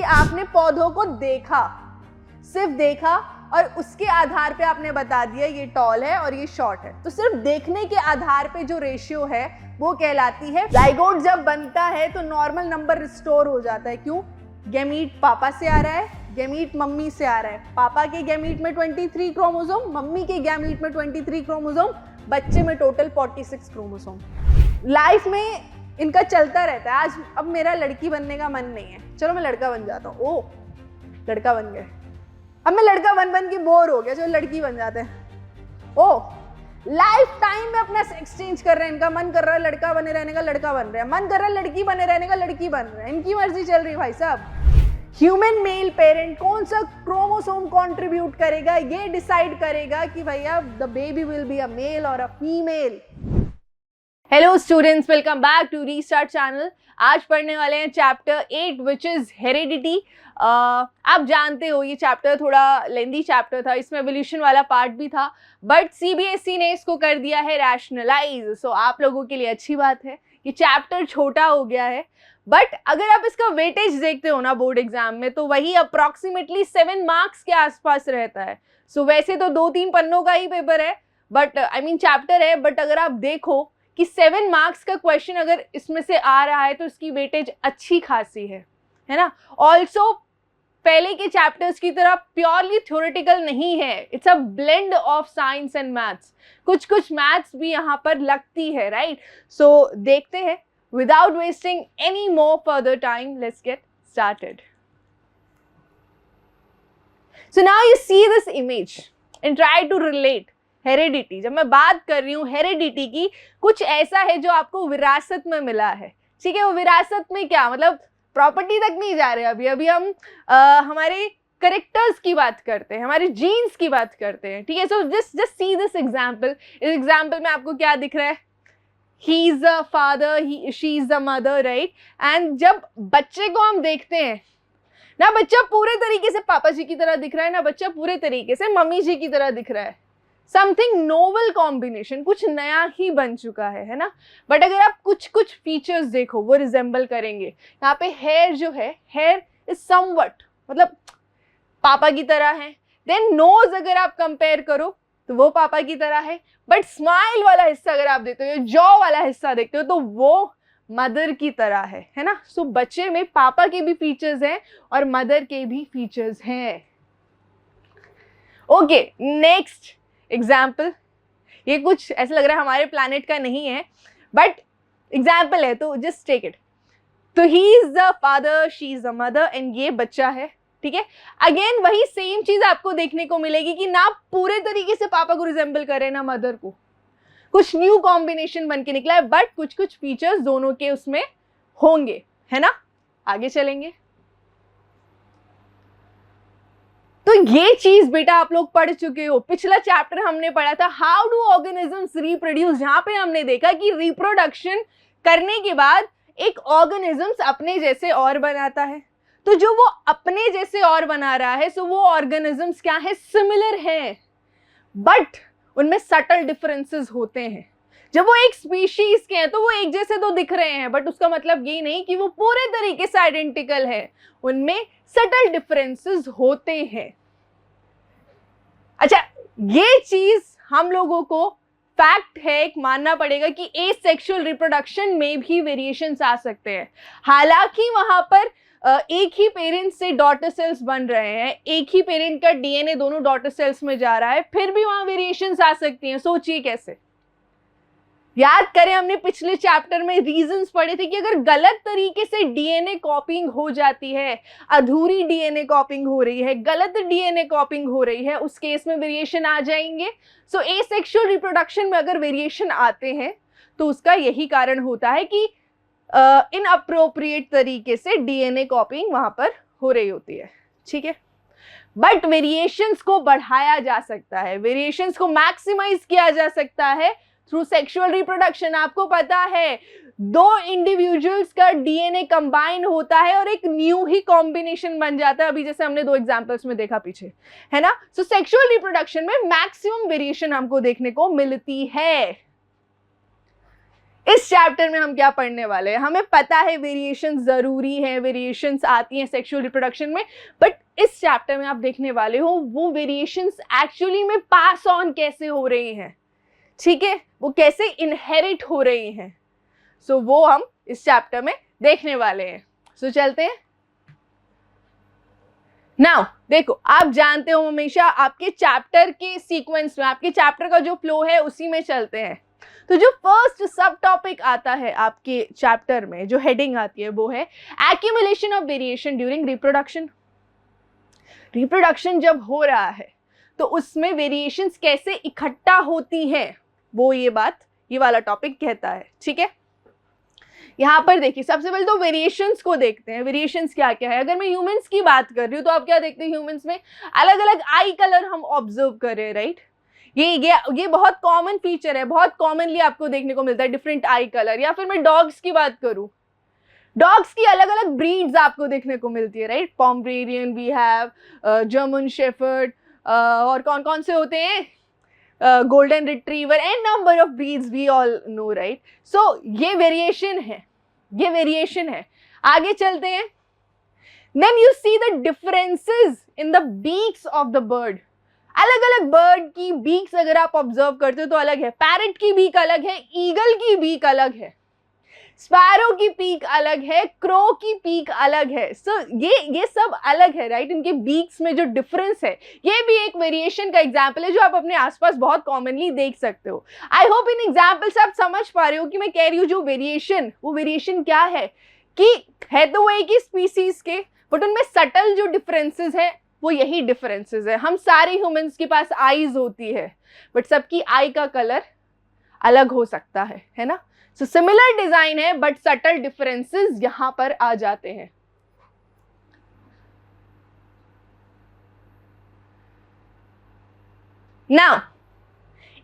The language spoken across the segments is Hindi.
आपने पौधों को देखा, सिर्फ देखा और उसके आधार पे आपने बता दिया ये टॉल है और ये शॉर्ट है। तो सिर्फ देखने के आधार पे जो रेशियो है वो कहलाती है जाइगोट। जब बनता है तो नॉर्मल नंबर रिस्टोर हो जाता है। क्यों? गैमीट पापा से आ रहा है, गैमीट मम्मी से आ रहा है। पापा के गैमीट में 23 क्रोमोसोम, मम्मी के गैमीट में 23 क्रोमोसोम, बच्चे में टोटल 46 क्रोमोसोम। लाइफ में इनका चलता रहता है। आज अब मेरा लड़की बनने का मन नहीं है, चलो मैं लड़का बन जाता हूँ। ओ लड़का बन गए, अब मैं लड़का बन के बोर हो गया, चलो लड़की बन जाते हैं। ओ लाइफ टाइम में अपना सेक्स चेंज कर रहे हैं। इनका मन कर रहा है लड़का बने रहने का, लड़का बन रहे हैं। मन कर रहा है लड़की बने रहने का, लड़की बन रहे हैं। इनकी मर्जी चल रही है भाई साहब। ह्यूमन मेल पेरेंट कौन सा क्रोमोसोम कंट्रीब्यूट करेगा, ये डिसाइड करेगा कि भैया the baby will be a male और a female. Hello students, welcome back to restart channel. आज पढ़ने वाले हैं चैप्टर 8 विच इज हेरिडिटी। आप जानते हो ये चैप्टर थोड़ा लेंदी चैप्टर था, इसमें एवोल्यूशन वाला पार्ट भी था, बट सीबीएसई ने इसको कर दिया है रैशनलाइज। सो आप लोगों के लिए अच्छी बात है कि चैप्टर छोटा हो गया है। बट अगर आप इसका वेटेज देखते हो ना बोर्ड एग्जाम में, तो वही अप्रॉक्सीमेटली 7 मार्क्स के आसपास रहता है। सो वैसे तो 2-3 पन्नों का ही पेपर है, बट चैप्टर है, बट अगर आप देखो कि 7 मार्क्स का क्वेश्चन अगर इसमें से आ रहा है तो इसकी वेटेज अच्छी खासी है ना। ऑल्सो पहले के चैप्टर्स की तरह प्योरली थ्योरेटिकल नहीं है, it's a blend of science and maths. कुछ मैथ्स भी यहाँ पर लगती है, राइट। सो देखते हैं, without wasting any more further time, let's get started. So now you see this image and try to relate heredity. जब मैं बात कर रही हूँ हेरिडिटी की, कुछ ऐसा है जो आपको विरासत में मिला है, ठीक है। वो विरासत में क्या मतलब, प्रॉपर्टी तक नहीं जा रहे अभी हम हमारे करेक्टर्स की बात करते हैं, हमारे जीन्स की बात करते हैं, ठीक है। So just see this example. इस एग्जाम्पल में आपको क्या दिख रहा है? He is a father, she is a mother, right. And जब बच्चे को हम देखते हैं ना, बच्चा पूरे तरीके से पापा जी की तरह दिख रहा है, ना बच्चा पूरे तरीके से मम्मी जी की तरह दिख रहा है। समथिंग नोवल कॉम्बिनेशन, कुछ नया ही बन चुका है ना। बट अगर आप कुछ फीचर्स देखो वो रिजेंबल करेंगे। यहाँ पे हेयर जो है, हेयर इज समवट मतलब पापा की तरह है। देन नोज अगर आप कंपेयर करो तो वो पापा की तरह है, बट स्माइल वाला हिस्सा अगर आप देखते हो, जॉ वाला हिस्सा देखते हो, तो वो मदर की तरह है ना। सो बच्चे में पापा के भी फीचर्स हैं और मदर के भी फीचर्स हैं। Okay, next example. ये कुछ ऐसा लग रहा है हमारे प्लैनेट का नहीं है, बट एग्जाम्पल है तो जस्ट टेक इट। तो he is the father, she is the mother, and ये बच्चा है, ठीक है। अगेन वही सेम चीज आपको देखने को मिलेगी कि ना पूरे तरीके से पापा को रिजेंबल करे ना मदर को। कुछ न्यू कॉम्बिनेशन बन के निकला है, बट कुछ फीचर्स दोनों के उसमें होंगे, है ना। आगे चलेंगे तो ये चीज बेटा आप लोग पढ़ चुके हो। पिछला चैप्टर हमने पढ़ा था हाउ डू ऑर्गेनिजम्स रिप्रोड्यूस, जहां पे हमने देखा कि रिप्रोडक्शन करने के बाद एक ऑर्गेनिजम्स अपने जैसे और बनाता है। तो जो वो अपने जैसे और बना रहा है, सो वो ऑर्गेनिजम्स क्या है, सिमिलर है, बट उनमें सटल डिफरेंसेस होते हैं। जब वो एक स्पीशीज के हैं तो वो एक जैसे तो दिख रहे हैं, बट उसका मतलब ये नहीं कि वो पूरे तरीके से आइडेंटिकल है, उनमें सटल डिफरेंसेस होते हैं। अच्छा, ये चीज हम लोगों को फैक्ट है, एक मानना पड़ेगा कि एसेक्सुअल रिप्रोडक्शन में भी वेरिएशंस आ सकते हैं। हालांकि वहां पर एक ही पेरेंट से डॉटर सेल्स बन रहे हैं, एक ही पेरेंट का डीएनए दोनों डॉटर सेल्स में जा रहा है, फिर भी वहां वेरिएशंस आ सकती हैं। सोचिए कैसे। याद करें, हमने पिछले चैप्टर में रीजंस पढ़े थे कि अगर गलत तरीके से डीएनए कॉपिंग हो जाती है, अधूरी डीएनए कॉपिंग हो रही है, गलत डीएनए कॉपिंग हो रही है, उस केस में वेरिएशन आ जाएंगे। सो एसेक्सुअल रिप्रोडक्शन में अगर वेरिएशन आते हैं तो उसका यही कारण होता है कि इनअप्रोप्रिएट तरीके से डीएनए कॉपिंग वहां पर हो रही होती है, ठीक है। बट वेरिएशंस को बढ़ाया जा सकता है, वेरिएशंस को मैक्सिमाइज किया जा सकता है थ्रू सेक्सुअल रिप्रोडक्शन। आपको पता है 2 इंडिविजुअल्स का डीएनए कंबाइन होता है और एक न्यू ही कॉम्बिनेशन बन जाता है, अभी जैसे हमने 2 एग्जांपल्स में देखा पीछे, है ना। सो सेक्सुअल रिप्रोडक्शन में मैक्सिमम वेरिएशन हमको देखने को मिलती है। इस चैप्टर में हम क्या पढ़ने वाले हैं? हमें पता है वेरिएशंस जरूरी है, वेरिएशंस आती हैं सेक्सुअल रिप्रोडक्शन में, बट इस चैप्टर में आप देखने वाले हो वो वेरिएशंस एक्चुअली में पास ऑन कैसे हो रही हैं, ठीक है, वो कैसे इनहेरिट हो रही हैं। सो वो हम इस चैप्टर में देखने वाले हैं। सो चलते हैं। नाउ देखो, आप जानते हो हमेशा आपके चैप्टर के सीक्वेंस में, आपके चैप्टर का जो फ्लो है उसी में चलते हैं। तो जो फर्स्ट सब टॉपिक आता है आपके चैप्टर में, जो हेडिंग आती है, वो है accumulation of variation during reproduction. Reproduction जब हो रहा है तो उसमें वेरिएशंस कैसे इकट्ठा होती हैं, वो ये वाला टॉपिक कहता है, ठीक है। यहाँ पर देखिए, सबसे पहले तो वेरिएशंस को देखते हैं। वेरिएशंस क्या क्या है? अगर मैं ह्यूमंस की बात कर रही हूँ तो आप क्या देखते हैं? ह्यूमंस में अलग अलग आई कलर हम ऑब्जर्व कर रहे हैं, राइट। ये बहुत कॉमन फीचर है, बहुत कॉमनली आपको देखने को मिलता है डिफरेंट आई कलर। या फिर मैं डॉग्स की बात करूँ, डॉग्स की अलग अलग ब्रीड्स आपको देखने को मिलती है, right. Pomeranian we have, German shepherd, और कौन कौन से होते हैं, golden retriever, and number of breeds we all know, right. So ये वेरिएशन है, ये वेरिएशन है। आगे चलते हैं। Then you see the differences in the beaks of the bird. अलग अलग बर्ड की बीक्स अगर आप ऑब्जर्व करते हो तो अलग है। पैरट की बीक अलग है, ईगल की बीक अलग है, स्पैरो की पीक अलग है, क्रो की पीक अलग है। सो ये सब अलग है, राइट। इनके बीक्स में जो डिफरेंस है, ये भी एक वेरिएशन का एग्जाम्पल है जो आप अपने आसपास बहुत कॉमनली देख सकते हो। आई होप इन एग्जाम्पल से आप समझ पा रहे हो कि मैं कह रही हूँ जो वेरिएशन, वो वेरिएशन क्या है, कि है तो वो एक ही स्पीसीज के, बट उनमें सटल जो डिफरेंसेस है वो यही डिफरेंसेस है। हम सारे ह्यूमंस के पास आईज होती है, बट सबकी आई का कलर अलग हो सकता है ना। सो सिमिलर डिजाइन है बट सटल डिफरेंसेस यहां पर आ जाते हैं। नाउ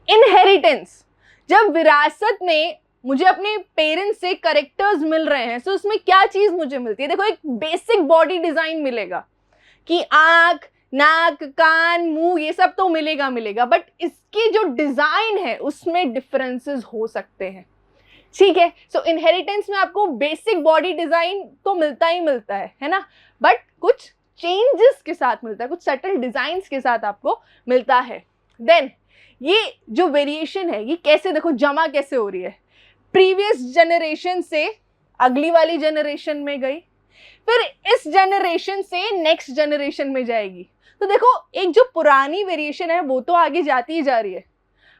इनहेरिटेंस, जब विरासत में मुझे अपने पेरेंट्स से कैरेक्टर्स मिल रहे हैं, तो उसमें क्या चीज मुझे मिलती है? देखो, एक बेसिक बॉडी डिजाइन मिलेगा कि आंख, नाक, कान, मुंह, ये सब तो मिलेगा, बट इसकी जो डिजाइन है उसमें डिफरेंसेस हो सकते हैं, ठीक है। सो इनहेरिटेंस में आपको बेसिक बॉडी डिजाइन तो मिलता ही मिलता है ना, बट कुछ चेंजेस के साथ मिलता है, कुछ सटल डिजाइन्स के साथ आपको मिलता है। देन ये जो वेरिएशन है, ये कैसे, देखो जमा कैसे हो रही है, प्रीवियस जनरेशन से अगली वाली जनरेशन में गई, फिर इस जनरेशन से नेक्स्ट जनरेशन में जाएगी। तो देखो, एक जो पुरानी वेरिएशन है वो तो आगे जाती ही जा रही है,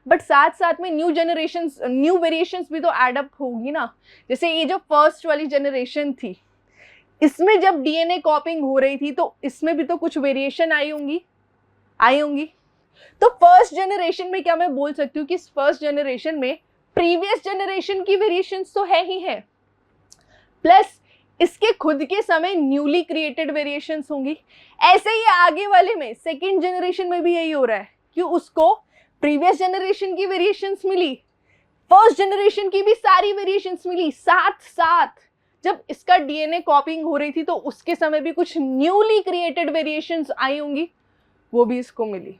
बट साथ साथ में न्यू वेरिएशंस भी तो एडअप होगी ना। जैसे ये जो फर्स्ट वाली जनरेशन थी, इसमें जब डीएनए कॉपिंग हो रही थी तो इसमें भी तो कुछ वेरिएशन आई होंगी। तो फर्स्ट जनरेशन में क्या मैं बोल सकती हूँ कि इस फर्स्ट जनरेशन में प्रीवियस जनरेशन की वेरिएशंस तो है ही है, प्लस इसके खुद के समय न्यूली क्रिएटेड वेरिएशंस होंगी। ऐसे ही आगे वाले में सेकेंड जनरेशन में भी यही हो रहा है कि उसको प्रीवियस जनरेशन की वेरिएशंस मिली, फर्स्ट जनरेशन की भी सारी वेरिएशंस मिली, साथ साथ जब इसका डीएनए कॉपिंग हो रही थी तो उसके समय भी कुछ न्यूली क्रिएटेड वेरिएशंस आई होंगी, वो भी इसको मिली,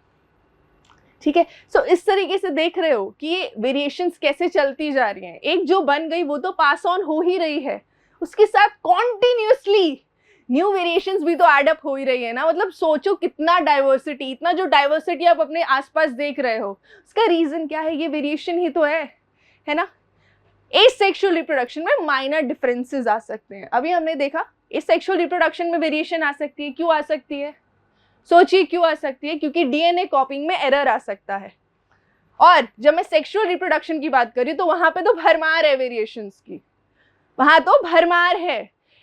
ठीक है। सो इस तरीके से देख रहे हो कि ये वेरिएशंस कैसे चलती जा रही हैं। एक जो बन गई वो तो पास ऑन हो ही रही है, उसके साथ कॉन्टिन्यूसली न्यू वेरिएशंस भी तो एडअप हो ही रही है ना। मतलब सोचो कितना डाइवर्सिटी, इतना जो डाइवर्सिटी आप अपने आसपास देख रहे हो, उसका रीजन क्या है? ये वेरिएशन ही तो है ना। एसेक्सुअल रिप्रोडक्शन में माइनर डिफरेंसेस आ सकते हैं। अभी हमने देखा एसेक्सुअल रिप्रोडक्शन में वेरिएशन आ सकती है। क्यों आ सकती है? सोचिए क्यों आ सकती है? क्योंकि डीएनए कॉपिंग में एरर आ सकता है। और जब मैं सेक्सुअल रिप्रोडक्शन की बात करी तो वहां पे तो भरमार है वेरिएशंस की, वहां तो भरमार है।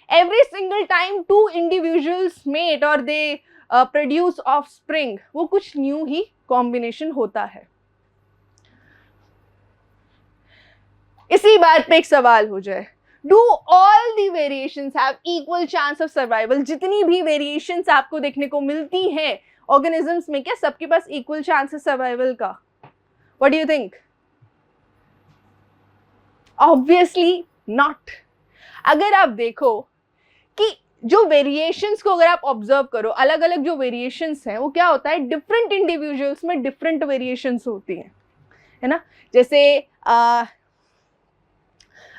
Every single time two individuals mate और दे प्रोड्यूस ऑफस्प्रिंग, वो कुछ न्यू ही कॉम्बिनेशन होता है। इसी बात पे एक सवाल हो जाए, do all the variations have equal chance of survival? जितनी भी वेरिएशंस आपको देखने को मिलती हैं ऑर्गेनिजम्स में, क्या सबके पास इक्वल चांस है सर्वाइवल का? What do you think? Obviously not. अगर आप देखो कि जो वेरिएशंस को अगर आप ऑब्जर्व करो, अलग अलग जो वेरिएशंस हैं वो क्या होता है, डिफरेंट इंडिविजुअल्स में डिफरेंट वेरिएशंस होती हैं, है ना। जैसे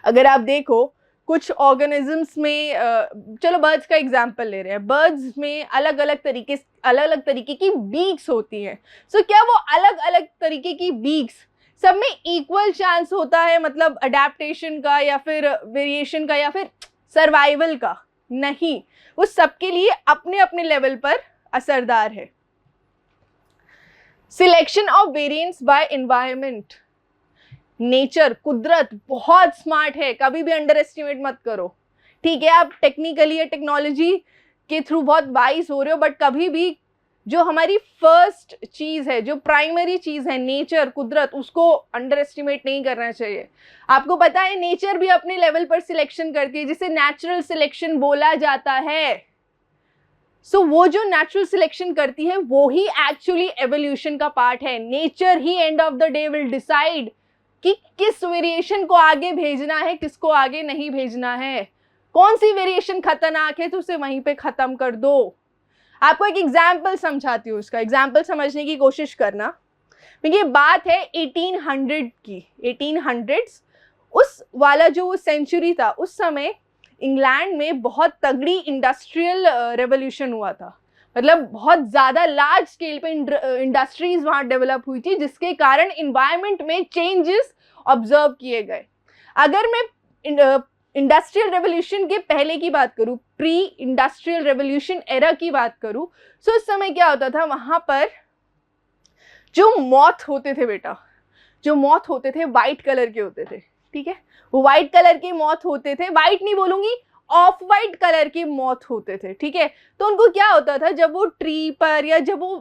अगर आप देखो कुछ ऑर्गेनिजम्स में, चलो बर्ड्स का एग्जांपल ले रहे हैं, बर्ड्स में अलग अलग तरीके की बीक्स होती हैं। सो क्या वो अलग अलग तरीके की बीक्स सब में इक्वल चांस होता है, मतलब अडेप्टेशन का या फिर वेरिएशन का या फिर सर्वाइवल का? नहीं, वो सबके लिए अपने अपने लेवल पर असरदार है। Selection of variants by environment, nature, कुदरत बहुत स्मार्ट है, कभी भी अंडर एस्टिमेट मत करो। ठीक है, आप टेक्निकली या टेक्नोलॉजी के थ्रू बहुत वाइज हो रहे हो, बट कभी भी जो हमारी फर्स्ट चीज है, जो प्राइमरी चीज है, नेचर, कुदरत, उसको अंडर एस्टिमेट नहीं करना चाहिए। आपको पता है नेचर भी अपने लेवल पर सिलेक्शन करती है, जिसे नेचुरल सिलेक्शन बोला जाता है। सो वो जो नेचुरल सिलेक्शन करती है वो ही एक्चुअली एवोल्यूशन का पार्ट है। Nature he end of the day will decide कि किस वेरिएशन को आगे भेजना है, किसको आगे नहीं भेजना है। कौन सी वेरिएशन खतरनाक है तो उसे वहीं पे खत्म कर दो। आपको एक एग्जाम्पल समझाती हूँ, उसका एग्जाम्पल समझने की कोशिश करना। ये बात है 1800 की, 1800s, उस वाला जो सेंचुरी था, उस समय इंग्लैंड में बहुत तगड़ी इंडस्ट्रियल रेवोल्यूशन हुआ था। मतलब बहुत ज़्यादा लार्ज स्केल पे इंडस्ट्रीज वहाँ डेवलप हुई थी, जिसके कारण इन्वायरमेंट में चेंजेस ऑब्जर्व किए गए। अगर मैं इंडस्ट्रियल रेवोल्यूशन के पहले की बात करूँ, प्री इंडस्ट्रियल रेवोल्यूशन एरा की बात करूँ, तो उस समय क्या होता था, वहाँ पर जो मॉथ होते थे बेटा, जो मॉथ होते थे वाइट कलर के होते थे। ठीक है, वो वाइट कलर के मॉथ होते थे, वाइट नहीं बोलूंगी, ऑफ वाइट कलर के मॉथ होते थे। ठीक है, तो उनको क्या होता था, जब वो ट्री पर या जब वो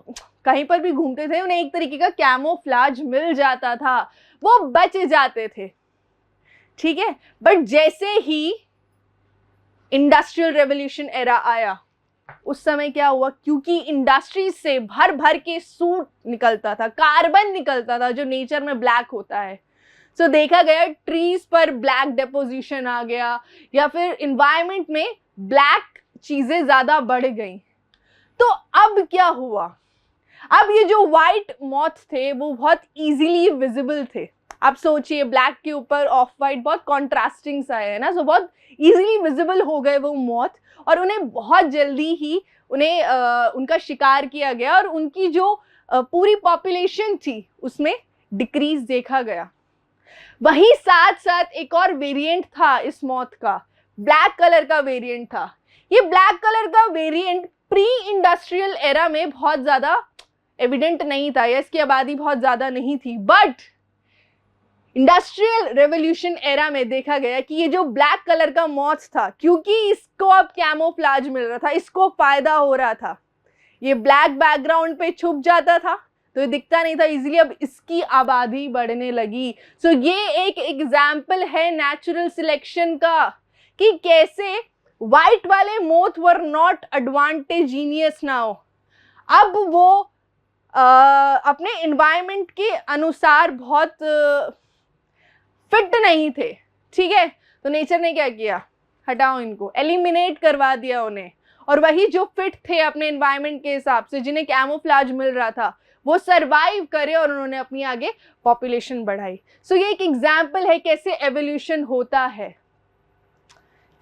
कहीं पर भी घूमते थे, उन्हें एक तरीके का कैमोफ्लाज मिल जाता था, वो बच जाते थे। ठीक है, बट जैसे ही इंडस्ट्रियल रेवोल्यूशन एरा आया, उस समय क्या हुआ, क्योंकि इंडस्ट्रीज से भर भर के सूट निकलता था, कार्बन निकलता था जो नेचर में ब्लैक होता है। सो देखा गया ट्रीज पर ब्लैक डेपोजिशन आ गया, या फिर इन्वायरमेंट में ब्लैक चीजें ज्यादा बढ़ गई। तो अब क्या हुआ, अब ये जो व्हाइट मॉथ थे वो बहुत इजीली विजिबल थे। आप सोचिए, ब्लैक के ऊपर ऑफ वाइट बहुत कॉन्ट्रास्टिंग सा है ना, सो बहुत इजीली विजिबल हो गए वो मॉथ, और उन्हें बहुत जल्दी ही उनका शिकार किया गया, और उनकी जो पूरी पॉपुलेशन थी उसमें डिक्रीज देखा गया। वहीं साथ साथ एक और वेरिएंट था इस मॉथ का, ब्लैक कलर का वेरिएंट था। ये ब्लैक कलर का वेरिएंट प्री इंडस्ट्रियल एरा में बहुत ज्यादा एविडेंट नहीं था, या इसकी आबादी बहुत ज्यादा नहीं थी, बट इंडस्ट्रियल रेवोल्यूशन एरा में देखा गया कि ये जो ब्लैक कलर का मॉथ था, क्योंकि इसको अब कैमोफ्लाज मिल रहा था, इसको फायदा हो रहा था, ये ब्लैक बैकग्राउंड पे छुप जाता था तो ये दिखता नहीं था इजीली, अब इसकी आबादी बढ़ने लगी। सो ये एक एग्जाम्पल है नेचुरल सिलेक्शन का, कि कैसे व्हाइट वाले मोथ वर नॉट एडवांटेजिनियस नाउ, अब वो अपने एनवायरनमेंट के अनुसार बहुत फिट नहीं थे। ठीक है, तो नेचर ने क्या किया, हटाओ इनको, एलिमिनेट करवा दिया उन्हें, और वही जो फिट थे अपने एनवायरनमेंट के हिसाब से, जिन्हें कैमोफ्लाज मिल रहा था, वो सरवाइव करे और उन्होंने अपनी आगे पॉपुलेशन बढ़ाई। सो ये एक एग्जाम्पल है कैसे एवोल्यूशन होता है।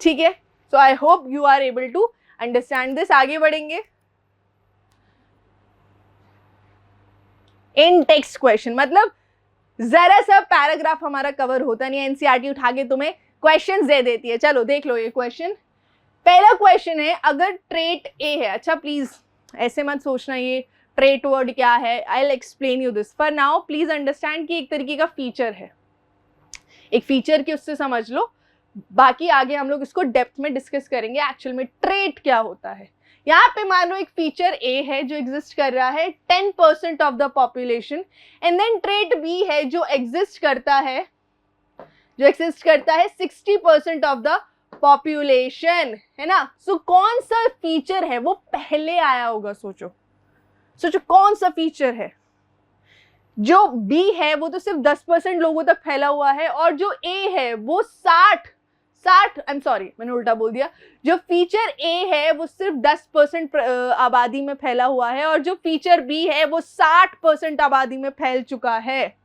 ठीक है, so I hope you are able to understand this. आगे बढ़ेंगे। इन टेक्स्ट क्वेश्चन, मतलब जरा सा पैराग्राफ हमारा कवर होता नहीं है, एनसीईआरटी उठा के तुम्हें क्वेश्चंस दे देती है। चलो देख लो ये क्वेश्चन। पहला क्वेश्चन है, अगर ट्रेट ए है, अच्छा प्लीज ऐसे मत सोचना ये ट्रेट वर्ड क्या है, I will explain you this. For now please understand कि एक तरीके का फीचर है, एक फीचर की उससे समझ लो, बाकी आगे हम लोग इसको डेप्थ में डिस्कस करेंगे एक्चुअल में ट्रेट क्या होता है। यहाँ पे मान लो एक फीचर ए है जो एग्जिस्ट कर रहा है 10% of the population, and then trait B है जो एग्जिस्ट करता है 60% ऑफ द पॉपुलेशन, है ना। सो कौन सा फीचर है वो पहले आया होगा, सोचो कौन सा फीचर है। जो बी है वो तो सिर्फ 10% लोगों तक फैला हुआ है, और जो ए है वो 60 आई एम सॉरी मैंने उल्टा बोल दिया, जो फीचर ए है वो सिर्फ 10% आबादी में फैला हुआ है, और जो फीचर बी है वो 60% आबादी में फैल चुका है।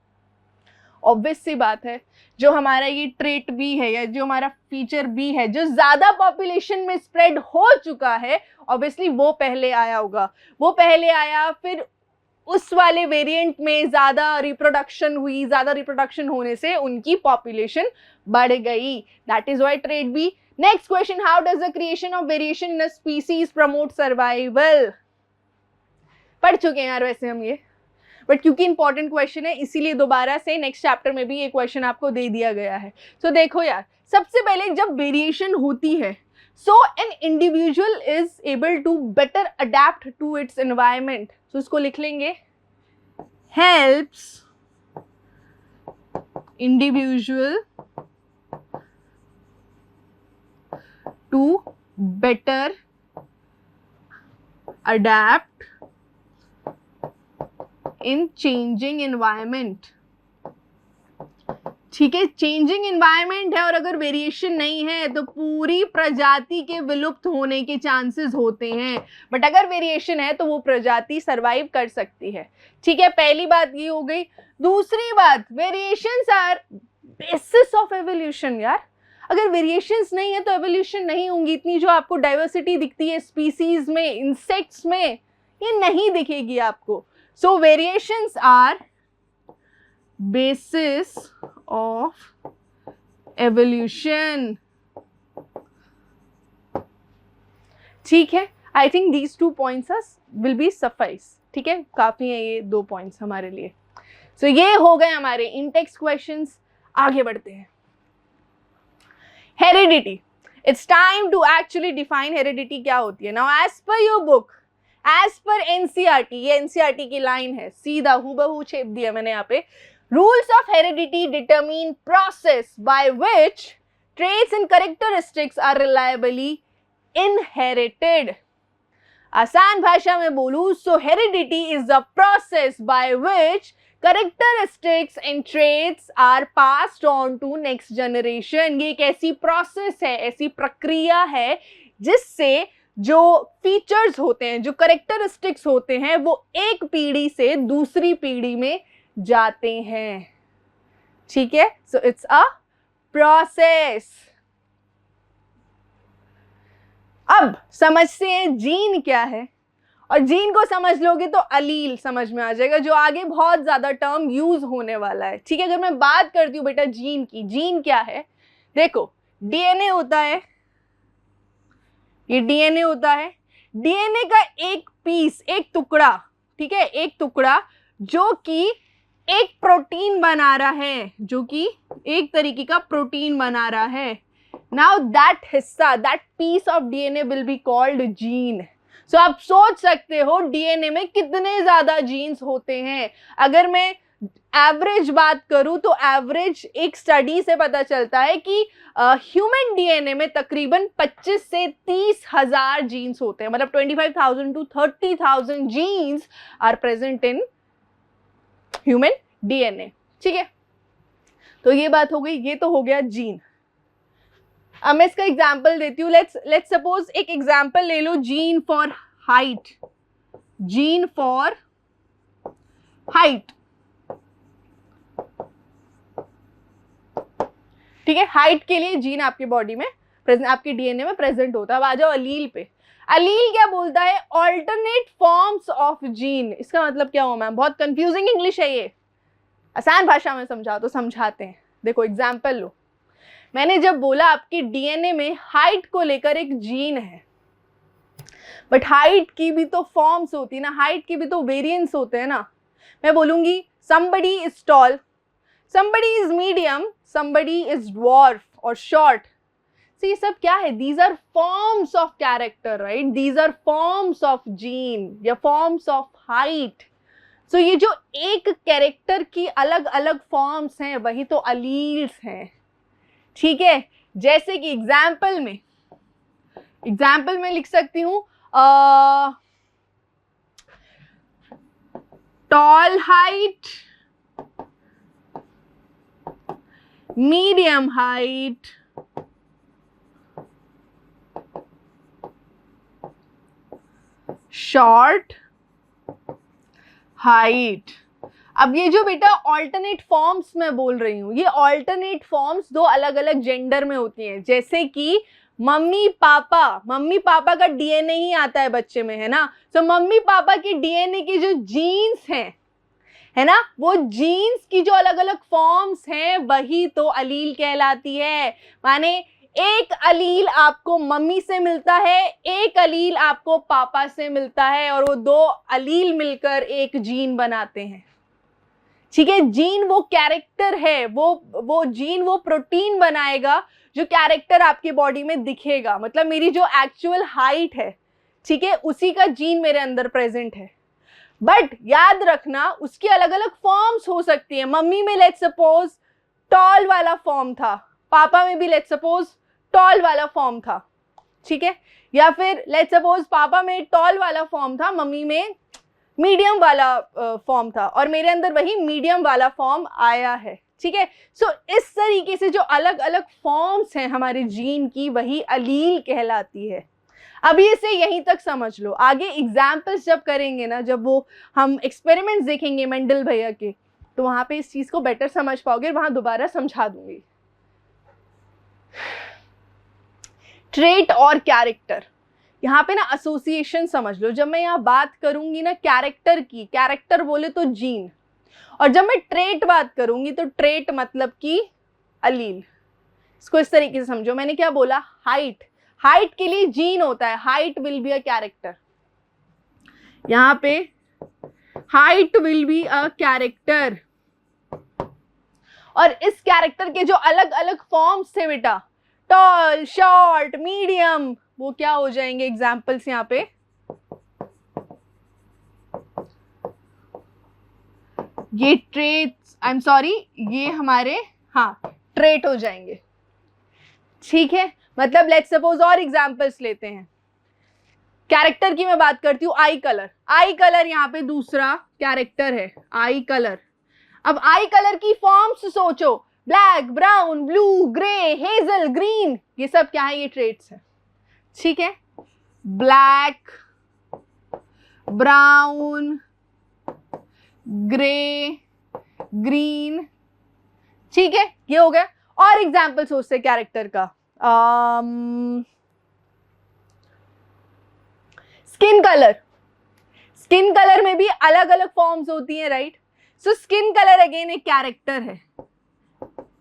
ऑब्वियस सी बात है, जो हमारा ये ट्रेट बी है या जो हमारा फीचर बी है जो ज्यादा पॉपुलेशन में स्प्रेड हो चुका है, ऑब्वियसली वो पहले आया होगा, वो पहले आया, फिर उस वाले वेरिएंट में ज्यादा रिप्रोडक्शन हुई, ज्यादा रिप्रोडक्शन होने से उनकी पॉपुलेशन बढ़ गई, that is why trait B. Next question, how does the creation of variation in a species promote survival? पढ़ चुके हैं यार वैसे हम ये, बट क्योंकि इंपॉर्टेंट क्वेश्चन है इसीलिए दोबारा से नेक्स्ट चैप्टर में भी ये क्वेश्चन आपको दे दिया गया है। तो देखो यार, सबसे पहले जब वेरिएशन होती है, so an individual is able to better adapt to its environment, तो इसको लिख लेंगे, helps individual to better adapt in changing environment. ठीक है, चेंजिंग एनवायरमेंट है और अगर वेरिएशन नहीं है तो पूरी प्रजाति के विलुप्त होने के चांसेस होते हैं, बट अगर वेरिएशन है तो वो प्रजाति सरवाइव कर सकती है। ठीक है, पहली बात ये हो गई। दूसरी बात, variations are basis of evolution. यार अगर वेरिएशंस नहीं है तो एवोल्यूशन नहीं होंगी। इतनी जो आपको डाइवर्सिटी दिखती है स्पीसीज में, इंसेक्ट्स में, ये नहीं दिखेगी आपको। So variations are basis of evolution. ठीक है, I think these 2 points will be suffice. ठीक है, काफी है ये 2 points हमारे लिए। So ये हो गए हमारे इन टेक्स्ट क्वेश्चंस। आगे बढ़ते हैं। Heredity. It's time to actually define heredity क्या होती है। Now as per your book, as per NCERT, ये एनसीईआरटी की लाइन है, सीधा हूबहू छेप दिया मैंने यहाँ पे। Rules of heredity determine process by which traits and characteristics are reliably inherited. आसान भाषा में बोलूं so heredity is the process by which characteristics and traits are passed on to next generation. ये एक ऐसी प्रोसेस है, ऐसी प्रक्रिया है जिससे जो फीचर्स होते हैं, जो करेक्टरिस्टिक्स होते हैं, वो एक पीढ़ी से दूसरी पीढ़ी में जाते हैं। ठीक है, सो इट्स अ प्रोसेस। अब समझते हैं जीन क्या है, और जीन को समझ लोगे तो अलील समझ में आ जाएगा, जो आगे बहुत ज्यादा टर्म यूज होने वाला है। ठीक है, अगर मैं बात करती हूँ बेटा जीन की, जीन क्या है? देखो, डीएनए होता है, ये डीएनए होता है। डीएनए का एक पीस, एक टुकड़ा, ठीक है, एक टुकड़ा जो कि एक प्रोटीन बना रहा है, जो कि एक तरीके का प्रोटीन बना रहा है। नाउ दैट हिस्सा, that piece of DNA will be called gene. So आप सोच सकते हो डीएनए में कितने ज्यादा जीन्स होते हैं। अगर मैं एवरेज बात करूं तो एवरेज एक स्टडी से पता चलता है कि ह्यूमन डीएनए में तकरीबन 25 से 30,000 जीन्स होते हैं, मतलब 25,000 to 30,000 genes are present in human DNA. ठीक है, तो ये बात हो गई, ये तो हो गया जीन। अब मैं इसका एग्जाम्पल देती हूँ। लेट्स सपोज एक एग्जाम्पल ले लो, gene for height. Gene for height, ठीक है, हाइट के लिए जीन आपकी बॉडी में प्रेजेंट, आपके डीएनए में प्रेजेंट होता है। अब आ जाओ अलील पे। अलील क्या बोलता है? Alternate forms of gene. इसका मतलब क्या हुआ मैम? बहुत कंफ्यूजिंग इंग्लिश है ये, आसान भाषा में समझा तो समझाते हैं। देखो एग्जाम्पल लो, मैंने जब बोला आपकी डीएनए में हाइट को लेकर एक जीन है, बट हाइट की भी तो फॉर्म्स होती है ना, हाइट की भी तो वेरिएंट्स होते हैं ना। मैं बोलूंगी somebody is tall, somebody is medium, somebody is dwarf or short. So ये सब क्या है? These are forms of character, right? These are forms of gene या forms of height. So ये जो एक कैरेक्टर की अलग अलग फॉर्म्स हैं वही तो अलील्स हैं। ठीक है, जैसे कि एग्जाम्पल में लिख सकती हूँ tall height, medium height, short height. अब ये जो बेटा ऑल्टरनेट फॉर्म्स मैं बोल रही हूँ, ये ऑल्टरनेट फॉर्म्स दो अलग अलग जेंडर में होती हैं। जैसे कि मम्मी पापा का डीएनए ही आता है बच्चे में, है ना। तो मम्मी पापा के डीएनए के जो जीन्स हैं, है ना, वो जीन्स की जो अलग अलग फॉर्म्स हैं वही तो अलील कहलाती है। माने एक अलील आपको मम्मी से मिलता है, एक अलील आपको पापा से मिलता है, और वो दो अलील मिलकर एक जीन बनाते हैं। ठीक है, जीन वो कैरेक्टर है, वो जीन वो प्रोटीन बनाएगा जो कैरेक्टर आपके बॉडी में दिखेगा। मतलब मेरी जो एक्चुअल हाइट है, ठीक है, उसी का जीन मेरे अंदर प्रेजेंट है। बट याद रखना उसकी अलग अलग फॉर्म्स हो सकती है। मम्मी में लेट्स सपोज टॉल वाला फॉर्म था, पापा में भी लेट्स सपोज टॉल वाला फॉर्म था, ठीक है। या फिर लेट्स सपोज पापा में टॉल वाला फॉर्म था, मम्मी में मीडियम वाला फॉर्म था, और मेरे अंदर वही मीडियम वाला फॉर्म आया है, ठीक है। सो इस तरीके से जो अलग अलग फॉर्म्स हैं हमारे जीन की, वही अलील कहलाती है। अभी इसे यहीं तक समझ लो। आगे एग्जाम्पल्स जब करेंगे ना, जब वो हम एक्सपेरिमेंट्स देखेंगे मेंडल भैया के, तो वहां पे इस चीज को बेटर समझ पाओगे, वहां दोबारा समझा दूंगी। ट्रेट और कैरेक्टर, यहाँ पे ना एसोसिएशन समझ लो। जब मैं यहाँ बात करूंगी ना कैरेक्टर की, कैरेक्टर बोले तो जीन, और जब मैं ट्रेट बात करूंगी तो ट्रेट मतलब कि अलील। इसको इस तरीके से समझो। मैंने क्या बोला, हाइट, हाइट के लिए जीन होता है, height will be a character. यहाँ पे height will be a character, और इस कैरेक्टर के जो अलग अलग फॉर्म्स थे बेटा, टॉल, शॉर्ट, मीडियम, वो क्या हो जाएंगे एग्जाम्पल्स यहाँ पे। ये ट्रेट्स, आई एम सॉरी, ये हमारे ट्रेट हो जाएंगे, ठीक है। मतलब लेट्स सपोज और एग्जाम्पल्स लेते हैं। कैरेक्टर की मैं बात करती हूँ, आई कलर। आई कलर यहाँ पे दूसरा कैरेक्टर है, आई कलर। अब आई कलर की फॉर्म्स सोचो, black, brown, blue, grey, hazel, green, ये सब क्या है, ये ट्रेट्स है, ठीक है। ब्लैक, ब्राउन, ग्रे, ग्रीन, ठीक है, ये हो गया। और एग्जाम्पल सोचते कैरेक्टर का, स्किन कलर। स्किन कलर में भी अलग अलग फॉर्म्स होती हैं, right. So skin colour again एक कैरेक्टर है,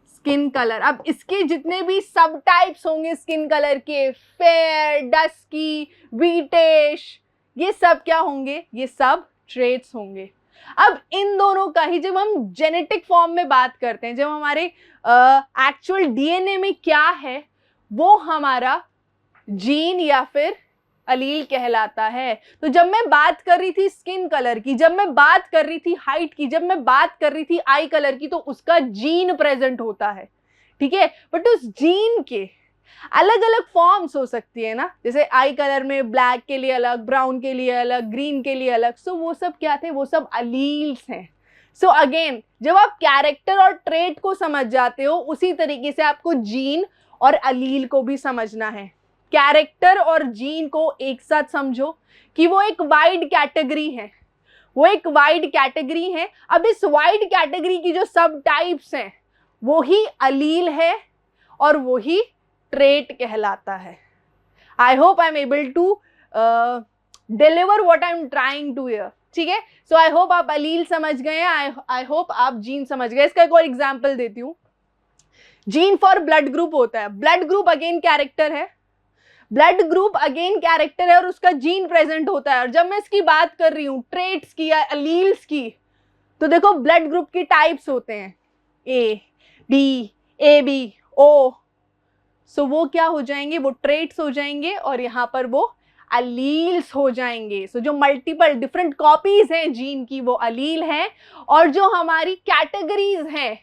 स्किन कलर। अब इसके जितने भी सब टाइप्स होंगे स्किन कलर के, फेयर, डस्की, व्हीटिश, ये सब क्या होंगे, ये सब ट्रेट्स होंगे। अब इन दोनों का ही जब हम जेनेटिक फॉर्म में बात करते हैं, जब हमारे एक्चुअल डीएनए में क्या है, वो हमारा जीन या फिर अलील कहलाता है। तो जब मैं बात कर रही थी स्किन कलर की, जब मैं बात कर रही थी हाइट की, जब मैं बात कर रही थी आई कलर की, तो उसका जीन प्रेजेंट होता है, ठीक है। बट उस जीन के अलग अलग फॉर्म्स हो सकती है ना, जैसे आई कलर में ब्लैक के लिए अलग, ब्राउन के लिए अलग, ग्रीन के लिए अलग। सो वो सब क्या थे, वो सब अलील्स हैं। सो अगेन जब आप कैरेक्टर और ट्रेट को समझ जाते हो, उसी तरीके से आपको जीन और अलील को भी समझना है। कैरेक्टर और जीन को एक साथ समझो कि वो एक वाइड कैटेगरी है, वो एक वाइड कैटेगरी है। अब इस वाइड कैटेगरी की जो सब टाइप्स हैं, वो ही अलील है और वो ही ट्रेट कहलाता है। I hope I am able to deliver what I am trying to here, ठीक है। सो आई होप आप अलील समझ गए हैं, आई होप आप जीन समझ गए। इसका एक और एग्जाम्पल देती हूँ। जीन फॉर ब्लड ग्रुप होता है, ब्लड ग्रुप अगेन कैरेक्टर है, ब्लड ग्रुप अगेन कैरेक्टर है, और उसका जीन प्रेजेंट होता है। और जब मैं इसकी बात कर रही हूँ ट्रेट्स की या अलील्स की, तो देखो ब्लड ग्रुप की टाइप्स होते हैं, ए, डी, ए, बी, ओ। सो वो क्या हो जाएंगे, वो ट्रेट्स हो जाएंगे, और यहाँ पर वो अलील्स हो जाएंगे। सो जो मल्टीपल डिफरेंट कॉपीज हैं जीन की, वो अलील हैं, और जो हमारी कैटेगरीज हैं,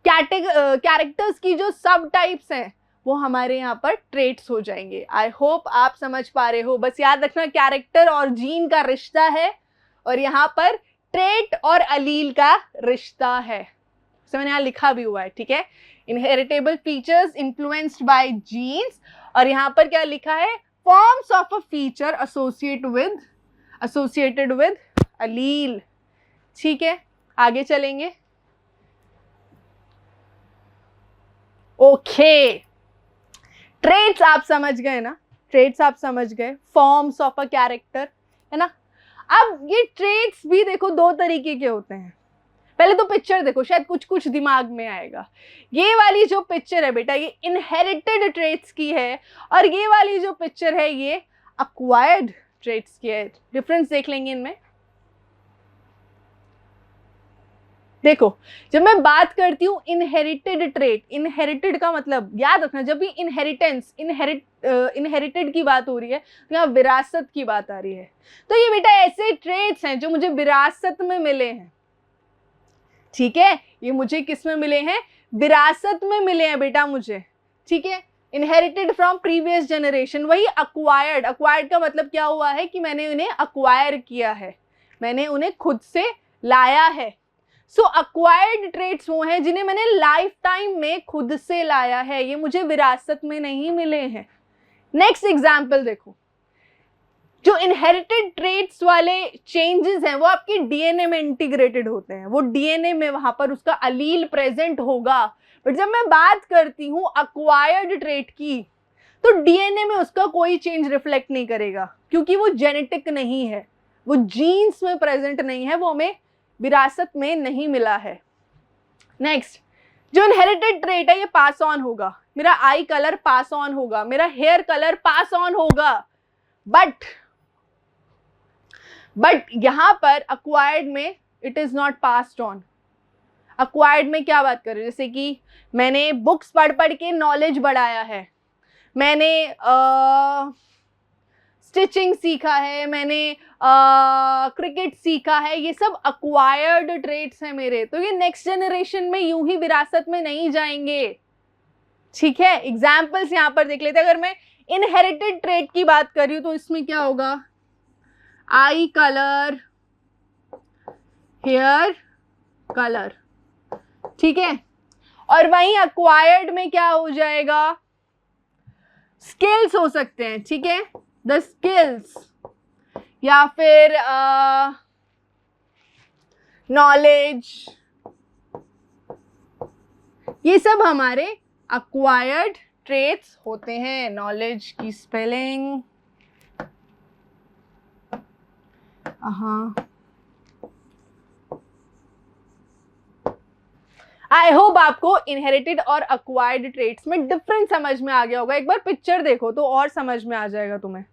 कैरेक्टर्स की जो सब टाइप्स हैं, वो हमारे यहाँ पर ट्रेट्स हो जाएंगे। आई होप आप समझ पा रहे हो। बस याद रखना कैरेक्टर और जीन का रिश्ता है, और यहाँ पर ट्रेट और अलील का रिश्ता है। तो मैंने यहाँ लिखा भी हुआ है, ठीक है। Inheritable features influenced by genes, और यहाँ पर क्या लिखा है, forms of a feature associated with allele, ठीक है। आगे चलेंगे। ओके, ट्रेट्स आप समझ गए ना, ट्रेट्स आप समझ गए, फॉर्म्स ऑफ अ कैरेक्टर, है ना। अब ये ट्रेट्स भी देखो दो तरीके के होते हैं। पहले तो पिक्चर देखो, शायद कुछ कुछ दिमाग में आएगा। ये वाली जो पिक्चर है बेटा, ये इनहेरिटेड ट्रेट्स की है, और ये वाली जो पिक्चर है ये अक्वायर्ड ट्रेट्स की है। डिफरेंस देख लेंगे इनमें। देखो, जब मैं बात करती हूँ इनहेरिटेड ट्रेट, इनहेरिटेड का मतलब याद रखना, जब भी इनहेरिटेंस, इनहेरिटेड की बात हो रही है तो यहाँ विरासत की बात आ रही है। तो ये बेटा ऐसे ट्रेट्स हैं जो मुझे विरासत में मिले हैं, ठीक है। ये मुझे किस में मिले हैं? विरासत में मिले हैं बेटा मुझे, ठीक है। इनहेरिटेड फ्रॉम प्रीवियस जनरेशन, वही अक्वायर्ड। अक्वायर्ड का मतलब क्या हुआ है कि मैंने उन्हें अक्वायर किया है, मैंने उन्हें खुद से लाया है। सो अक्वायर्ड ट्रेट्स वो हैं जिन्हें मैंने लाइफ टाइम में खुद से लाया है, ये मुझे विरासत में नहीं मिले हैं। नेक्स्ट एग्जाम्पल देखो, जो इनहेरिटेड ट्रेट्स वाले चेंजेस हैं वो आपके डीएनए में इंटीग्रेटेड होते हैं, वो डीएनए में वहां पर उसका अलील प्रेजेंट होगा। बट जब मैं बात करती हूँ अक्वायर्ड ट्रेट की, तो डीएनए में उसका कोई चेंज रिफ्लेक्ट नहीं करेगा, क्योंकि वो जेनेटिक नहीं है, वो जीन्स में प्रेजेंट नहीं है, वो हमें विरासत में नहीं मिला है। नेक्स्ट, जो इनहेरिटेड ट्रेट है ये पास ऑन होगा। मेरा आई कलर पास ऑन होगा, मेरा हेयर कलर पास ऑन होगा, बट यहां पर अक्वायर्ड में it is not passed on. Acquired में क्या बात कर रहे हैं? जैसे कि मैंने बुक्स पढ़ पढ़ के नॉलेज बढ़ाया है, मैंने स्टिचिंग सीखा है, मैंने क्रिकेट सीखा है, ये सब अक्वायर्ड ट्रेट्स हैं मेरे। तो ये नेक्स्ट जनरेशन में यूं ही विरासत में नहीं जाएंगे, ठीक है। एग्जाम्पल्स यहां पर देख लेते हैं। अगर मैं इनहेरिटेड ट्रेट की बात कर रही हूं तो इसमें क्या होगा? आई कलर, हेयर कलर, ठीक है। और वहीं अक्वायर्ड में क्या हो जाएगा? स्किल्स हो सकते हैं, ठीक है, द स्किल्स, या फिर नॉलेज, ये सब हमारे अक्वायर्ड ट्रेट्स होते हैं। नॉलेज की स्पेलिंग, आई होप आपको इनहेरिटेड और अक्वायर्ड ट्रेट्स में डिफरेंस समझ में आ गया होगा। एक बार पिक्चर देखो तो और समझ में आ जाएगा तुम्हें।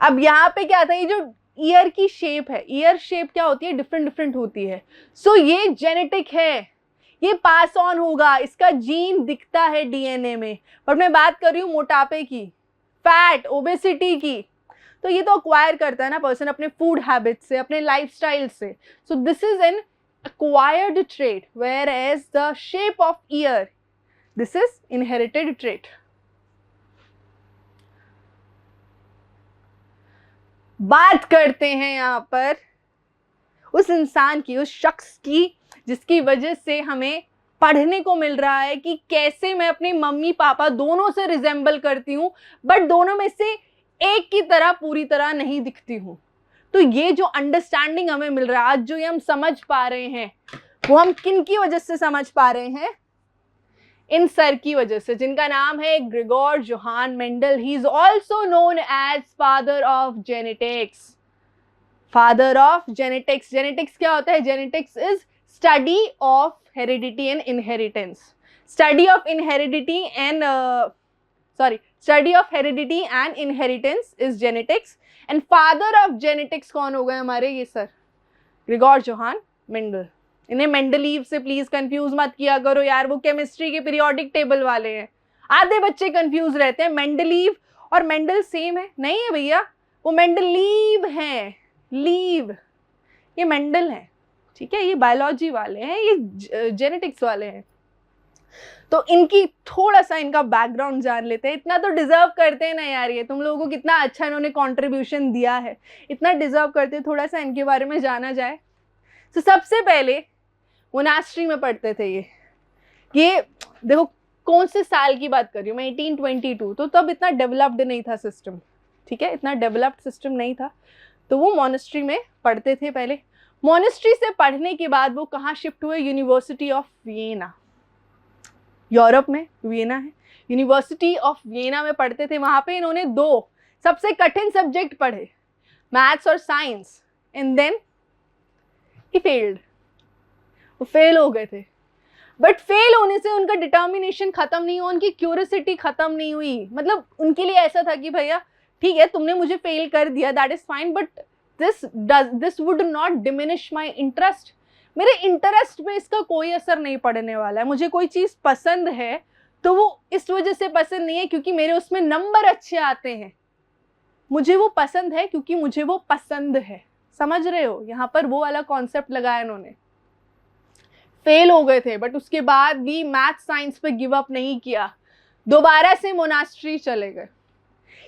अब यहाँ पे क्या था, ये जो ईयर की शेप है, ईयर शेप क्या होती है? डिफरेंट डिफरेंट होती है। सो ये जेनेटिक है, ये पास ऑन होगा, इसका जीन दिखता है डीएनए में। पर मैं बात कर रही हूँ मोटापे की, फैट, ओबेसिटी की, तो ये तो अक्वायर करता है ना पर्सन अपने फूड हैबिट से, अपने लाइफस्टाइल से। So this is an acquired trait, whereas the shape of ear, this is inherited trait. बात करते हैं यहाँ पर उस इंसान की, उस शख्स की जिसकी वजह से हमें पढ़ने को मिल रहा है कि कैसे मैं अपनी मम्मी पापा दोनों से रिजेंबल करती हूँ, बट दोनों में से एक की तरह पूरी तरह नहीं दिखती हूँ। तो ये जो अंडरस्टैंडिंग हमें मिल रहा है आज, जो ये हम समझ पा रहे हैं, वो हम किन की वजह से समझ पा रहे हैं? इन सर की वजह से, जिनका नाम है Gregor Johann Mendel. He is also known as father of genetics. Father of genetics. Genetics क्या होता है? Genetics is study of heredity and inheritance. Study of heredity and study of heredity and inheritance is genetics. And father of genetics कौन हो गए हमारे? ये सर ग्रेगोर जोहान मेंडल। इन्हें मेंडलीव से प्लीज कंफ्यूज मत किया करो यार, वो केमिस्ट्री के पीरियोडिक टेबल वाले हैं। आधे बच्चे कंफ्यूज रहते हैं, मेंडलीव और मेंडल सेम है। नहीं है भैया, वो मेंडलीव हैं, लीव, ये मेंडल हैं, ठीक है। ये बायोलॉजी वाले हैं, ये जेनेटिक्स वाले हैं। तो इनकी थोड़ा सा इनका बैकग्राउंड जान लेते हैं। इतना तो डिजर्व करते हैं ना यार, ये तुम लोगों को कितना अच्छा इन्होंने कंट्रीब्यूशन दिया है, इतना डिजर्व करते हैं थोड़ा सा इनके बारे में जाना जाए। तो सबसे पहले मोनास्ट्री में पढ़ते थे ये देखो कौन से साल की बात कर रही हूँ मैं, 1822। तो तब इतना डेवलप्ड नहीं था सिस्टम, ठीक है, इतना डेवलप्ड सिस्टम नहीं था। तो वो मोनास्ट्री में पढ़ते थे पहले। मोनेस्ट्री से पढ़ने के बाद वो कहाँ शिफ्ट हुए? यूनिवर्सिटी ऑफ वियना, यूरोप में वियना है, यूनिवर्सिटी ऑफ वियना में पढ़ते थे। वहां पे इन्होंने 2 सबसे कठिन सब्जेक्ट पढ़े, मैथ्स और science, and then he failed, वो फेल हो गए थे। बट फेल होने से उनका डिटर्मिनेशन खत्म नहीं हुआ, उनकी क्यूरियोसिटी खत्म नहीं हुई। मतलब उनके लिए ऐसा था कि भैया ठीक है तुमने मुझे फेल कर दिया, that is fine, but this would not diminish my interest. मेरे इंटरेस्ट पे इसका कोई असर नहीं पड़ने वाला है। मुझे कोई चीज़ पसंद है तो वो इस वजह से पसंद नहीं है क्योंकि मेरे उसमें नंबर अच्छे आते हैं, मुझे वो पसंद है क्योंकि मुझे वो पसंद है। समझ रहे हो? यहाँ पर वो वाला कॉन्सेप्ट लगाया इन्होंने। फेल हो गए थे बट उसके बाद भी मैथ साइंस पे गिव अप नहीं किया, दोबारा से मोनास्ट्री चले गए।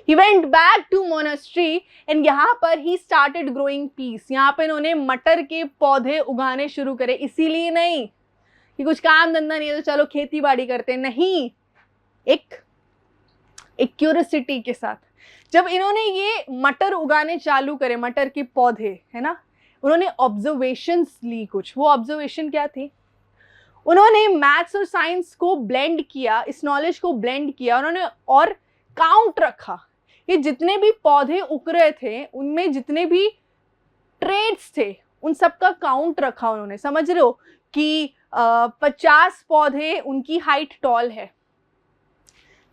He went back to monastery and यहाँ पर he started growing peas। यहाँ पे इन्होंने मटर के पौधे उगाने शुरू करे। इसीलिए नहीं कि कुछ काम धंधा नहीं है तो चलो खेती बाड़ी करते हैं, नहीं, एक क्यूरियोसिटी के साथ। जब इन्होंने ये मटर उगाने चालू करे, मटर के पौधे है ना, उन्होंने ऑब्जर्वेशंस ली कुछ। वो ऑब्जर्वेशन क्या थी? उन्होंने मैथ्स और साइंस को ब्लेंड किया, इस नॉलेज को ब्लेंड किया उन्होंने और काउंट रखा। ये जितने भी पौधे उग रहे थे उनमें जितने भी ट्रेड्स थे उन सबका काउंट रखा उन्होंने। समझ रहे हो कि 50 पौधे उनकी हाइट टॉल है,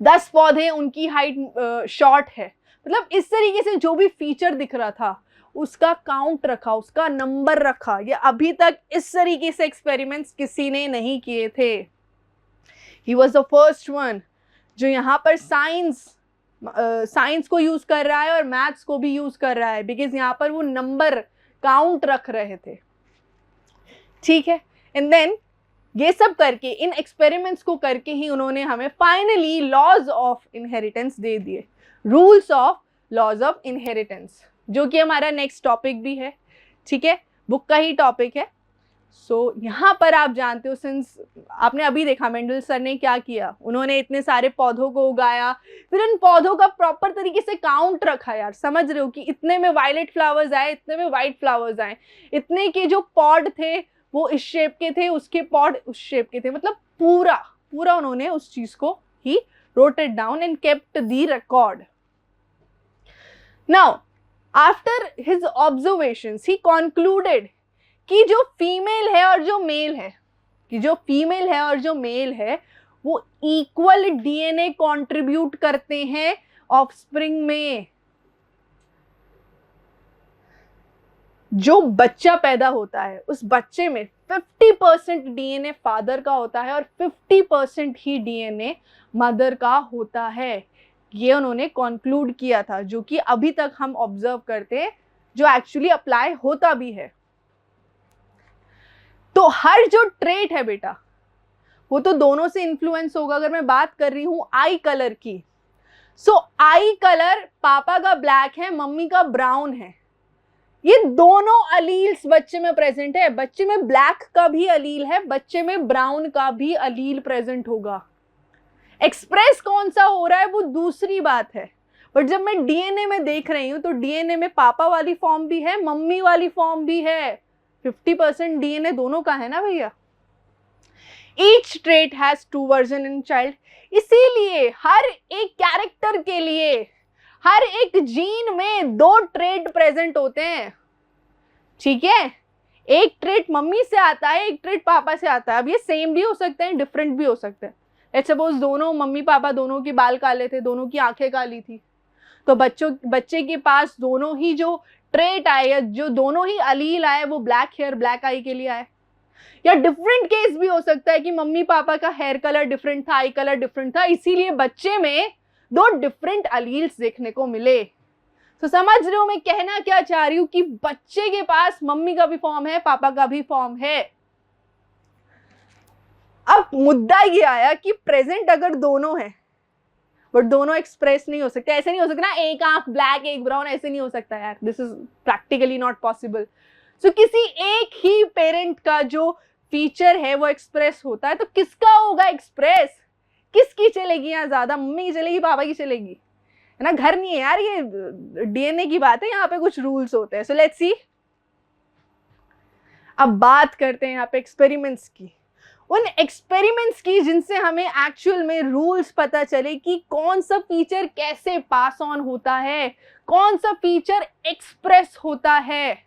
10 पौधे उनकी हाइट शॉर्ट है। मतलब इस तरीके से जो भी फीचर दिख रहा था उसका काउंट रखा, उसका नंबर रखा। ये अभी तक इस तरीके से एक्सपेरिमेंट्स किसी ने नहीं किए थे। He was the first one जो यहाँ पर साइंस को यूज कर रहा है और मैथ्स को भी यूज कर रहा है, बिकॉज यहाँ पर वो नंबर काउंट रख रहे थे। ठीक है, एंड देन ये सब करके, इन एक्सपेरिमेंट्स को करके ही उन्होंने हमें फाइनली लॉज ऑफ इनहेरिटेंस दे दिए, rules of laws of inheritance, जो कि हमारा नेक्स्ट टॉपिक भी है। ठीक है, बुक का ही टॉपिक है। सो यहाँ पर आप जानते हो, सिंस आपने अभी देखा मेंडल सर ने क्या किया, उन्होंने इतने सारे पौधों को उगाया, फिर उन पौधों का प्रॉपर तरीके से काउंट रखा। यार समझ रहे हो कि इतने में वायलेट फ्लावर्स आए, इतने में वाइट फ्लावर्स आए, इतने के जो पॉड थे वो इस शेप के थे, उसके पॉड उस शेप के थे। मतलब पूरा उन्होंने उस चीज को ही wrote it down and kept the record. Now, after his observations, he concluded कि जो फीमेल है और जो मेल है वो इक्वल डीएनए कंट्रीब्यूट करते हैं ऑफस्प्रिंग में। जो बच्चा पैदा होता है उस बच्चे में 50% डीएनए फादर का होता है और 50% ही डीएनए मदर का होता है। ये उन्होंने कंक्लूड किया था, जो कि अभी तक हम ऑब्जर्व करते हैं, जो एक्चुअली अप्लाई होता भी है। तो हर जो ट्रेट है बेटा वो तो दोनों से इन्फ्लुएंस होगा। अगर मैं बात कर रही हूं आई कलर की, सो आई कलर पापा का ब्लैक है, मम्मी का ब्राउन है। ये दोनों अलील्स बच्चे में प्रेजेंट है। बच्चे में ब्लैक का भी अलील है, बच्चे में ब्राउन का भी अलील प्रेजेंट होगा। एक्सप्रेस कौन सा हो रहा है वो दूसरी बात है, बट जब मैं डीएनए में देख रही हूं तो डीएनए में पापा वाली फॉर्म भी है, मम्मी वाली फॉर्म भी है। 50% डीएनए दोनों का है ना भैया। Each trait has 2 version in child. इसीलिए हर एक कैरेक्टर के लिए हर एक जीन में 2 ट्रेट प्रेजेंट होते हैं। ठीक है, एक ट्रेट मम्मी से आता है, एक ट्रेट पापा से आता है। अब ये सेम भी हो सकते हैं, डिफरेंट भी हो सकते हैं। लेट्स सपोज दोनों मम्मी पापा दोनों के बाल काले थे, दोनों की आंखें काली थी, तो बच्चे के पास दोनों ही जो ट्रेट आए या जो दोनों ही अलील आए वो ब्लैक हेयर ब्लैक आई के लिए आए। या डिफरेंट केस भी हो सकता है कि मम्मी पापा का हेयर कलर डिफरेंट था, आई कलर डिफरेंट था, इसीलिए बच्चे में 2 डिफरेंट अलील्स देखने को मिले। तो समझ रहे हो मैं कहना क्या चाह रही हूं कि बच्चे के पास मम्मी का भी फॉर्म है, पापा का भी फॉर्म है। अब मुद्दा ये आया कि प्रेजेंट अगर दोनों है बट दोनों एक्सप्रेस नहीं हो सकते। ऐसे नहीं हो सकता ना, एक आंख ब्लैक एक ब्राउन, ऐसे नहीं हो सकता यार। This is practically not possible. So किसी एक ही पेरेंट का जो फीचर है वो एक्सप्रेस होता है, तो किसका होगा एक्सप्रेस? किसकी चलेगी यहाँ ज्यादा? मम्मी की चलेगी, पापा की चलेगी, है ना। घर नहीं है यार, ये डीएनए की बात है, यहाँ पे कुछ रूल्स होते हैं। So let's see. अब बात करते हैं यहाँ पे एक्सपेरिमेंट्स की, उन एक्सपेरिमेंट्स की जिनसे हमें एक्चुअल में रूल्स पता चले कि कौन सा फीचर कैसे पास ऑन होता है, कौन सा फीचर एक्सप्रेस होता है,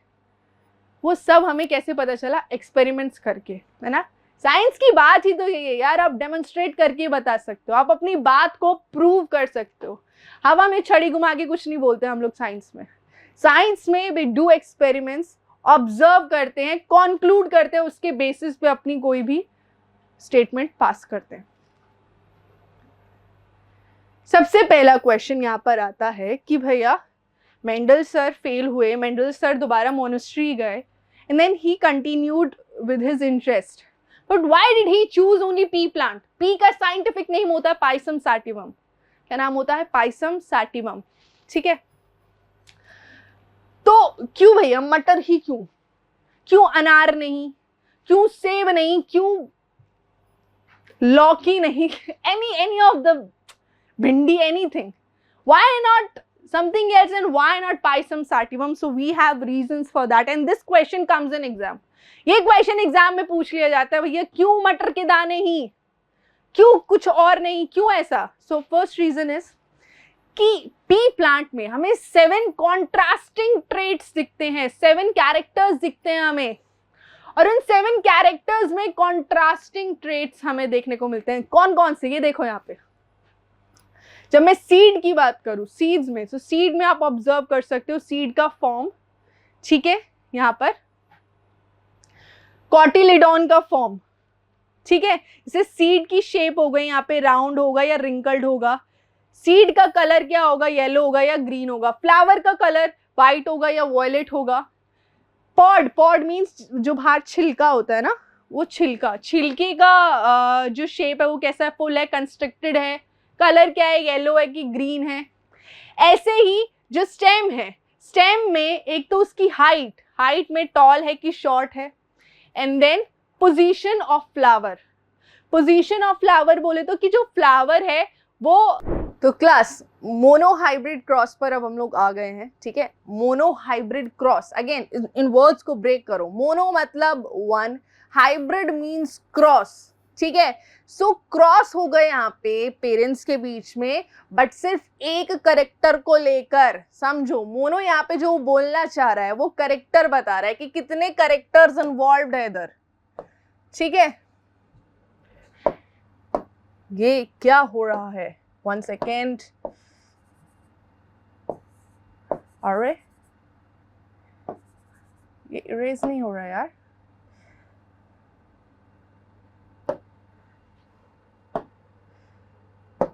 वो सब हमें कैसे पता चला, एक्सपेरिमेंट्स करके, है ना। साइंस की बात ही तो यही है यार, आप डेमोन्स्ट्रेट करके बता सकते हो, आप अपनी बात को प्रूव कर सकते हो। हवा में छड़ी घुमा के कुछ नहीं बोलते हम लोग साइंस में। साइंस में वी डू एक्सपेरिमेंट्स, ऑब्जर्व करते हैं, कॉन्क्लूड करते हैं, उसके बेसिस पे अपनी कोई भी स्टेटमेंट पास करते हैं। सबसे पहला क्वेश्चन यहाँ पर आता है कि भैया मेंडल सर फेल हुए, मेंडल सर दोबारा मोनेस्ट्री गए, and then he continued with his interest, but why did he choose only pea plant? Pea का साइंटिफिक नेम होता है पाइसम सैटिवम। क्या नाम होता है? पाइसम सैटिवम, ठीक है। तो क्यों भैया मटर ही क्यों? क्यों अनार नहीं? क्यों सेब नहीं? क्यों लौकी नहीं? any of the भिंडी, anything? Why not something else, and why not Pisum sativum? So we have reasons for that, and this question comes in exam. ये क्वेश्चन एग्जाम में पूछ लिया जाता है, भैया क्यों मटर के दाने ही, क्यों कुछ और नहीं, क्यों ऐसा? सो फर्स्ट रीजन इज कि पी प्लांट में हमें 7 कॉन्ट्रास्टिंग ट्रेट्स दिखते हैं, 7 कैरेक्टर्स दिखते हैं हमें, और उन 7 कैरेक्टर्स में कॉन्ट्रास्टिंग ट्रेट्स हमें देखने को मिलते हैं। कौन कौन से? ये देखो यहाँ पे, जब मैं सीड की बात करूं, सीड्स में, तो सीड में आप ऑब्जर्व कर सकते हो सीड का फॉर्म, ठीक है, यहाँ पर कॉटिलिडॉन का फॉर्म, ठीक है। जैसे सीड की शेप हो गई, यहाँ पे राउंड होगा या रिंकल्ड होगा। सीड का कलर क्या होगा? येलो होगा या ग्रीन होगा। फ्लावर का कलर व्हाइट होगा या वॉयलेट होगा। पॉड, पॉड मीन्स जो बाहर छिलका होता है ना, वो छिलका, छिलके का जो शेप है वो कैसा है? फुल है, कंस्ट्रक्टेड है, कलर क्या है? येलो है कि ग्रीन है। ऐसे ही जो स्टेम है, स्टेम में एक तो उसकी हाइट, हाइट में टॉल है कि शॉर्ट है, and then position of flower, position of flower बोले तो कि जो फ्लावर है वो, तो क्लास मोनो हाइब्रिड क्रॉस पर अब हम लोग आ गए हैं, ठीक है। Mono hybrid cross, again in words को ब्रेक करो। मोनो मतलब 1, हाइब्रिड मींस क्रॉस, ठीक है। सो क्रॉस हो गए यहाँ पे पेरेंट्स के बीच में, बट सिर्फ एक करेक्टर को लेकर, समझो। मोनो यहाँ पे जो बोलना चाह रहा है वो करेक्टर बता रहा है कि कितने करेक्टर्स इन्वॉल्व्ड है इधर, ठीक है। ये क्या हो रहा है? 1 सेकेंड। अरे ये इरेज नहीं हो रहा यार।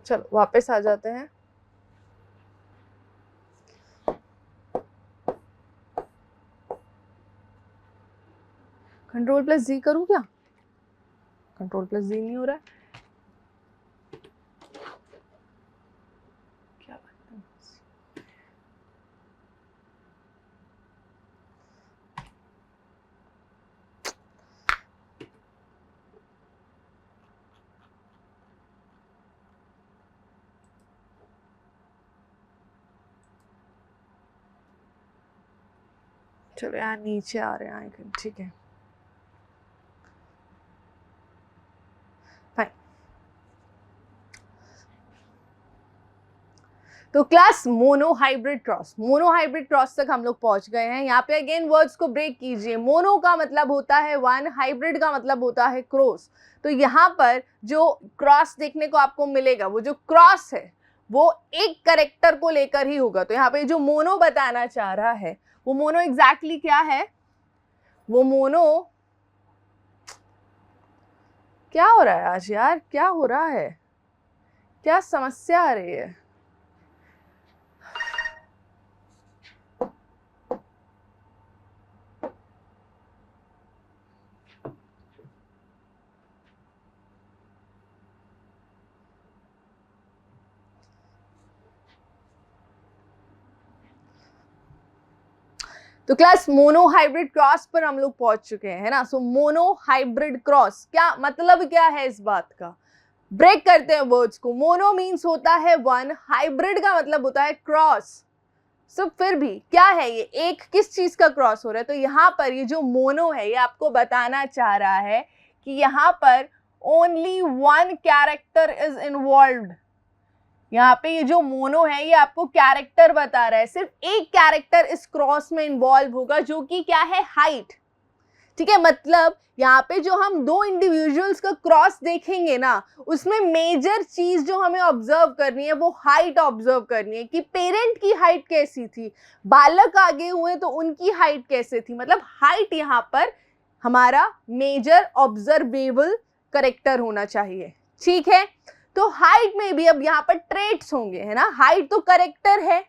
चलो वापस आ जाते हैं। Ctrl+Z करूं क्या? Ctrl+Z नहीं हो रहा है। क्या बात है? चलो यार नीचे आ रहे हैं आइकन, ठीक है, फाइन। तो class mono hybrid cross, mono hybrid cross तक हम लोग पहुंच गए हैं। यहाँ पे अगेन वर्ड्स को ब्रेक कीजिए। मोनो का मतलब होता है 1, हाइब्रिड का मतलब होता है क्रॉस। तो यहाँ पर जो क्रॉस देखने को आपको मिलेगा, वो जो क्रॉस है वो एक करेक्टर को लेकर ही होगा। तो यहाँ पे जो मोनो बताना चाह रहा है वो मोनो एग्जैक्टली क्या है? वो मोनो, क्या हो रहा है आज यार? क्या हो रहा है? क्या समस्या आ रही है? तो क्लास मोनो हाइब्रिड क्रॉस पर हम लोग पहुंच चुके हैं, है ना। सो मोनो हाइब्रिड क्रॉस क्या मतलब, क्या है इस बात का? ब्रेक करते हैं वर्ड्स को। मोनो मीन्स होता है 1, हाइब्रिड का मतलब होता है क्रॉस, सो फिर भी क्या है ये, एक किस चीज का क्रॉस हो रहा है? तो यहाँ पर ये जो मोनो है ये आपको बताना चाह रहा है कि यहाँ पर only one character is involved. यहाँ पे ये जो मोनो है ये आपको कैरेक्टर बता रहा है, सिर्फ एक कैरेक्टर इस क्रॉस में इन्वॉल्व होगा, जो कि क्या है, हाइट। ठीक है, मतलब यहाँ पे जो हम दो इंडिविजुअल्स का क्रॉस देखेंगे ना, उसमें मेजर चीज जो हमें ऑब्जर्व करनी है वो हाइट ऑब्जर्व करनी है कि पेरेंट की हाइट कैसी थी, बालक आगे हुए तो उनकी हाइट कैसे थी। मतलब हाइट यहाँ पर हमारा मेजर ऑब्जर्वेबल करेक्टर होना चाहिए। ठीक है, तो हाइट में भी अब यहाँ पर ट्रेट्स होंगे, है ना। हाइट तो करेक्टर है,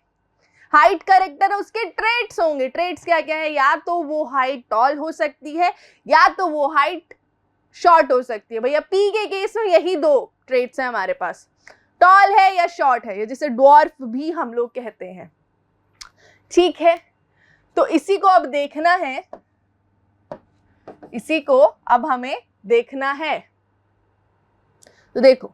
हाइट करेक्टर है, उसके ट्रेट्स होंगे। ट्रेट्स क्या क्या है, या तो वो हाइट टॉल हो सकती है या तो वो हाइट शॉर्ट हो सकती है। भैया पी के केस में यही दो ट्रेट्स हैं हमारे पास, टॉल है या शॉर्ट है, जिसे ड्वार्फ भी हम लोग कहते हैं। ठीक है, तो इसी को अब देखना है, इसी को अब हमें देखना है। तो देखो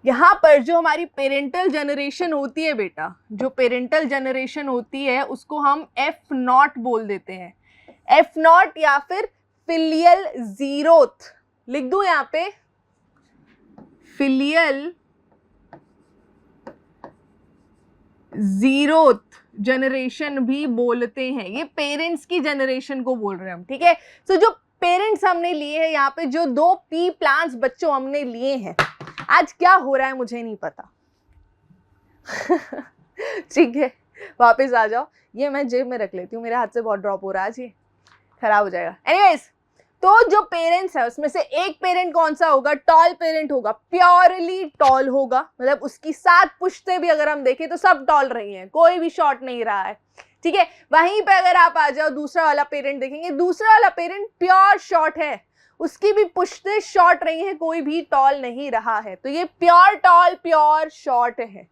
यहाँ पर जो हमारी पेरेंटल जनरेशन होती है बेटा, जो पेरेंटल जनरेशन होती है उसको हम F0 बोल देते हैं, F0 या फिर फिलियल जीरोथ। लिख दूं यहाँ पे, फिलियल जीरोथ जनरेशन भी बोलते हैं। ये पेरेंट्स की जनरेशन को बोल रहे हैं हम। ठीक है, तो जो पेरेंट्स हमने लिए हैं यहाँ पे, जो दो पी प्लांट्स बच्चों हमने लिए हैं, आज क्या हो रहा है मुझे नहीं पता। ठीक है, वापस आ जाओ, ये मैं जेब में रख लेती हूँ, मेरे हाथ से बहुत ड्रॉप हो रहा है आज, ये खराब हो जाएगा। एनीवेज, तो जो पेरेंट्स है उसमें से एक पेरेंट कौन सा होगा, टॉल पेरेंट होगा, प्योरली टॉल होगा। मतलब उसकी 7 पुश्तें भी अगर हम देखें तो सब टॉल रही हैं, कोई भी शॉर्ट नहीं रहा है। ठीक है, वहीं पे अगर आप आ जाओ दूसरा वाला पेरेंट देखेंगे, दूसरा वाला पेरेंट प्योर शॉर्ट है, उसकी भी पुश्तें शॉर्ट रही हैं, कोई भी टॉल नहीं रहा है। तो ये प्योर टॉल प्योर शॉर्ट है।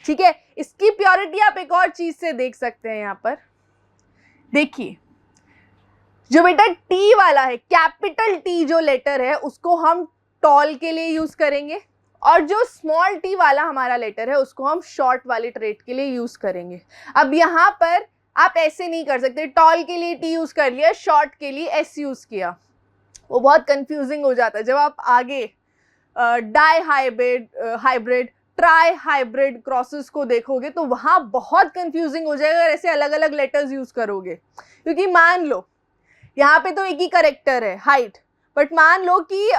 ठीक है, इसकी प्योरिटी आप एक और चीज से देख सकते हैं। यहाँ पर देखिए, जो बेटा टी वाला है, कैपिटल टी जो लेटर है उसको हम टॉल के लिए यूज करेंगे, और जो स्मॉल टी वाला हमारा लेटर है उसको हम शॉर्ट वाले ट्रेट के लिए यूज करेंगे। अब यहाँ पर आप ऐसे नहीं कर सकते, टॉल के लिए टी यूज कर लिया, शॉर्ट के लिए एस यूज किया, वो बहुत कंफ्यूजिंग हो जाता है। जब आप आगे dihybrid trihybrid crosses को देखोगे तो वहां बहुत कंफ्यूजिंग हो जाएगा अगर ऐसे अलग अलग लेटर्स यूज करोगे। क्योंकि मान लो यहाँ पे तो एक ही करेक्टर है हाइट, बट मान लो कि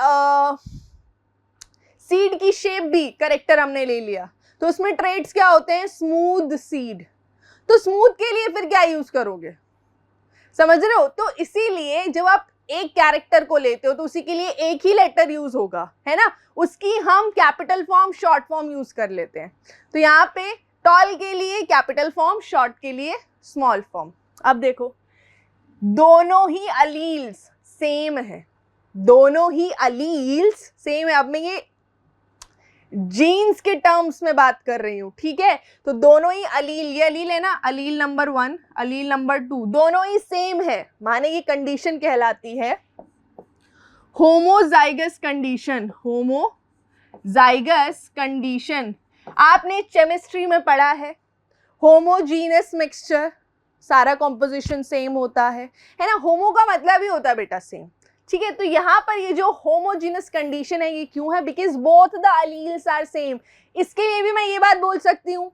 सीड की शेप भी करेक्टर हमने ले लिया, तो उसमें ट्रेट्स क्या होते हैं, स्मूथ सीड। तो स्मूथ के लिए फिर क्या यूज करोगे, समझ रहे हो। तो इसीलिए जब आप एक कैरेक्टर को लेते हो तो उसी के लिए एक ही लेटर यूज होगा, है ना, उसकी हम capital form short form use कर लेते हैं। तो यहाँ पे टॉल के लिए कैपिटल फॉर्म, शॉर्ट के लिए स्मॉल फॉर्म। अब देखो दोनों ही अलील्स सेम है, दोनों ही अलील्स सेम है। अब मैं ये जीन्स के टर्म्स में बात कर रही हूं, ठीक है। तो दोनों ही अलील, ये अलील है ना, अलील नंबर 1 अलील नंबर 2 दोनों ही सेम है, माने ये कंडीशन कहलाती है होमोजाइगस कंडीशन। होमोजाइगस कंडीशन आपने केमिस्ट्री में पढ़ा है, होमोजीनस मिक्सचर, सारा कॉम्पोजिशन सेम होता है ना। होमो का मतलब ही होता है बेटा सेम, ठीक है। तो यहाँ पर ये जो होमोजीनस कंडीशन है ये क्यों है, because both the alleles are same. इसके लिए भी मैं ये बात बोल सकती हूँ,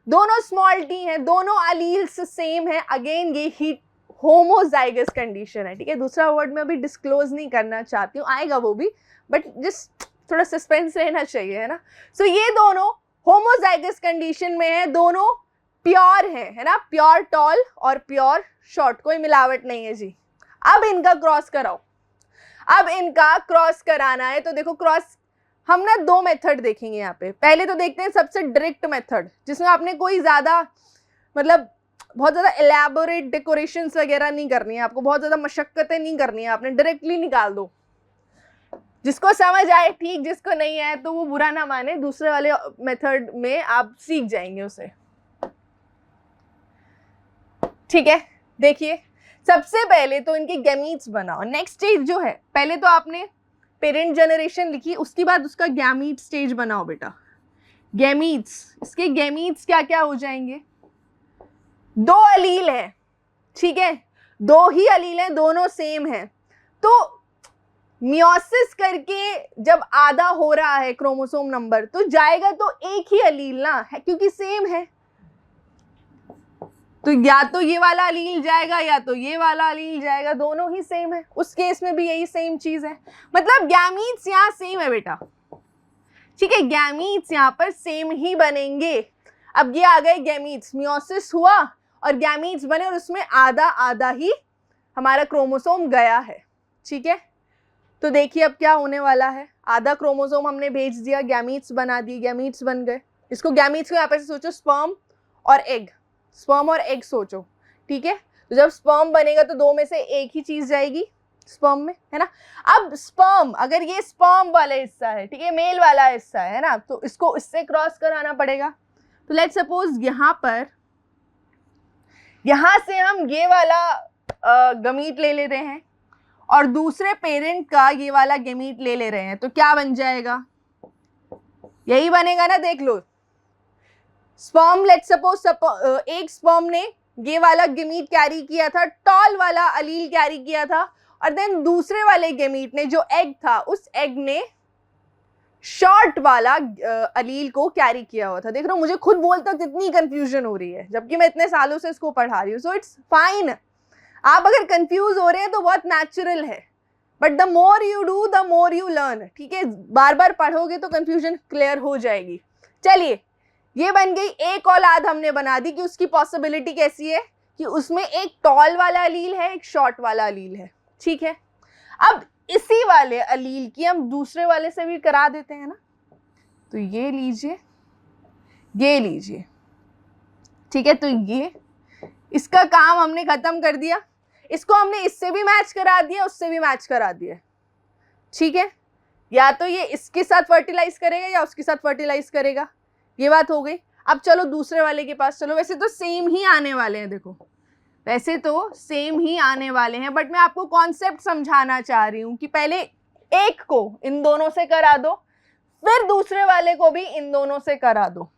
दोनों स्मॉल टी हैं, दोनों अलील्स सेम है, अगेन ये ही होमोजाइगस कंडीशन है, ठीक है। दूसरा वर्ड मैं अभी डिस्क्लोज नहीं करना चाहती हूँ, आएगा वो भी, बट जस्ट थोड़ा सस्पेंस रहना चाहिए, है ना। सो ये दोनों होमोजाइगस कंडीशन में है, दोनों प्योर है ना, प्योर टॉल और प्योर शॉर्ट, कोई मिलावट नहीं है जी। अब इनका क्रॉस कराओ, अब इनका क्रॉस कराना है। तो देखो क्रॉस हम ना 2 मेथड देखेंगे यहाँ पे। पहले तो देखते हैं सबसे डायरेक्ट मेथड, जिसमें आपने कोई ज्यादा मतलब बहुत ज्यादा एलैबोरेट डेकोरेशंस वगैरह नहीं करनी है, आपको बहुत ज्यादा मशक्कतें नहीं करनी है, आपने डायरेक्टली निकाल दो। जिसको समझ आए ठीक, जिसको नहीं आए तो वो बुरा ना माने, दूसरे वाले मेथड में आप सीख जाएंगे उसे, ठीक है। देखिए सबसे पहले तो इनके गैमीट्स बनाओ। नेक्स्ट स्टेज जो है, पहले तो आपने पेरेंट जनरेशन लिखी, उसके बाद उसका गैमीट स्टेज बनाओ बेटा। गैमीट्स, इसके गैमीट्स क्या क्या हो जाएंगे, दो अलील है, ठीक है, दो ही अलील हैं, दोनों सेम हैं, तो मियोसिस करके जब आधा हो रहा है क्रोमोसोम नंबर तो जाएगा तो एक ही अलील ना है, क्योंकि सेम है, तो या तो ये वाला अलील जाएगा या तो ये वाला अलील जाएगा, दोनों ही सेम है। उस केस में भी यही सेम चीज है, मतलब गैमीट्स यहाँ सेम है बेटा, ठीक है, गैमीट्स यहाँ पर सेम ही बनेंगे। अब ये आ गए गैमीट्स, मियोसिस हुआ और गैमीट्स बने और उसमें आधा आधा ही हमारा क्रोमोसोम गया है, ठीक है। तो देखिए अब क्या होने वाला है, आधा क्रोमोसोम हमने भेज दिया, गैमीट्स बना दिए, गैमीट्स बन गए। इसको गैमीट्स को यहाँ पे सोचो स्पर्म और एग, स्पर्म और एग सोचो, ठीक है। तो जब स्पर्म बनेगा तो दो में से एक ही चीज जाएगी स्पर्म में, है ना। अब स्पर्म, अगर ये स्पर्म वाला हिस्सा है, ठीक है, मेल वाला हिस्सा है ना, तो इसको इससे क्रॉस कराना पड़ेगा। तो लेट्स सपोज यहाँ पर, यहाँ से हम ये वाला गमीट ले रहे हैं और दूसरे पेरेंट का ये वाला गमीट ले रहे हैं, तो क्या बन जाएगा, यही बनेगा ना, देख लो। स्पर्म, लेट्स सपोज एक स्पर्म ने ये वाला गमीट कैरी किया था, टॉल वाला अलील कैरी किया था, और देन दूसरे वाले गमीट ने जो एग था, उस एग ने शॉर्ट वाला अलील को कैरी किया हुआ था। देख रहे हो, मुझे खुद बोलते वक्त इतनी कंफ्यूजन हो रही है, जबकि मैं इतने सालों से इसको पढ़ा रही हूँ। सो इट्स फाइन, आप अगर कंफ्यूज हो रहे हैं तो बहुत नेचुरल है, but the more you do the more you learn, ठीक है, बार बार पढ़ोगे तो कंफ्यूजन क्लियर हो जाएगी। चलिए, ये बन गई एक औलाद हमने बना दी कि उसकी पॉसिबिलिटी कैसी है कि उसमें एक टॉल वाला अलील है, एक शॉर्ट वाला अलील है, ठीक है। अब इसी वाले अलील की हम दूसरे वाले से भी करा देते हैं ना, तो ये लीजिए, ये लीजिए, ठीक है। तो ये इसका काम हमने खत्म कर दिया, इसको हमने इससे भी मैच करा दिया, उससे भी मैच करा दिया, ठीक है। या तो ये इसके साथ फर्टिलाइज करेगा या उसके साथ फर्टिलाइज करेगा, ये बात हो गई। अब चलो दूसरे वाले के पास चलो, वैसे तो सेम ही आने वाले हैं, देखो वैसे तो सेम ही आने वाले हैं, बट मैं आपको कॉन्सेप्ट समझाना चाह रही हूँ कि पहले एक को इन दोनों से करा दो, फिर दूसरे वाले को भी इन दोनों से करा दो।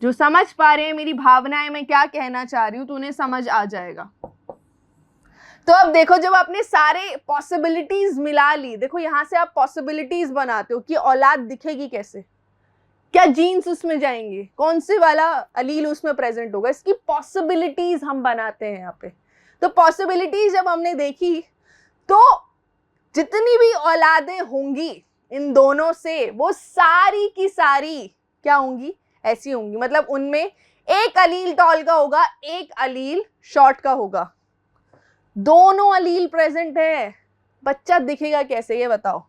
जो समझ पा रहे हैं मेरी भावनाएं, मैं क्या कहना चाह रही हूँ, तो उन्हें समझ आ जाएगा। तो अब देखो, जब आपने सारे पॉसिबिलिटीज मिला ली, देखो यहां से आप पॉसिबिलिटीज बनाते हो कि औलाद दिखेगी कैसे, क्या जीन्स उसमें जाएंगे, कौन से वाला अलील उसमें प्रेजेंट होगा, इसकी पॉसिबिलिटीज हम बनाते हैं यहाँ पे। तो पॉसिबिलिटीज जब हमने देखी तो जितनी भी औलादें होंगी इन दोनों से, वो सारी की सारी क्या होंगी, ऐसी होंगी, मतलब उनमें एक अलील टॉल का होगा, एक अलील शॉर्ट का होगा, दोनों अलील प्रेजेंट है, बच्चा दिखेगा कैसे ये बताओ।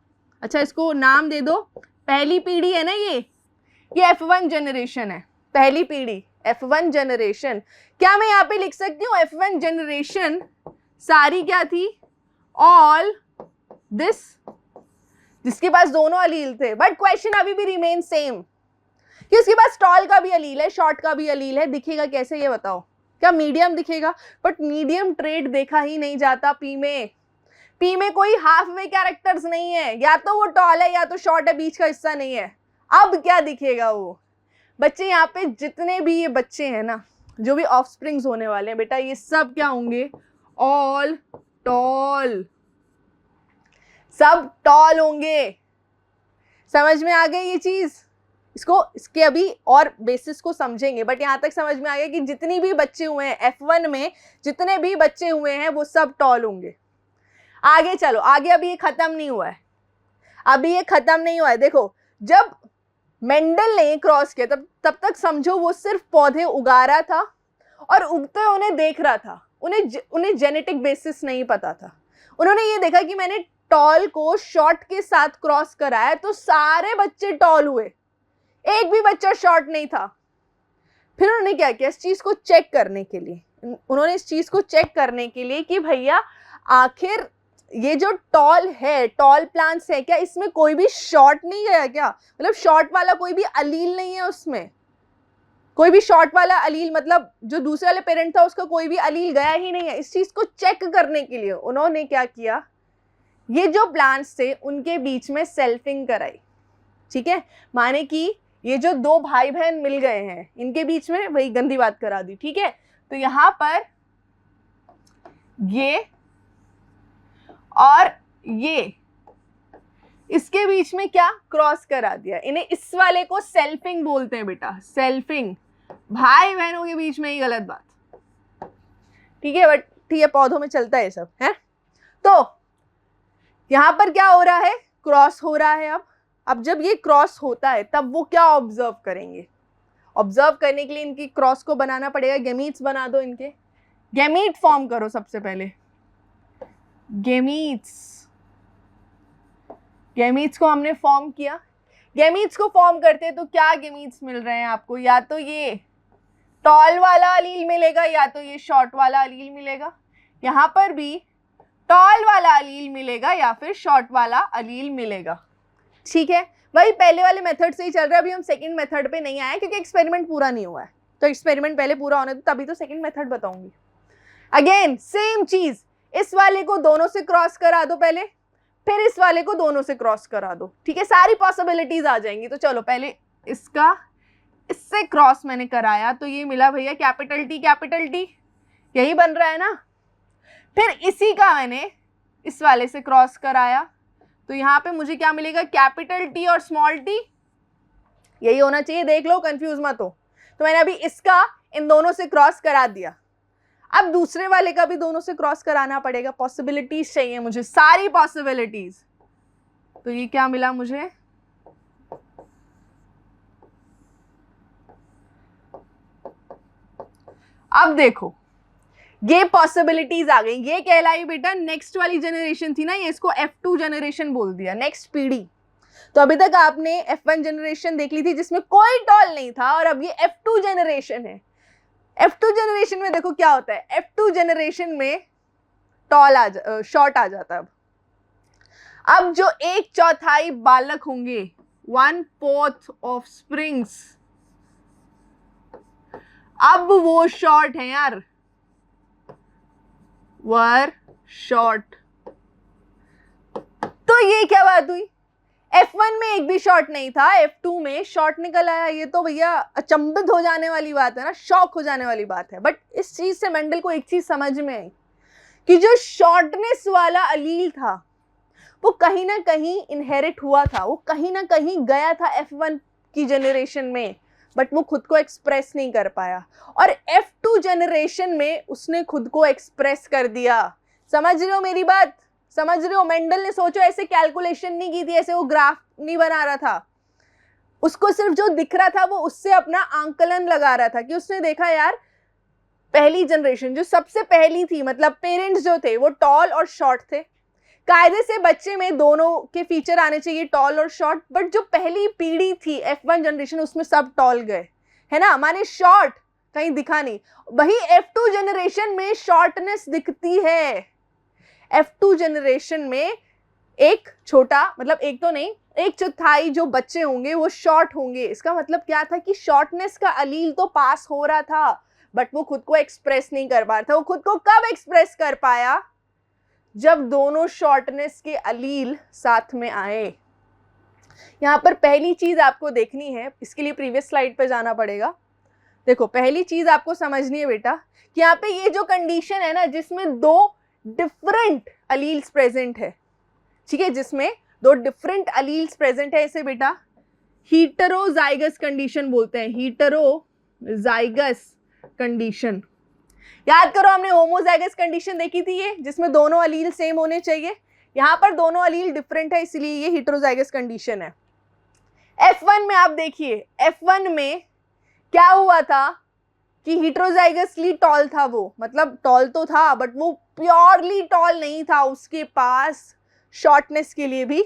अच्छा, इसको नाम दे दो, पहली पीढ़ी है ना, ये F1 जनरेशन है, पहली पीढ़ी F1 जनरेशन। क्या मैं यहाँ पे लिख सकती हूँ F1 जनरेशन सारी क्या थी, ऑल दिस, जिसके पास दोनों अलील थे, बट क्वेश्चन अभी भी रिमेन सेम कि उसके पास टॉल का भी अलील है, शॉर्ट का भी अलील है, दिखेगा कैसे ये बताओ। क्या मीडियम दिखेगा, बट मीडियम ट्रेड देखा ही नहीं जाता पी में। पी में कोई हाफ वे कैरेक्टर्स नहीं है, या तो वो टॉल है या तो शॉर्ट है, बीच का हिस्सा नहीं है। अब क्या दिखेगा वो बच्चे, यहाँ पे जितने भी ये बच्चे हैं ना, जो भी ऑफस्प्रिंग्स होने वाले हैं बेटा, ये सब क्या होंगे, ऑल टॉल, सब टॉल होंगे। समझ में आ गई ये चीज, इसके अभी और बेसिस को समझेंगे, बट यहाँ तक समझ में आ गया कि जितनी भी बच्चे हुए हैं F1 में, जितने भी बच्चे हुए हैं वो सब टॉल होंगे। आगे चलो, आगे अभी ये खत्म नहीं हुआ है, अभी ये खत्म नहीं हुआ है। देखो, जब मेंडल ने क्रॉस किया तब तक समझो वो सिर्फ पौधे उगा रहा था और उगते उन्हें देख रहा था, उन्हें जेनेटिक बेसिस नहीं पता था। उन्होंने ये देखा कि मैंने टॉल को शॉर्ट के साथ क्रॉस कराया तो सारे बच्चे टॉल हुए, एक भी बच्चा शॉर्ट नहीं था। फिर उन्होंने क्या किया, इस चीज को चेक करने के लिए, उन्होंने इस चीज को चेक करने के लिए कि भैया आखिर ये जो टॉल है, टॉल प्लांट्स है, क्या इसमें कोई भी शॉर्ट नहीं गया क्या, मतलब शॉर्ट वाला कोई भी अलील नहीं है उसमें, कोई भी शॉर्ट वाला अलील, मतलब जो दूसरे वाले पेरेंट था उसका कोई भी अलील गया ही नहीं है। इस चीज को चेक करने के लिए उन्होंने क्या किया, ये जो प्लांट्स थे उनके बीच में सेल्फिंग कराई, ठीक है, माने कि ये जो दो भाई बहन मिल गए हैं इनके बीच में वही गंदी बात करा दी, ठीक है। तो यहां पर ये और ये इसके बीच में क्या क्रॉस करा दिया, इन्हें इस वाले को सेल्फिंग बोलते हैं बेटा, सेल्फिंग, भाई बहनों के बीच में ही गलत बात, ठीक है, बट ठीक है, पौधों में चलता है सब है। तो यहां पर क्या हो रहा है, क्रॉस हो रहा है। अब जब ये क्रॉस होता है तब वो क्या ऑब्जर्व करेंगे, ऑब्जर्व करने के लिए इनकी क्रॉस को बनाना पड़ेगा, गैमीट्स बना दो, इनके गैमीट फॉर्म करो सबसे पहले, गैमीट्स को हमने फॉर्म किया। गैमीट्स को फॉर्म करते हैं तो क्या गैमीट्स मिल रहे हैं आपको, या तो ये टॉल वाला अलील मिलेगा या तो ये शॉर्ट वाला अलील मिलेगा। यहाँ पर भी टॉल वाला अलील मिलेगा या फिर शॉर्ट वाला अलील मिलेगा, ठीक है। वही पहले वाले मेथड से ही चल रहा है, अभी हम सेकंड मेथड पे नहीं आए क्योंकि एक्सपेरिमेंट पूरा नहीं हुआ है, तो एक्सपेरिमेंट पहले पूरा होने दो तभी तो सेकंड मेथड बताऊंगी। अगेन सेम चीज, इस वाले को दोनों से क्रॉस करा दो पहले, फिर इस वाले को दोनों से क्रॉस करा दो, ठीक है, सारी पॉसिबिलिटीज आ जाएंगी। तो चलो पहले इसका इससे क्रॉस मैंने कराया तो ये मिला भैया कैपिटल टी, यही बन रहा है ना। फिर इसी का मैंने इस वाले से क्रॉस कराया तो यहाँ पे मुझे क्या मिलेगा, कैपिटल टी और स्मॉल टी, यही होना चाहिए, देख लो कंफ्यूज मत हो। तो मैंने अभी इसका इन दोनों से क्रॉस करा दिया, अब दूसरे वाले का भी दोनों से क्रॉस कराना पड़ेगा, पॉसिबिलिटीज चाहिए मुझे, सारी पॉसिबिलिटीज। तो ये क्या मिला मुझे, अब देखो ये पॉसिबिलिटीज आ गई, ये कहलाई बेटा नेक्स्ट वाली जनरेशन थी ना, ये इसको F2 जनरेशन बोल दिया, नेक्स्ट पीढ़ी। तो अभी तक आपने F1 जनरेशन देख ली थी जिसमें कोई टॉल नहीं था, और अब ये F2 जनरेशन है। F2 जनरेशन में देखो क्या होता है, F2 जनरेशन में टॉल शॉर्ट आ जाता है। अब जो 1/4 बालक होंगे, 1/4 ऑफ स्प्रिंग्स, अब वो शॉर्ट है यार, वर शॉर्ट। तो ये क्या बात हुई, F1 में एक भी शॉर्ट नहीं था, F2 में शॉर्ट निकल आया। ये तो भैया अचंभित हो जाने वाली बात है ना, शॉक हो जाने वाली बात है। बट इस चीज से मेंडल को एक चीज समझ में आई कि जो शॉर्टनेस वाला अलील था वो कहीं ना कहीं इनहेरिट हुआ था, वो कहीं ना कहीं गया था F1 की जनरेशन में, बट वो खुद को एक्सप्रेस नहीं कर पाया, और F2 जनरेशन में उसने खुद को एक्सप्रेस कर दिया। समझ रहे हो मेरी बात, समझ रहे हो। मेंडल ने सोचो ऐसे कैलकुलेशन नहीं की थी, ऐसे वो ग्राफ नहीं बना रहा था, उसको सिर्फ जो दिख रहा था वो उससे अपना आंकलन लगा रहा था कि उसने देखा यार पहली जनरेशन जो सबसे पहली थी, मतलब पेरेंट्स जो थे वो टॉल और शॉर्ट थे। कायदे से बच्चे में दोनों के फीचर आने चाहिए, टॉल और शॉर्ट, बट जो पहली पीढ़ी थी F1 जनरेशन उसमें सब टॉल गए, है ना, माने शॉर्ट कहीं दिखा नहीं। वही F2 जनरेशन में शॉर्टनेस दिखती है। F2 जनरेशन में एक छोटा, मतलब एक तो नहीं, 1/4 जो बच्चे होंगे वो शॉर्ट होंगे। इसका मतलब क्या था कि शॉर्टनेस का अलील तो पास हो रहा था, बट वो खुद को एक्सप्रेस नहीं कर पा रहा था। वो खुद को कब एक्सप्रेस कर पाया, जब दोनों शॉर्टनेस के अलील साथ में आए। यहाँ पर पहली चीज आपको देखनी है, इसके लिए प्रीवियस स्लाइड पे जाना पड़ेगा। देखो पहली चीज आपको समझनी है बेटा कि यहाँ पे ये जो कंडीशन है ना, जिसमें दो डिफरेंट अलील्स प्रेजेंट है, ठीक है, जिसमें दो डिफरेंट अलील्स प्रेजेंट है, इसे बेटा हीटरोजाइगस कंडीशन बोलते हैं, हीटरोजाइगस कंडीशन। याद करो हमने होमोजाइगस कंडीशन देखी थी, ये जिसमें दोनों अलील सेम होने चाहिए। यहाँ पर दोनों अलील डिफरेंट है, इसलिए ये हीटरोजाइगस कंडीशन है। F1 में आप देखिए, F1 में क्या हुआ था कि हीटरोजाइगसली टॉल था वो, मतलब टॉल तो था बट वो प्योरली टॉल नहीं था, उसके पास शॉर्टनेस के लिए भी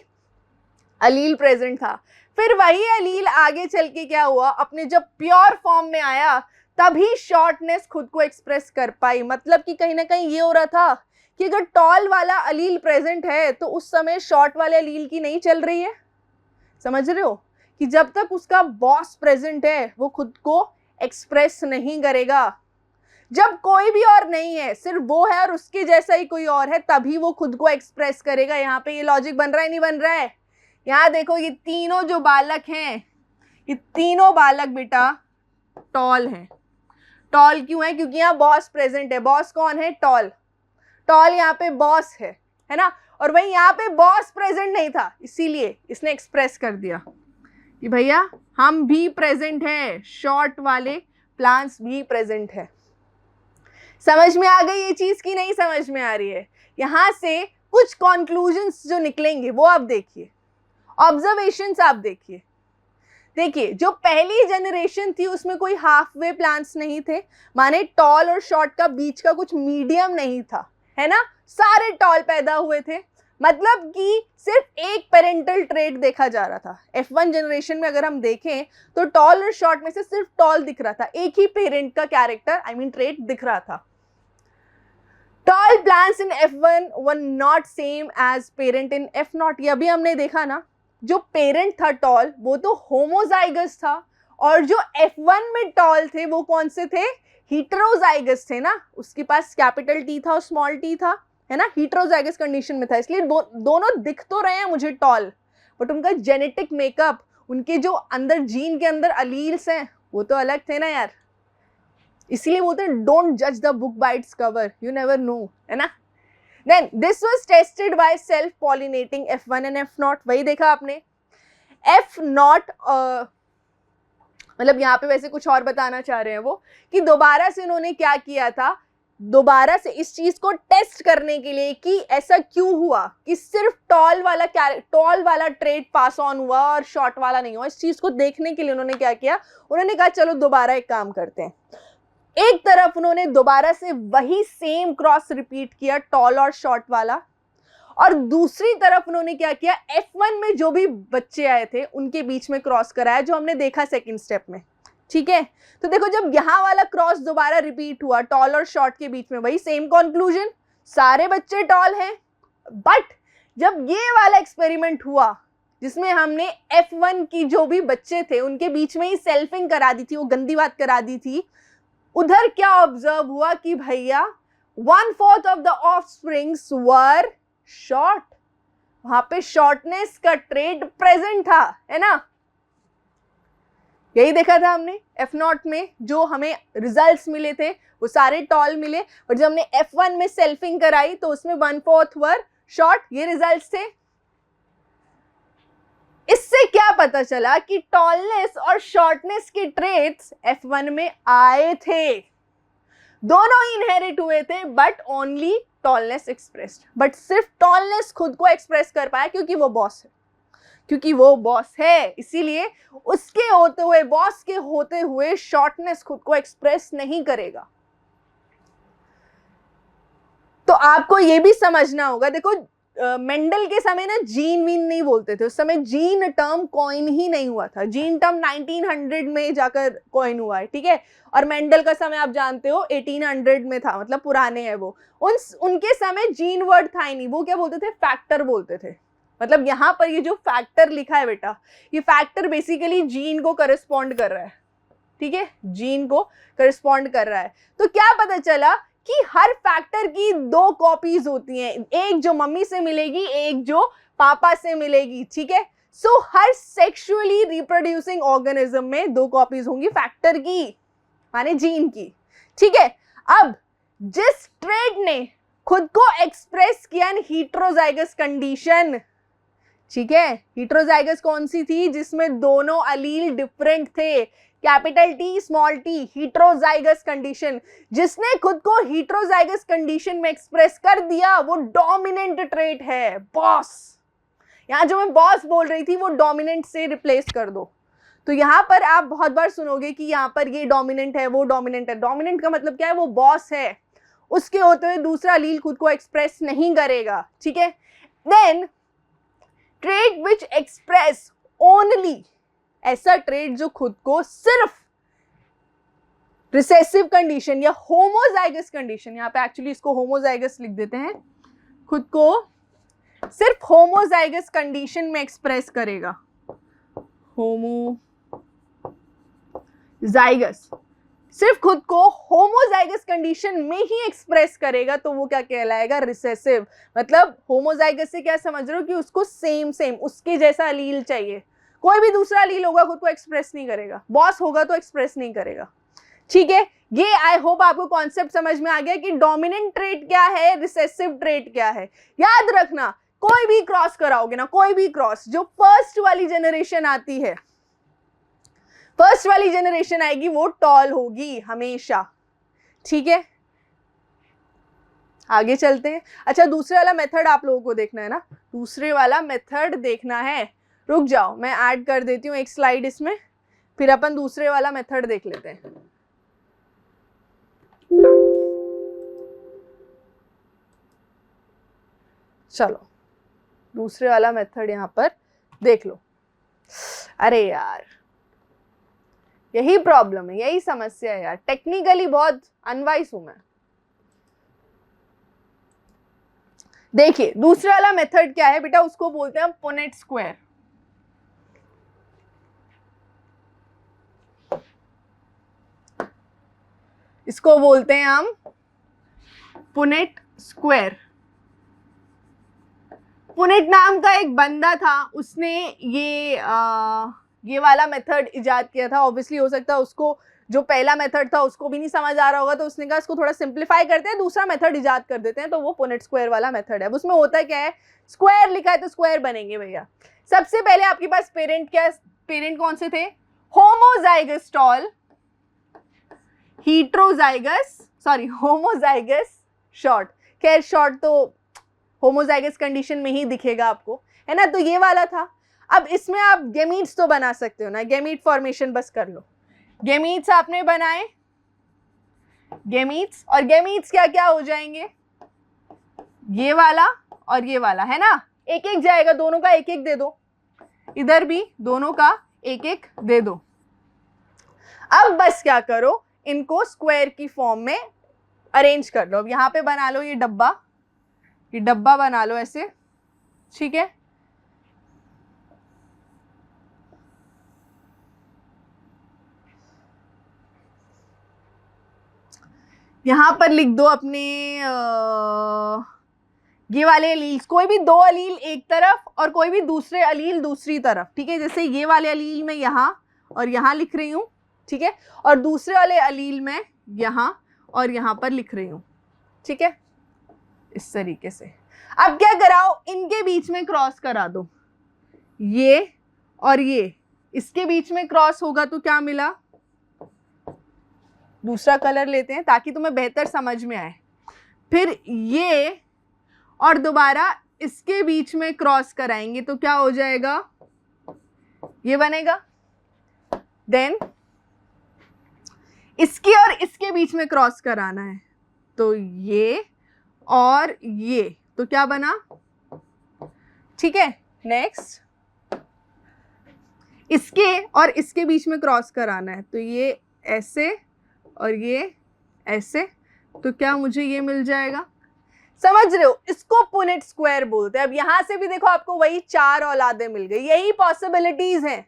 अलील प्रेजेंट था। फिर वही अलील आगे चल के क्या हुआ, अपने जब प्योर फॉर्म में आया तभी शॉर्टनेस खुद को एक्सप्रेस कर पाई। मतलब कि कहीं ना कहीं ये हो रहा था कि अगर टॉल वाला अलील प्रेजेंट है तो उस समय शॉर्ट वाले अलील की नहीं चल रही है। समझ रहे हो कि जब तक उसका बॉस प्रेजेंट है वो खुद को एक्सप्रेस नहीं करेगा। जब कोई भी और नहीं है, सिर्फ वो है और उसके जैसा ही कोई और है, तभी वो खुद को एक्सप्रेस करेगा। यहाँ पे ये लॉजिक बन रहा है नहीं बन रहा है। यहाँ देखो ये तीनों जो बालक हैं, ये तीनों बालक बेटा टॉल हैं। टॉल क्यों है? क्योंकि यहाँ बॉस प्रेजेंट है। बॉस कौन है? टॉल। टॉल यहाँ पे बॉस है ना? और वही यहाँ पे बॉस प्रेजेंट नहीं था, इसीलिए इसने एक्सप्रेस कर दिया कि भैया हम भी प्रेजेंट हैं, शॉर्ट वाले प्लांट्स भी प्रेजेंट है। समझ में आ गई ये चीज की नहीं समझ में आ रही है? यहां से कुछ कॉन्क्लूजन्स जो निकलेंगे वो आप देखिए, ऑब्जर्वेशंस आप देखिए। देखिए जो पहली जनरेशन थी उसमें कोई हाफ वे प्लांट्स नहीं थे, माने टॉल और शॉर्ट का बीच का कुछ मीडियम नहीं था, है ना? सारे टॉल पैदा हुए थे, मतलब कि सिर्फ एक पेरेंटल ट्रेट देखा जा रहा था। F1 जनरेशन में अगर हम देखें तो टॉल और शॉर्ट में से सिर्फ टॉल दिख रहा था, एक ही पेरेंट का कैरेक्टर ट्रेट दिख रहा था। Tall plants in F1 were not same as parent in F0। ये अभी हमने देखा ना, जो पेरेंट था टॉल वो तो होमोजाइगस था, और जो F1 में टॉल थे वो कौन से थे? हीटेरोजाइगस थे ना। उसके पास कैपिटल टी था और स्मॉल टी था, है ना? हीटेरोजाइगस कंडीशन में था, इसलिए दोनों दिख तो रहे हैं मुझे टॉल, बट उनका जेनेटिक मेकअप, उनके जो अंदर जीन के अंदर अलील्स हैं वो तो अलग थे ना यार। इसीलिए बोलते हैं डोंट जज the book by its cover, you never know, है ना? Then this was tested by self pollinating F1 and F0। वही देखा आपने। F0 मतलब यहाँ पे वैसे कुछ और बताना चाह रहे हैं वो कि दोबारा से उन्होंने क्या किया था, दोबारा से इस चीज को टेस्ट करने के लिए कि ऐसा क्यों हुआ कि सिर्फ टॉल वाला ट्रेट पास ऑन हुआ और शॉर्ट वाला नहीं हुआ। इस चीज को देखने के लिए उन्होंने क्या किया, उन्होंने कहा चलो दोबारा एक काम करते हैं। एक तरफ उन्होंने दोबारा से वही सेम क्रॉस रिपीट किया टॉल और शॉर्ट वाला, और दूसरी तरफ उन्होंने क्या किया, F1 में जो भी बच्चे आए थे उनके बीच में क्रॉस कराया, जो हमने देखा सेकंड स्टेप में। ठीक है, तो देखो जब यहाँ वाला क्रॉस दोबारा रिपीट हुआ टॉल और शॉर्ट के बीच में, वही सेम कंक्लूजन, सारे बच्चे टॉल हैं। बट जब ये वाला एक्सपेरिमेंट हुआ जिसमें हमने F1 की जो भी बच्चे थे उनके बीच में ही सेल्फिंग करा दी थी, वो गंदी बात करा दी थी, उधर क्या ऑब्जर्व हुआ कि भैया 1/4 of the offsprings were short. वहां पे शॉर्टनेस का ट्रेट प्रेजेंट था, है ना? यही देखा था हमने F0 में, जो हमें रिजल्ट्स मिले थे वो सारे टॉल मिले, और जब हमने F1 में सेल्फिंग कराई तो उसमें 1/4 वर शॉर्ट, ये रिजल्ट्स थे। इससे क्या पता चला कि टॉलनेस और शॉर्टनेस के ट्रेट्स F1 में आए थे, दोनों ही इनहेरिट हुए थे, but only tallness expressed. But सिर्फ टॉलनेस खुद को एक्सप्रेस कर पाया क्योंकि वो बॉस है, इसीलिए उसके होते हुए, बॉस के होते हुए शॉर्टनेस खुद को एक्सप्रेस नहीं करेगा। तो आपको ये भी समझना होगा, देखो मेंडल के समय ना जीन वीन नहीं बोलते थे, उस समय जीन टर्म कॉइन ही नहीं हुआ था। जीन टर्म 1900 में जाकर कॉइन हुआ है, ठीक है? और मेंडल का समय आप जानते हो 1800 में था, मतलब पुराने हैं वो। उनके समय जीन वर्ड था ही नहीं, वो क्या बोलते थे? फैक्टर बोलते थे। मतलब यहाँ पर ये जो फैक्टर लिखा है बेटा, ये फैक्टर बेसिकली जीन को करस्पॉन्ड कर रहा है, ठीक है? जीन को करस्पॉन्ड कर रहा है। तो क्या पता चला कि हर फैक्टर की 2 कॉपीज होती हैं, एक जो मम्मी से मिलेगी, एक जो पापा से मिलेगी, ठीक है? सो हर सेक्सुअली रिप्रोड्यूसिंग ऑर्गेनिज्म में 2 कॉपीज होंगी फैक्टर की, माने जीन की, ठीक है? अब जिस ट्रेट ने खुद को एक्सप्रेस किया इन हीटेरोजाइगस कंडीशन, ठीक है? हीटेरोजाइगस कौन सी थी? जिसमें दोनों अलील डिफरेंट थे, capital T small T, heterozygous condition. जिसने खुद को हीटेरोजाइगस कंडीशन में एक्सप्रेस कर दिया वो डोमिनेंट ट्रेट है, बॉस। यहां जो मैं बॉस बोल रही थी वो डोमिनेंट से रिप्लेस कर दो। तो यहां पर आप बहुत बार सुनोगे कि यहां पर ये डोमिनेंट है, वो डोमिनेंट है। डोमिनेंट का मतलब क्या है? वो बॉस है, उसके होते हुए दूसरा अलील खुद को एक्सप्रेस नहीं करेगा, ठीक है? Then trait which express only, ऐसा ट्रेट जो खुद को सिर्फ रिसेसिव कंडीशन या होमोजाइगस कंडीशन, यहां पे एक्चुअली इसको होमोजाइगस लिख देते हैं, खुद को सिर्फ होमोजाइगस कंडीशन में एक्सप्रेस करेगा, होमोजाइगस, सिर्फ खुद को होमोजाइगस कंडीशन में ही एक्सप्रेस करेगा, तो वो क्या कहलाएगा? रिसेसिव। मतलब होमोजाइगस से क्या समझ रहे हो कि उसको सेम उसके जैसा अलील चाहिए, कोई भी दूसरा अलील होगा खुद को एक्सप्रेस नहीं करेगा, बॉस होगा तो एक्सप्रेस नहीं करेगा, ठीक है? ये आई होप आपको कॉन्सेप्ट समझ में आ गया कि डोमिनेंट ट्रेट क्या है, रिसेसिव ट्रेट क्या है। याद रखना, कोई भी क्रॉस कराओगे ना, कोई भी क्रॉस, जो फर्स्ट वाली जनरेशन आती है, फर्स्ट वाली जनरेशन आएगी वो टॉल होगी हमेशा, ठीक है। आगे चलते हैं। अच्छा, दूसरे वाला मेथड आप लोगों को देखना है ना, दूसरे वाला मेथड देखना है। रुक जाओ, मैं ऐड कर देती हूँ एक स्लाइड इसमें, फिर अपन दूसरे वाला मेथड देख लेते हैं। चलो दूसरे वाला मेथड यहां पर देख लो। अरे यार, यही प्रॉब्लम है, यही समस्या है यार, टेक्निकली बहुत अनवाइस हूं मैं। देखिए दूसरा वाला मेथड क्या है बेटा, उसको बोलते हैं हम पुनेट स्क्वायर। इसको बोलते हैं हम पुनेट स्क्वायर। पुनेट नाम का एक बंदा था, उसने ये वाला मेथड इजाद किया था। ऑब्वियसली हो सकता है उसको जो पहला मेथड था उसको भी नहीं समझ आ रहा होगा, तो उसने कहा इसको थोड़ा सिंप्लीफाई करते हैं, दूसरा मेथड इजाद कर देते हैं, तो वो पुनेट स्क्वायर वाला मेथड है। उसमें होता क्या है, स्क्वायर लिखा है तो स्क्वायर बनेंगे भैया। सबसे पहले आपके पास पेरेंट क्या, पेरेंट कौन से थे, homozygous tall, heterozygous, sorry homozygous short. खैर शॉर्ट तो होमोजाइगस कंडीशन में ही दिखेगा आपको, है ना। तो ये वाला था। अब इसमें आप गैमीट्स तो बना सकते हो ना, गैमीट फॉर्मेशन बस कर लो। गैमीट्स आपने बनाए, गैमीट्स, और गैमीट्स क्या क्या हो जाएंगे, ये वाला और ये वाला, है ना। एक एक जाएगा, दोनों का एक एक दे दो, इधर भी दोनों का एक एक दे दो। अब बस क्या करो, इनको स्क्वायर की फॉर्म में अरेंज कर लो। अब यहां पे बना लो ये डब्बा बना लो ऐसे, ठीक है। यहां पर लिख दो अपने ये वाले अलील्स, कोई भी दो अलील एक तरफ और कोई भी दूसरे अलील दूसरी तरफ, ठीक है। जैसे ये वाले अलील में यहां और यहां लिख रही हूं, ठीक है, और दूसरे वाले अलील में यहां और यहां पर लिख रही हूं, ठीक है, इस तरीके से। अब क्या कराओ, इनके बीच में क्रॉस करा दो, ये और ये इसके बीच में क्रॉस होगा तो क्या मिला, दूसरा कलर लेते हैं ताकि तुम्हें बेहतर समझ में आए। फिर ये और दोबारा इसके बीच में क्रॉस कराएंगे तो क्या हो जाएगा, ये बनेगा। देन इसके और इसके बीच में क्रॉस कराना है तो ये और ये, तो क्या बना, ठीक है। नेक्स्ट इसके और इसके बीच में क्रॉस कराना है तो ये ऐसे और ये ऐसे, तो क्या मुझे ये मिल जाएगा। समझ रहे हो, इसको पुनेट स्क्वायर बोलते हैं। अब यहां से भी देखो आपको वही चार औलादें मिल गई, यही पॉसिबिलिटीज हैं,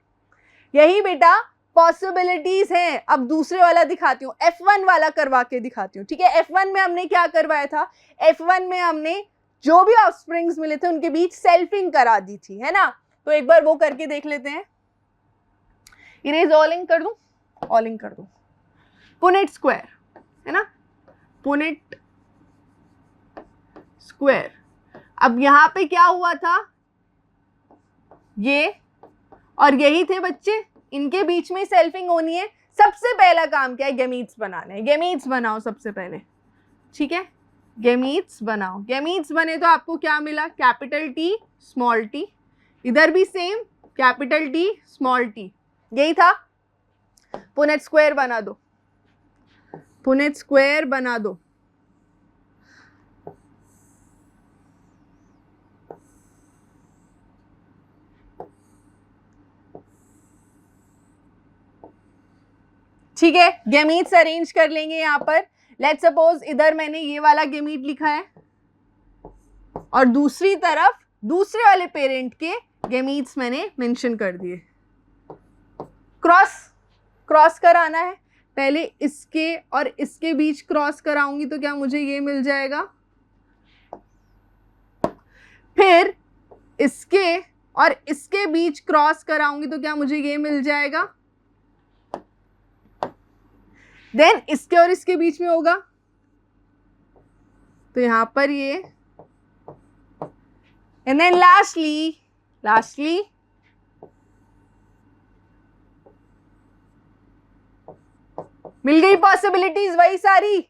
यही बेटा पॉसिबिलिटीज हैं। अब दूसरे वाला दिखाती हूँ, F1 वाला करवा के दिखाती हूँ, ठीक है। F1 में हमने क्या करवाया था, F1 में हमने जो भी ऑफस्प्रिंग्स मिले थे उनके बीच सेल्फिंग करा दी थी, है ना। तो एक बार वो करके देख लेते हैं। इरेज ऑलिंग कर दूं, ऑलिंग कर दूं, पुनेट स्क्वायर, है ना, पुनेट स्क्वायर। अब यहां पे क्या हुआ था, ये और यही थे बच्चे, इनके बीच में सेल्फिंग होनी है। सबसे पहला काम क्या है, गैमीट्स बनाना है। गैमीट्स बनाओ सबसे पहले, ठीक है, गैमीट्स बनाओ। गैमीट्स बने तो आपको क्या मिला, कैपिटल टी स्मॉल टी, इधर भी same capital T small T, यही था। पुनेट स्क्वायर बना दो, पुनेट स्क्वायर बना दो। ठीक है, गैमीट्स अरेंज कर लेंगे यहां पर। लेट्स सपोज इधर मैंने ये वाला गैमीट लिखा है और दूसरी तरफ दूसरे वाले पेरेंट के गैमीट्स मैंने मेंशन कर दिए। क्रॉस कराना है, पहले इसके और इसके बीच क्रॉस कराऊंगी तो क्या मुझे ये मिल जाएगा, फिर इसके और इसके बीच क्रॉस कराऊंगी तो क्या मुझे ये मिल जाएगा। देन इसके और इसके बीच में होगा, तो यहां पर ये, एंड देन लास्टली मिल गई पॉसिबिलिटीज वही सारी।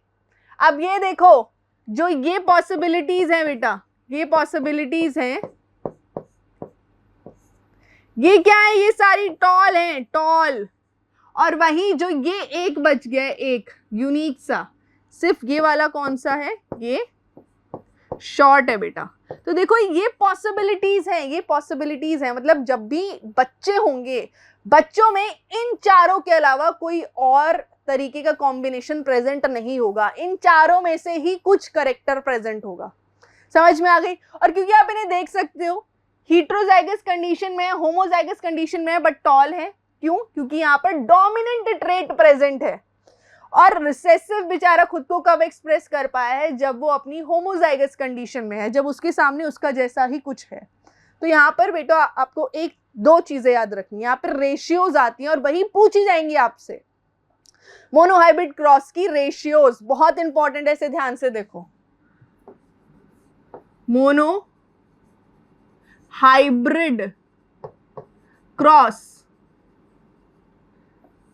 अब ये देखो, जो ये पॉसिबिलिटीज हैं बेटा, ये पॉसिबिलिटीज हैं, ये क्या है, ये सारी टॉल हैं, टॉल। और वही जो ये एक बच गया, एक यूनिक सा, सिर्फ ये वाला कौन सा है, ये शॉर्ट है बेटा। तो देखो ये पॉसिबिलिटीज हैं, ये पॉसिबिलिटीज हैं, मतलब जब भी बच्चे होंगे, बच्चों में इन चारों के अलावा कोई और तरीके का कॉम्बिनेशन प्रेजेंट नहीं होगा, इन चारों में से ही कुछ करेक्टर प्रेजेंट होगा। समझ में आ गई? और क्योंकि आप इन्हें देख सकते हो, हीट्रोजाइगस कंडीशन में है, होमोजाइगस कंडीशन में है, बट टॉल है। क्यों? क्योंकि यहाँ पर डोमिनेंट ट्रेट प्रेजेंट है। और रिसेसिव बेचारा खुद को कब एक्सप्रेस कर पाया है? जब वो अपनी होमोजाइगस कंडीशन में है, जब उसके सामने उसका जैसा ही कुछ है। तो यहाँ पर बेटा आपको एक दो चीजें याद रखनी है, यहाँ पर रेशियोज आती हैं और वही पूछी जाएंगी आपसे। मोनोहाइब्रिड क्रॉस की रेशियोज बहुत इंपॉर्टेंट है, इसे ध्यान से देखो। मोनो हाइब्रिड क्रॉस,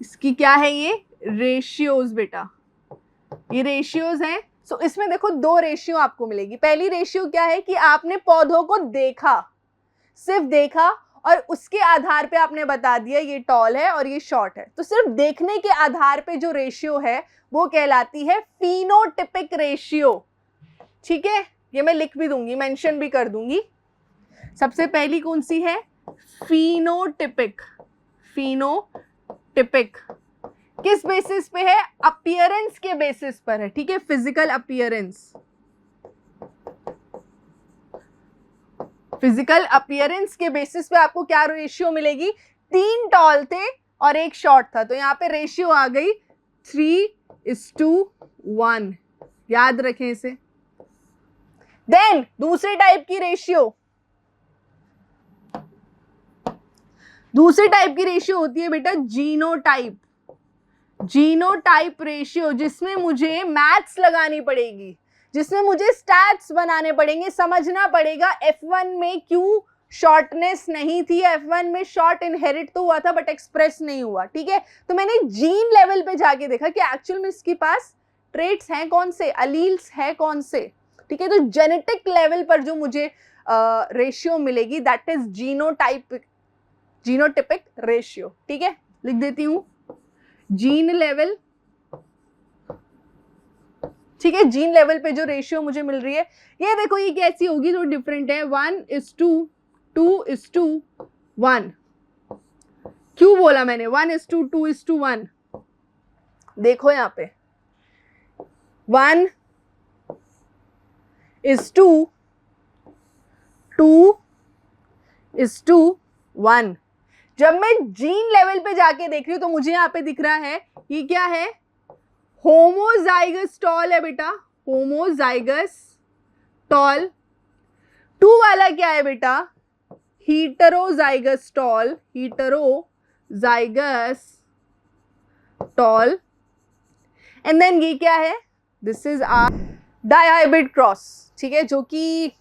इसकी क्या है, ये रेशियोज बेटा, ये रेशियोज हैं। सो इसमें देखो दो रेशियो आपको मिलेगी। पहली रेशियो क्या है कि आपने पौधों को देखा, सिर्फ देखा, और उसके आधार पे आपने बता दिया ये टॉल है और ये शॉर्ट है। तो सिर्फ देखने के आधार पे जो रेशियो है वो कहलाती है फिनोटिपिक रेशियो। ठीक है, ये मैं लिख भी दूंगी, मेंशन भी कर दूंगी। सबसे पहली कौन सी है? फिनोटिपिक। फिनोटिपिक किस बेसिस पे है? अपीयरेंस के बेसिस पर है। ठीक है, फिजिकल अपीयरेंस। फिजिकल अपीयरेंस के बेसिस पे आपको क्या रेशियो मिलेगी? 3 टॉल थे और एक शॉर्ट था, तो यहाँ पे रेशियो आ गई 3:1। याद रखें इसे। देन दूसरे टाइप की रेशियो, दूसरे टाइप की रेशियो होती है बेटा जीनोटाइप। जीनोटाइप रेशियो, जिसमें मुझे मैथ्स लगानी पड़ेगी, जिसमें मुझे स्टैट्स बनाने पड़ेंगे, समझना पड़ेगा F1 में क्यों शॉर्टनेस नहीं थी। F1 में शॉर्ट इनहेरिट तो हुआ था बट एक्सप्रेस नहीं हुआ। ठीक है, तो मैंने जीन लेवल पे जाके देखा कि एक्चुअल में इसके पास ट्रेट्स हैं कौन से, अलील्स है कौन से। ठीक है, तो जेनेटिक लेवल पर जो मुझे रेशियो मिलेगी दैट इज जीनोटिपिक रेशियो। ठीक है, लिख देती हूं जीन लेवल। ठीक है, जीन लेवल पे जो रेशियो मुझे मिल रही है, ये देखो ये कैसी होगी, तो डिफरेंट है। 1:2, 2:1। क्यों बोला मैंने 1:2, 2:1? देखो यहाँ पे 1:2, 2:1। जब मैं जीन लेवल पे जाके देख रही हूं तो मुझे यहाँ पे दिख रहा है ये क्या है, होमोजाइगस टॉल है बेटा, होमोजाइगस टॉल। 2 वाला क्या है बेटा, heterozygous tall, heterozygous tall. And then ये क्या है, this is our dihybrid cross. ठीक है, जो कि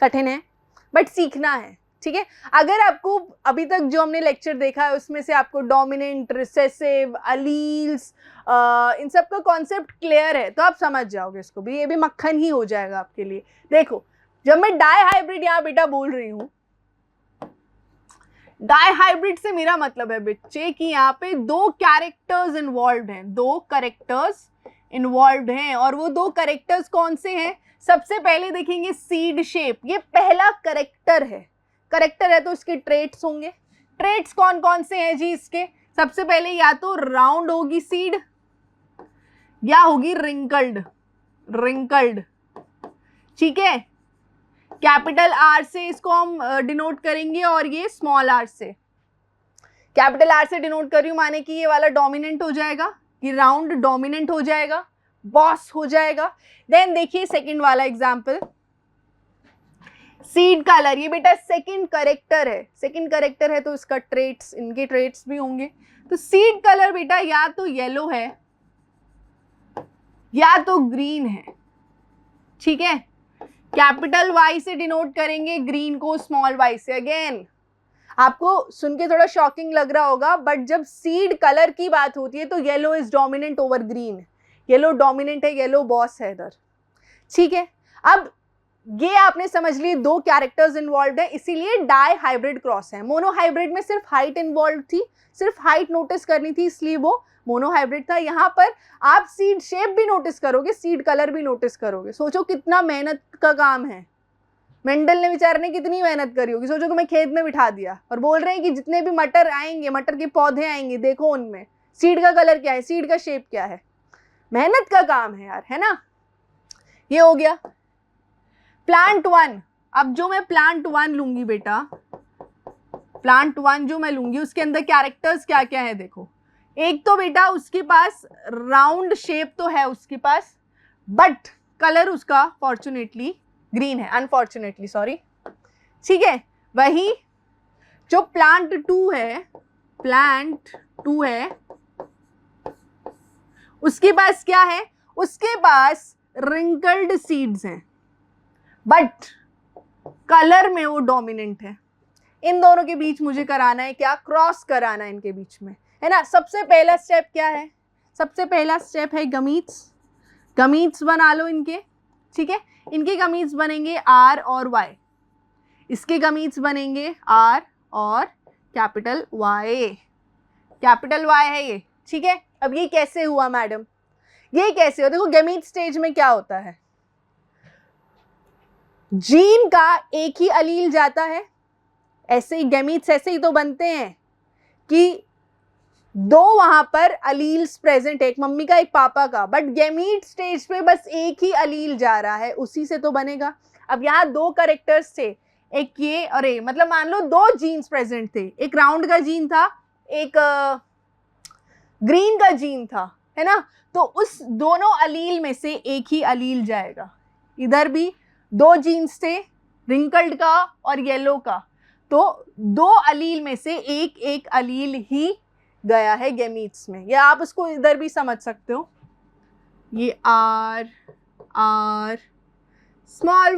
कठिन है बट सीखना है। ठीक है, अगर आपको अभी तक जो हमने लेक्चर देखा है उसमें से आपको डोमिनेंट, रिसेसिव, अलील्स, इन सब का कॉन्सेप्ट क्लियर है तो आप समझ जाओगे इसको भी, ये भी मक्खन ही हो जाएगा आपके लिए। देखो जब मैं डायहाइब्रिड यहाँ बेटा बोल रही हूँ, डायहाइब्रिड से मेरा मतलब है बच्चे कि यहाँ पे 2 कैरेक्टर्स इन्वॉल्व हैं, 2 कैरेक्टर्स इन्वॉल्व हैं। और वो 2 कैरेक्टर्स कौन से हैं? सबसे पहले देखेंगे सीड शेप, ये पहला कैरेक्टर है। कैरेक्टर है तो इसके ट्रेट्स होंगे। ट्रेट्स कौन कौन से हैं जी इसके? सबसे पहले या तो राउंड होगी सीड या होगी रिंकल्ड। ठीक है, कैपिटल आर से इसको हम डिनोट करेंगे और ये स्मॉल आर से। कैपिटल आर से डिनोट कर रही हूं माने कि ये वाला डोमिनेंट हो जाएगा, ये राउंड डोमिनेंट हो जाएगा, बॉस हो जाएगा। देन देखिए सेकंड वाला एग्जांपल, सीड कलर, ये बेटा सेकंड कैरेक्टर है। सेकंड कैरेक्टर है तो इसका ट्रेट्स, इनके ट्रेट्स भी होंगे। तो सीड कलर बेटा या तो येलो है या तो ग्रीन है, ठीक है, कैपिटल वाई से डिनोट करेंगे ग्रीन को, स्मॉल वाई से। अगेन आपको सुन के थोड़ा शॉकिंग लग रहा होगा, बट जब सीड कलर की बात होती है तो yellow is dominant over green, yellow dominant है, येलो बॉस है इधर, ठीक है। अब ये आपने समझ लिए दो कैरेक्टर्स इन्वॉल्व है, इसीलिए डाई हाइब्रिड क्रॉस है। मोनो हाइब्रिड में सिर्फ हाइट इन्वॉल्व थी, सिर्फ हाइट नोटिस करनी थी, इसलिए वो मोनो हाइब्रिड था। यहाँ पर आप सीड शेप भी नोटिस करोगे, सीड कलर भी नोटिस करोगे। सोचो कितना मेहनत का काम है, मेंडल ने बेचारे ने कितनी मेहनत करी होगी। सोचो कि मैं खेत में बिठा दिया और बोल रहे हैं कि जितने भी मटर आएंगे, मटर के पौधे आएंगे, देखो उनमें सीड का कलर क्या है, सीड का शेप क्या है। मेहनत का काम है यार, है ना। ये हो गया प्लांट वन। अब जो मैं प्लांट वन लूंगी बेटा, प्लांट वन जो मैं लूंगी उसके अंदर कैरेक्टर्स क्या क्या है देखो। एक तो बेटा उसके पास राउंड शेप तो है उसके पास, बट कलर उसका फॉर्चुनेटली ग्रीन है, अनफॉर्चुनेटली सॉरी, ठीक है। वही जो प्लांट टू है, प्लांट टू है, उसके पास क्या है, उसके पास रिंकल्ड सीड्स हैं, बट कलर में वो डोमिनेंट है। इन दोनों के बीच मुझे कराना है क्या, क्रॉस कराना है इनके बीच में, है ना। सबसे पहला स्टेप क्या है, सबसे पहला स्टेप है गमीट्स। गमीट्स बना लो इनके, ठीक है। इनके गमीट्स बनेंगे आर और वाई, इसके गमीट्स बनेंगे आर और कैपिटल वाई, कैपिटल वाई है ये, ठीक है। अब ये कैसे हुआ मैडम, ये कैसे हुआ, देखो गमीट स्टेज में क्या होता है, जीन का एक ही अलील जाता है, ऐसे ही गैमीट्स ऐसे ही तो बनते हैं कि दो वहां पर अलील्स प्रेजेंट है, एक मम्मी का एक पापा का, बट गैमीट स्टेज पे बस एक ही अलील जा रहा है, उसी से तो बनेगा। अब यहाँ दो कैरेक्टर्स थे, एक ये और ये, मतलब मान लो दो जीन्स प्रेजेंट थे, एक राउंड का जीन था, एक ग्रीन का जीन था, है ना। तो उस दोनों अलील में से एक ही अलील जाएगा। इधर भी दो जीन्स थे, रिंकल्ड का और येलो का, तो दो अलील में से एक एक अलील ही गया है गैमीट्स में। या आप उसको इधर भी समझ सकते हो, ये आर आर स्मॉल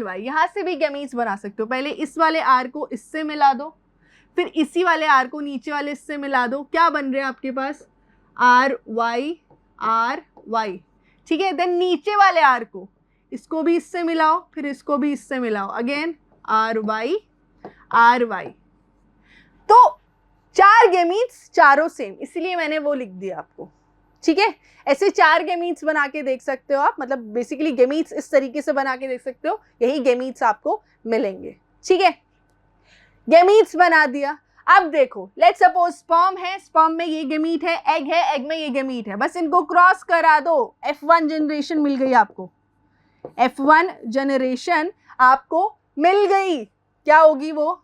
वाई, यहाँ से भी गैमीट्स बना सकते हो। पहले इस वाले आर को इससे मिला दो, फिर इसी वाले आर को नीचे वाले इससे मिला दो, क्या बन रहे हैं आपके पास आर वाई, ठीक है। देन नीचे वाले आर को इसको भी इससे मिलाओ, फिर इसको भी इससे मिलाओ, अगेन आर वाई। तो चार गैमीट्स, चारों सेम, इसलिए मैंने वो लिख दिया आपको, ठीक है। ऐसे चार गैमीट्स बना के देख सकते हो आप, मतलब बेसिकली गैमीट्स इस तरीके से बना के देख सकते हो, यही गैमीट्स आपको मिलेंगे, ठीक है। गैमीट्स बना दिया। अब देखो लेट्स सपोज स्पर्म है, स्पर्म में ये गैमीट है, एग है, एग में ये गैमीट है, बस इनको क्रॉस करा दो, F1 जनरेशन मिल गई आपको, F1 जनरेशन आपको मिल गई। क्या होगी वो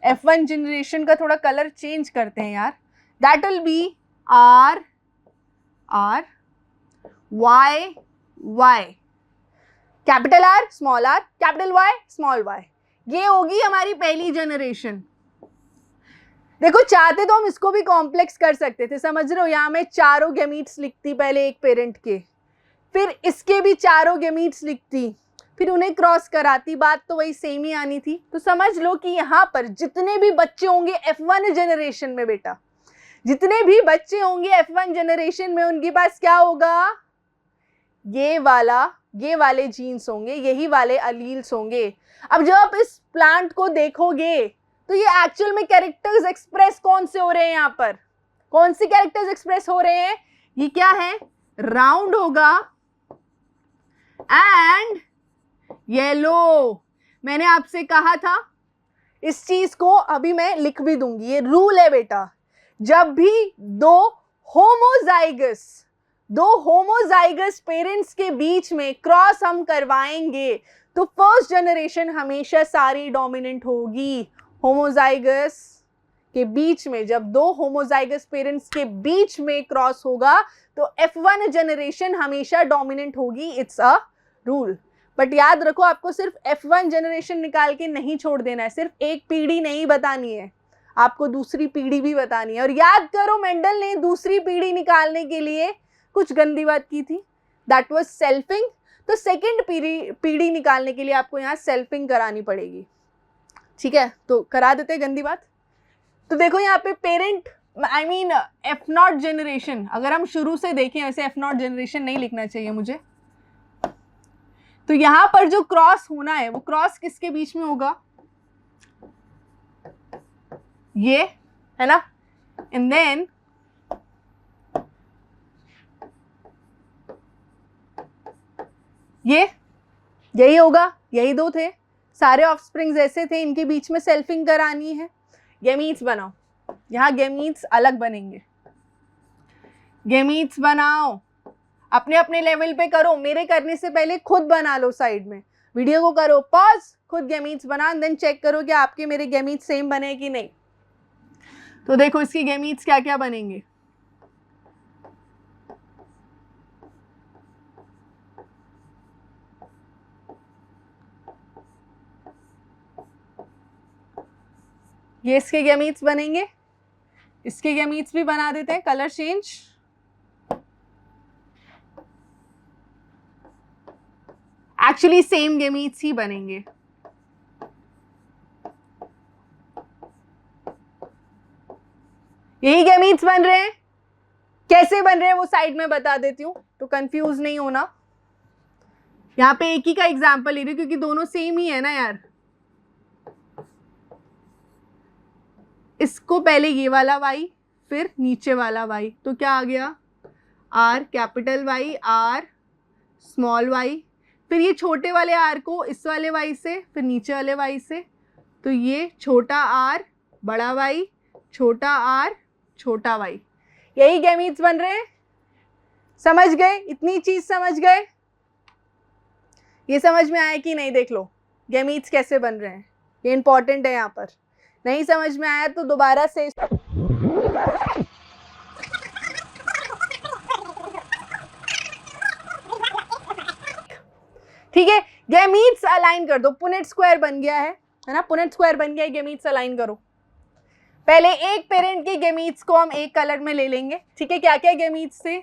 F1 जनरेशन का थोड़ा कलर चेंज करते हैं यार, that will be R Y, capital R small R, capital Y small Y. ये होगी हमारी पहली जनरेशन। देखो चाहते तो हम इसको भी कॉम्प्लेक्स कर सकते थे, समझ रहे हो। यहाँ मैं चारों गैमीट्स लिखती पहले एक पेरेंट के, फिर इसके भी चारों गैमीट्स लिखती, फिर उन्हें क्रॉस कराती, बात तो वही सेम ही आनी थी। तो समझ लो कि यहाँ पर जितने भी बच्चे होंगे F1 जनरेशन में बेटा, जितने भी बच्चे होंगे F1 जनरेशन में, उनके पास क्या होगा, ये वाले जीन्स होंगे, यही वाले अलील्स होंगे। अब जब आप इस प्लांट को देखोगे तो ये एक्चुअल में कैरेक्टर्स एक्सप्रेस कौन से हो रहे हैं, यहाँ पर कौन से कैरेक्टर्स एक्सप्रेस हो रहे हैं, ये क्या है, राउंड होगा एंड येलो। मैंने आपसे कहा था इस चीज को, अभी मैं लिख भी दूंगी, ये रूल है बेटा, जब भी दो होमोजाइगस पेरेंट्स के बीच में क्रॉस हम करवाएंगे तो फर्स्ट जनरेशन हमेशा सारी डोमिनेंट होगी। होमोजाइगस के बीच में, जब दो होमोजाइगस पेरेंट्स के बीच में क्रॉस होगा तो F1 जनरेशन हमेशा डोमिनेंट होगी, इट्स अ रूल। बट याद रखो आपको सिर्फ F1 जनरेशन निकाल के नहीं छोड़ देना है, सिर्फ एक पीढ़ी नहीं बतानी है, आपको दूसरी पीढ़ी भी बतानी है। और याद करो मेंडल ने दूसरी पीढ़ी निकालने के लिए कुछ गंदी बात की थी, दैट वाज सेल्फिंग। तो सेकंड पीढ़ी निकालने के लिए आपको यहाँ सेल्फिंग करानी पड़ेगी, ठीक है। तो करा देते हैं गंदी बात। तो देखो यहाँ पे parent I mean F0 generation, अगर हम शुरू से देखें, वैसे F0 जनरेशन नहीं लिखना चाहिए मुझे, तो यहाँ पर जो क्रॉस होना है वो क्रॉस किसके बीच में होगा, ये है ना, एंड देन ये, यही होगा, यही दो थे, सारे ऑफस्प्रिंग्स ऐसे थे, इनके बीच में सेल्फिंग करानी है। गैमीट्स बनाओ, यहाँ गैमीट्स अलग बनेंगे, गैमीट्स बनाओ, अपने अपने लेवल पे करो, मेरे करने से पहले खुद बना लो, साइड में वीडियो को करो पॉज, खुद गैमीट्स बना, देन चेक करो कि आपके मेरे गैमीट्स सेम बने कि नहीं। तो देखो इसकी गैमीट्स क्या क्या बनेंगे, ये इसके गैमीट्स बनेंगे, इसके गैमीट्स भी बना देते हैं, colour change, actually same gametes ही बनेंगे। यही गैमीट्स बन रहे हैं, कैसे बन रहे हैं वो साइड में बता देती हूँ, तो कंफ्यूज नहीं होना। यहाँ पे एक ही का एग्जाम्पल ले रही हूँ क्योंकि दोनों सेम ही है ना यार। इसको पहले ये वाला y, फिर नीचे वाला y, तो क्या आ गया, r capital Y, r small y, फिर ये छोटे वाले r को इस वाले y से, फिर नीचे वाले y से, तो ये छोटा r बड़ा y, छोटा r छोटा y, यही गैमीट्स बन रहे हैं। समझ गए, इतनी चीज समझ गए, ये समझ में आया कि नहीं, देख लो गैमीट्स कैसे बन रहे हैं, ये इंपॉर्टेंट है। यहाँ पर नहीं समझ में आया तो दोबारा से ठीक है, गैमीट्स अलाइन कर दो, पुनेट स्क्वायर बन गया है ना, पुनेट स्क्वायर बन गया है, गैमीट्स अलाइन करो। पहले एक पेरेंट के गैमीट्स को हम एक कलर में ले लेंगे, ठीक है, क्या क्या गैमीट्स थे,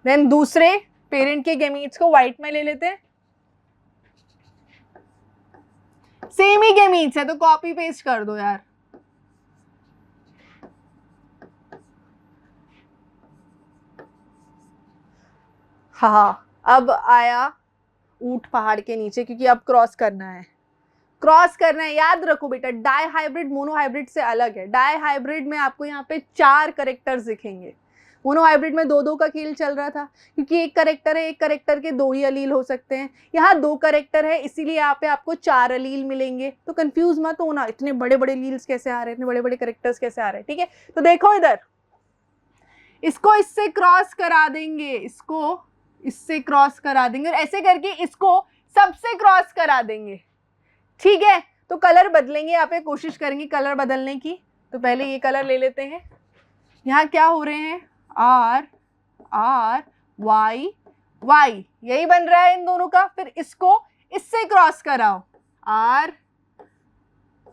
देन दूसरे पेरेंट के गैमीट्स को व्हाइट में ले लेते हैं, सेम ही गैमीट्स है तो कॉपी पेस्ट कर दो यार। हाँ, अब आया ऊंट पहाड़ के नीचे, क्योंकि अब क्रॉस करना है, क्रॉस करना है। याद रखो बेटा, डाई हाइब्रिड मोनो हाइब्रिड से अलग है। डाई हाइब्रिड में आपको यहाँ पे 4 करेक्टर्स दिखेंगे, मोनो हाइब्रिड में 2-2 का खेल चल रहा था, क्योंकि एक करेक्टर है, एक करेक्टर के 2 ही अलील हो सकते हैं। यहाँ 2 करेक्टर है, इसीलिए यहाँ पे आपको 4 अलील मिलेंगे। तो कंफ्यूज मत होना, इतने बड़े बड़े लील्स कैसे आ रहे हैं, इतने बड़े बड़े करेक्टर्स कैसे आ रहे हैं, ठीक है। तो देखो इधर, इसको इससे क्रॉस करा देंगे, इसको इससे क्रॉस करा देंगे, और ऐसे करके इसको सबसे क्रॉस करा देंगे, ठीक है। तो कलर बदलेंगे, यहाँ पे कोशिश करेंगे कलर बदलने की। तो पहले ये कलर ले लेते हैं, यहाँ क्या हो रहे हैं, R R Y Y, यही बन रहा है इन दोनों का। फिर इसको इससे क्रॉस कराओ, R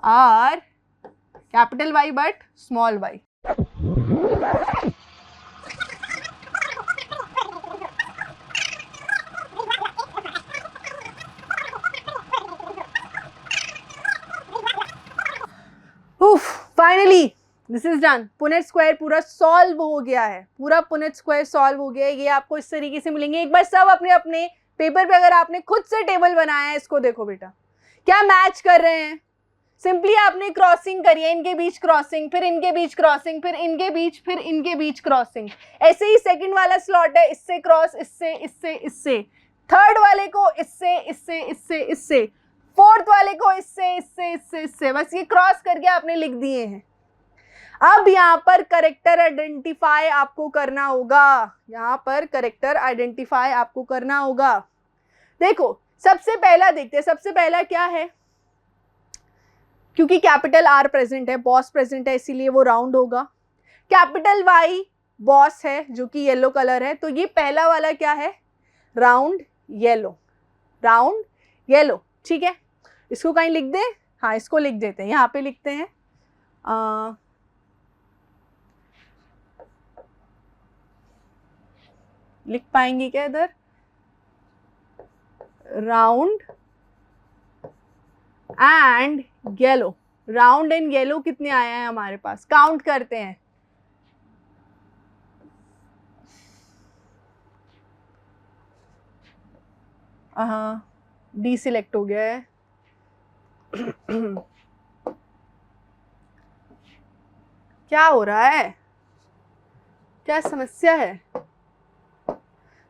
R capital Y but small y, finally this is done. Punnett square पूरा सॉल्व हो गया है, पूरा पुनेट स्क्वायर सॉल्व हो गया है। ये आपको इस तरीके से मिलेंगे। एक बार सब अपने अपने पेपर पे, अगर आपने खुद से टेबल बनाया है, इसको देखो बेटा क्या मैच कर रहे हैं। सिंपली आपने क्रॉसिंग करी है, इनके बीच क्रॉसिंग, फिर इनके बीच क्रॉसिंग, फिर इनके बीच, फिर इनके बीच क्रॉसिंग। ऐसे ही सेकंड वाला स्लॉट है, इससे क्रॉस, इससे इससे इससे, थर्ड वाले को इससे इससे इससे इससे, फोर्थ वाले को इससे इससे इससे इससे, बस ये क्रॉस करके आपने लिख दिए हैं। अब यहाँ पर करेक्टर आइडेंटिफाई आपको करना होगा, यहाँ पर करेक्टर आइडेंटिफाई आपको करना होगा। देखो सबसे पहला देखते हैं, सबसे पहला क्या है, क्योंकि कैपिटल R प्रेजेंट है, बॉस प्रेजेंट है, इसीलिए वो राउंड होगा। कैपिटल Y बॉस है जो कि येलो कलर है, तो ये पहला वाला क्या है, राउंड येलो, राउंड येलो, ठीक है। इसको कहीं लिख दे, हाँ इसको लिख देते हैं, यहाँ पे लिखते हैं लिख पाएंगे क्या इधर? Round and yellow. Round and yellow कितने आए हैं हमारे पास, काउंट करते हैं। हाँ डी सिलेक्ट हो गया है। क्या हो रहा है, क्या समस्या है?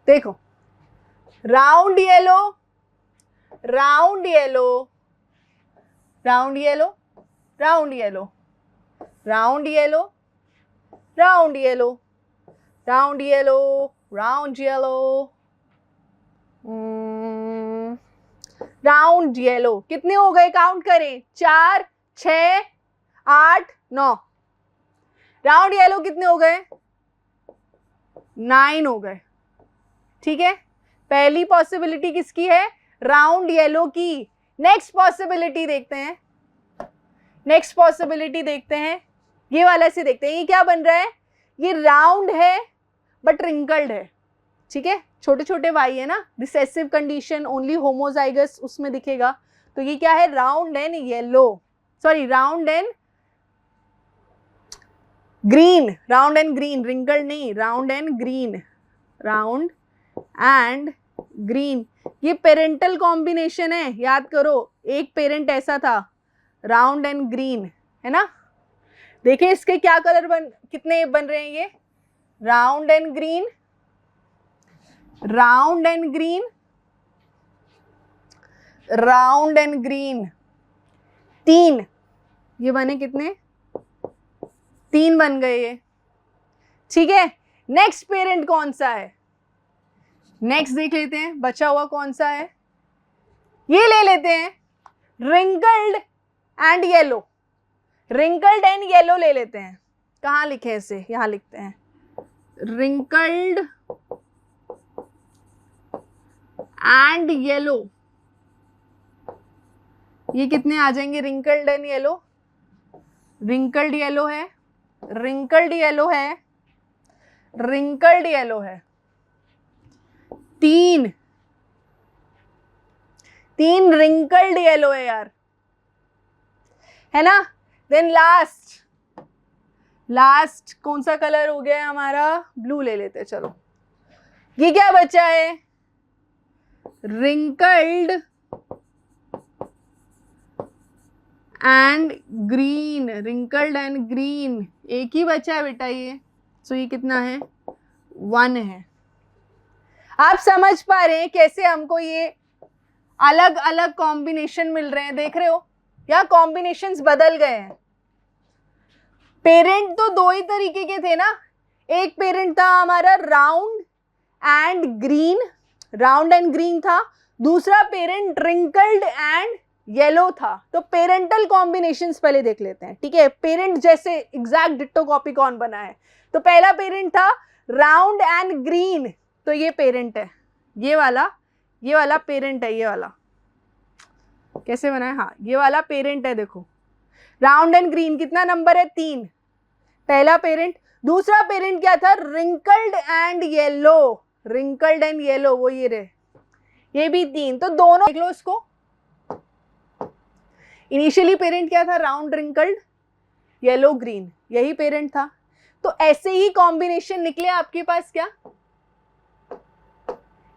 देखो round yellow, round yellow, round yellow, round yellow, round yellow, round yellow, round yellow, round yellow, round yellow. कितने हो गए, काउंट करें, 4 6 8 9। राउंड येलो कितने हो गए, 9 हो गए। ठीक है, पहली पॉसिबिलिटी किसकी है, राउंड येलो की। नेक्स्ट पॉसिबिलिटी देखते हैं, नेक्स्ट पॉसिबिलिटी देखते हैं, ये वाला से देखते हैं। ये क्या बन रहा है, ये राउंड है बट रिंकल्ड है। ठीक है, छोटे छोटे वाई है ना, रिसेसिव कंडीशन, ओनली होमोजाइगस उसमें दिखेगा। तो ये क्या है, round and yellow, sorry round and green, round and green, wrinkled नहीं, round and green, round and green. ये पेरेंटल कॉम्बिनेशन है, याद करो, एक पेरेंट ऐसा था, राउंड एंड ग्रीन, है ना। देखिए इसके क्या कलर कितने बन रहे हैं, ये round and green, round and green, round and green, 3 ये बने, कितने, 3 बन गए ये। ठीक है, नेक्स्ट पेरेंट कौन सा है, नेक्स्ट देख लेते हैं, बचा हुआ कौन सा है, ये ले लेते हैं, wrinkled and yellow, wrinkled and yellow ले लेते हैं। कहाँ लिखे इसे, यहां लिखते हैं, रिंकल्ड एंड येलो। ये कितने आ जाएंगे, wrinkled and yellow, wrinkled yellow है, रिंकल्ड येलो है, रिंकल्ड येलो है, 3 रिंकल्ड येलो है यार, है ना। देन लास्ट कौन सा कलर हो गया है हमारा, ब्लू ले लेते हैं। चलो ये क्या बचा है, wrinkled and green, wrinkled and green, एक ही बचा है बेटा ये। सो ये कितना है, 1 है। आप समझ पा रहे हैं कैसे हमको ये अलग अलग कॉम्बिनेशन मिल रहे हैं, देख रहे हो, या कॉम्बिनेशंस बदल गए हैं। पेरेंट तो 2 ही तरीके के थे ना, एक पेरेंट था हमारा round and green, round and green था, दूसरा पेरेंट रिंकल्ड एंड येलो था। तो पेरेंटल कॉम्बिनेशंस पहले देख लेते हैं। ठीक है, पेरेंट जैसे एग्जैक्ट डिट्टो कॉपी कौन बना है, तो पहला पेरेंट था राउंड एंड ग्रीन, तो ये पेरेंट है, ये वाला पेरेंट है, ये वाला कैसे बना है, हाँ ये वाला पेरेंट है। देखो राउंड एंड ग्रीन कितना नंबर है, 3, पहला पेरेंट। दूसरा पेरेंट क्या था, wrinkled and yellow, wrinkled and yellow, वो ये रहे, ये भी 3। तो दोनों देख लो इसको, इनिशियली पेरेंट क्या था, राउंड रिंकल्ड येलो ग्रीन, यही पेरेंट था। तो ऐसे ही कॉम्बिनेशन निकले आपके पास, क्या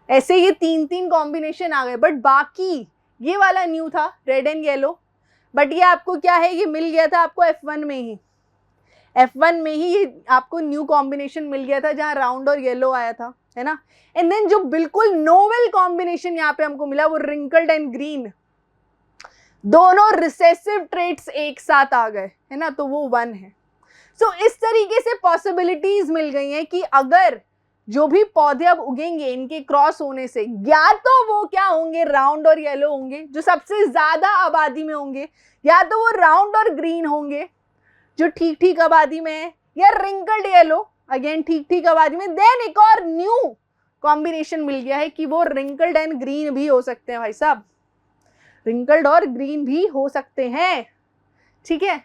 ऐसे ये 3 कॉम्बिनेशन आ गए। बट बाकी ये वाला न्यू था, रेड एंड येलो, बट ये आपको क्या है, ये मिल गया था आपको F1 में ही, F1 में ही ये आपको न्यू कॉम्बिनेशन मिल गया था जहां राउंड और येलो आया था, है ना। एंड देन जो बिल्कुल नोवेल कॉम्बिनेशन यहाँ पे हमको मिला वो रिंकल्ड एंड ग्रीन, दोनों रिसेसिव ट्रेट्स एक साथ आ गए, है ना, तो वो 1 है। सो इस तरीके से पॉसिबिलिटीज मिल गई हैं कि अगर जो भी पौधे अब उगेंगे इनके क्रॉस होने से, या तो वो क्या होंगे, राउंड और येलो होंगे जो सबसे ज्यादा आबादी में होंगे, या तो वो राउंड और ग्रीन होंगे जो ठीक ठीक आबादी में है, या रिंकल्ड येलो अगेन ठीक ठीक आबादी में। देन एक और न्यू कॉम्बिनेशन मिल गया है कि वो रिंकल्ड एंड ग्रीन भी हो सकते हैं भाई साहब, रिंकल्ड और ग्रीन भी हो सकते हैं, ठीक है।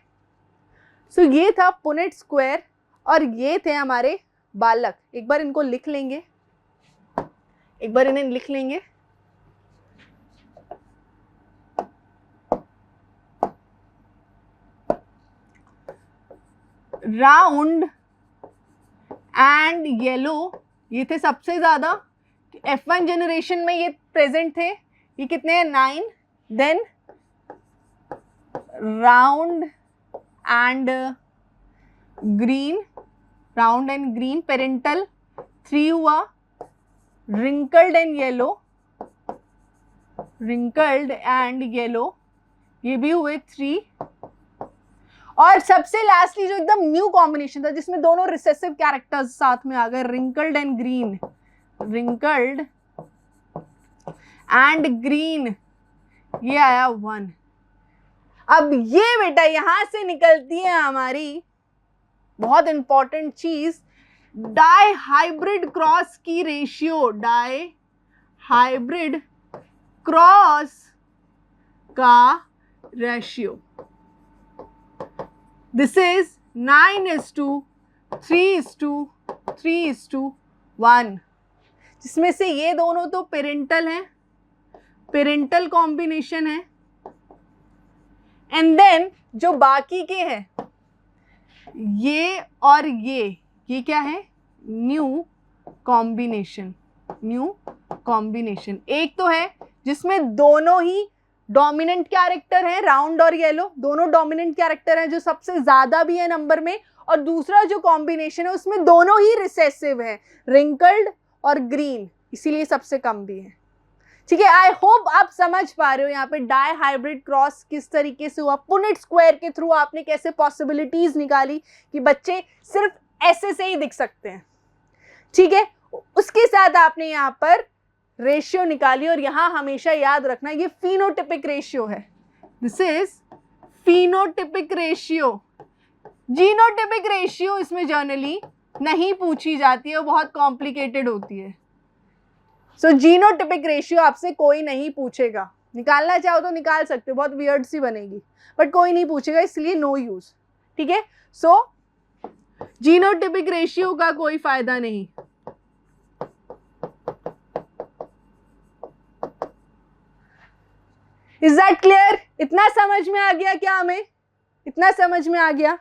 सो ये था पुनेट स्क्वायर और ये थे हमारे बालक। एक बार इनको लिख लेंगे, एक बार इन्हें लिख लेंगे। राउंड एंड येलो, ये थे सबसे ज्यादा। F1 जनरेशन में ये प्रेजेंट थे। ये कितने हैं? 9। Then round and green, round and green parental 3 हुआ। Wrinkled and yellow, wrinkled and yellow ये भी हुए 3। और सबसे लास्टली जो एकदम न्यू कॉम्बिनेशन था जिसमें दोनों रिसेसिव कैरेक्टर्स साथ में आ गए, wrinkled and green, wrinkled and green, ये आया 1। अब ये बेटा यहां से निकलती है हमारी बहुत इंपॉर्टेंट चीज, डाई हाइब्रिड क्रॉस की रेशियो। डाई हाइब्रिड क्रॉस का रेशियो, दिस इज 9:3:3:1, जिसमें से ये दोनों तो पेरेंटल हैं, पेरेंटल कॉम्बिनेशन है। एंड देन जो बाकी के हैं ये और ये क्या है? New combination, new combination. एक तो है जिसमें दोनों ही डोमिनेंट कैरेक्टर हैं, राउंड और येलो दोनों डोमिनेंट कैरेक्टर हैं जो सबसे ज्यादा भी है नंबर में, और दूसरा जो कॉम्बिनेशन है उसमें दोनों ही रिसेसिव हैं, रिंकल्ड और ग्रीन, इसीलिए सबसे कम भी है, ठीक है। आई होप आप समझ पा रहे हो यहाँ पे डाई हाइब्रिड क्रॉस किस तरीके से हुआ, पुनेट स्क्वायर के थ्रू आपने कैसे पॉसिबिलिटीज निकाली कि बच्चे सिर्फ ऐसे से ही दिख सकते हैं, ठीक है। उसके साथ आपने यहाँ पर रेशियो निकाली, और यहां हमेशा याद रखना ये फिनोटिपिक रेशियो है, this is phenotypic ratio. Genotypic ratio इसमें जनरली नहीं पूछी जाती है, बहुत कॉम्प्लिकेटेड होती है। सो जीनोटिपिक रेशियो आपसे कोई नहीं पूछेगा, निकालना चाहो तो निकाल सकते हो, बहुत वियर्ड सी बनेगी, बट कोई नहीं पूछेगा, इसलिए नो यूज, ठीक है। सो जीनोटिपिक रेशियो का कोई फायदा नहीं। Is that clear? इतना समझ में आ गया क्या हमें? इतना समझ में आ गया?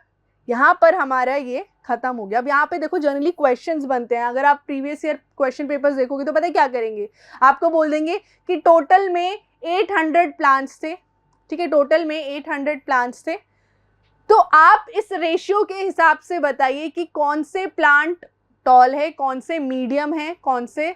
यहाँ पर हमारा ये खत्म हो गया। अब यहाँ पे देखो जनरली क्वेश्चंस बनते हैं, अगर आप प्रीवियस ईयर क्वेश्चन पेपर्स देखोगे तो पता है क्या करेंगे, आपको बोल देंगे कि टोटल में 800 प्लांट्स थे, ठीक है, टोटल में 800 प्लांट्स थे, तो आप इस रेशियो के हिसाब से बताइए कि कौन से प्लांट टॉल है, कौन से मीडियम है, कौन से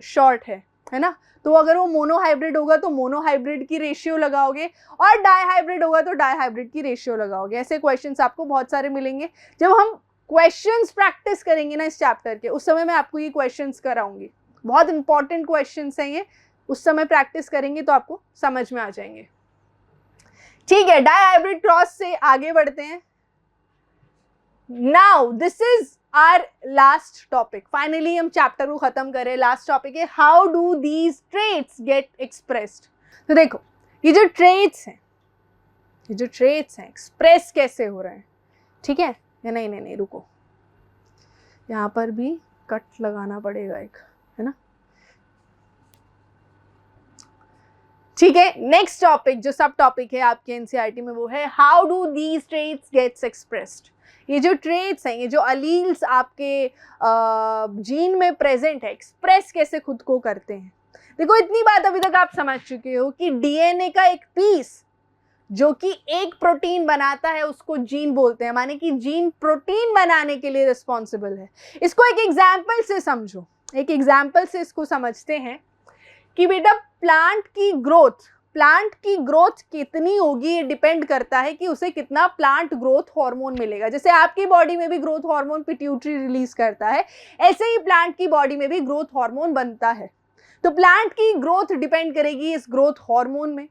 शॉर्ट है ना। तो अगर वो मोनोहाइब्रिड होगा तो मोनोहाइब्रिड की रेशियो लगाओगे, और डाईहाइब्रिड होगा तो डाईहाइब्रिड की रेशियो लगाओगे। ऐसे क्वेश्चंस आपको बहुत सारे मिलेंगे। जब हम क्वेश्चंस प्रैक्टिस करेंगे ना इस चैप्टर के, उस समय मैं आपको ये क्वेश्चंस कराऊंगी, बहुत इंपॉर्टेंट क्वेश्चंस हैं ये, उस समय प्रैक्टिस करेंगे तो आपको समझ में आ जाएंगे, ठीक है। डाईहाइब्रिड क्रॉस से आगे बढ़ते हैं। Now this is our last topic, finally हम चैप्टर को खत्म करें। लास्ट टॉपिक है how do these traits get expressed. तो देखो ये जो ट्रेट्स हैं, ये जो ट्रेट्स हैं एक्सप्रेस कैसे हो रहे हैं, ठीक है। या नहीं रुको, यहाँ पर भी कट लगाना पड़ेगा एक, है ना, ठीक है। नेक्स्ट टॉपिक जो सब टॉपिक है आपके एनसीईआरटी में वो है how do these traits gets expressed. ये जो ट्रेट्स हैं, ये जो अलील्स आपके जीन में प्रेजेंट है, एक्सप्रेस कैसे खुद को करते हैं। देखो इतनी बात अभी तक आप समझ चुके हो कि डीएनए का एक पीस जो कि एक प्रोटीन बनाता है उसको जीन बोलते हैं, माने कि जीन प्रोटीन बनाने के लिए रिस्पॉन्सिबल है। इसको एक एग्जाम्पल से समझो, एक एग्जाम्पल से इसको समझते हैं कि बेटा प्लांट की ग्रोथ कितनी होगी, ये डिपेंड करता है कि उसे कितना प्लांट ग्रोथ हार्मोन मिलेगा। जैसे आपकी बॉडी में भी ग्रोथ हार्मोन पिट्यूटरी रिलीज करता है, ऐसे ही प्लांट की बॉडी में भी ग्रोथ हार्मोन बनता है। तो प्लांट की ग्रोथ डिपेंड करेगी इस ग्रोथ हार्मोन में।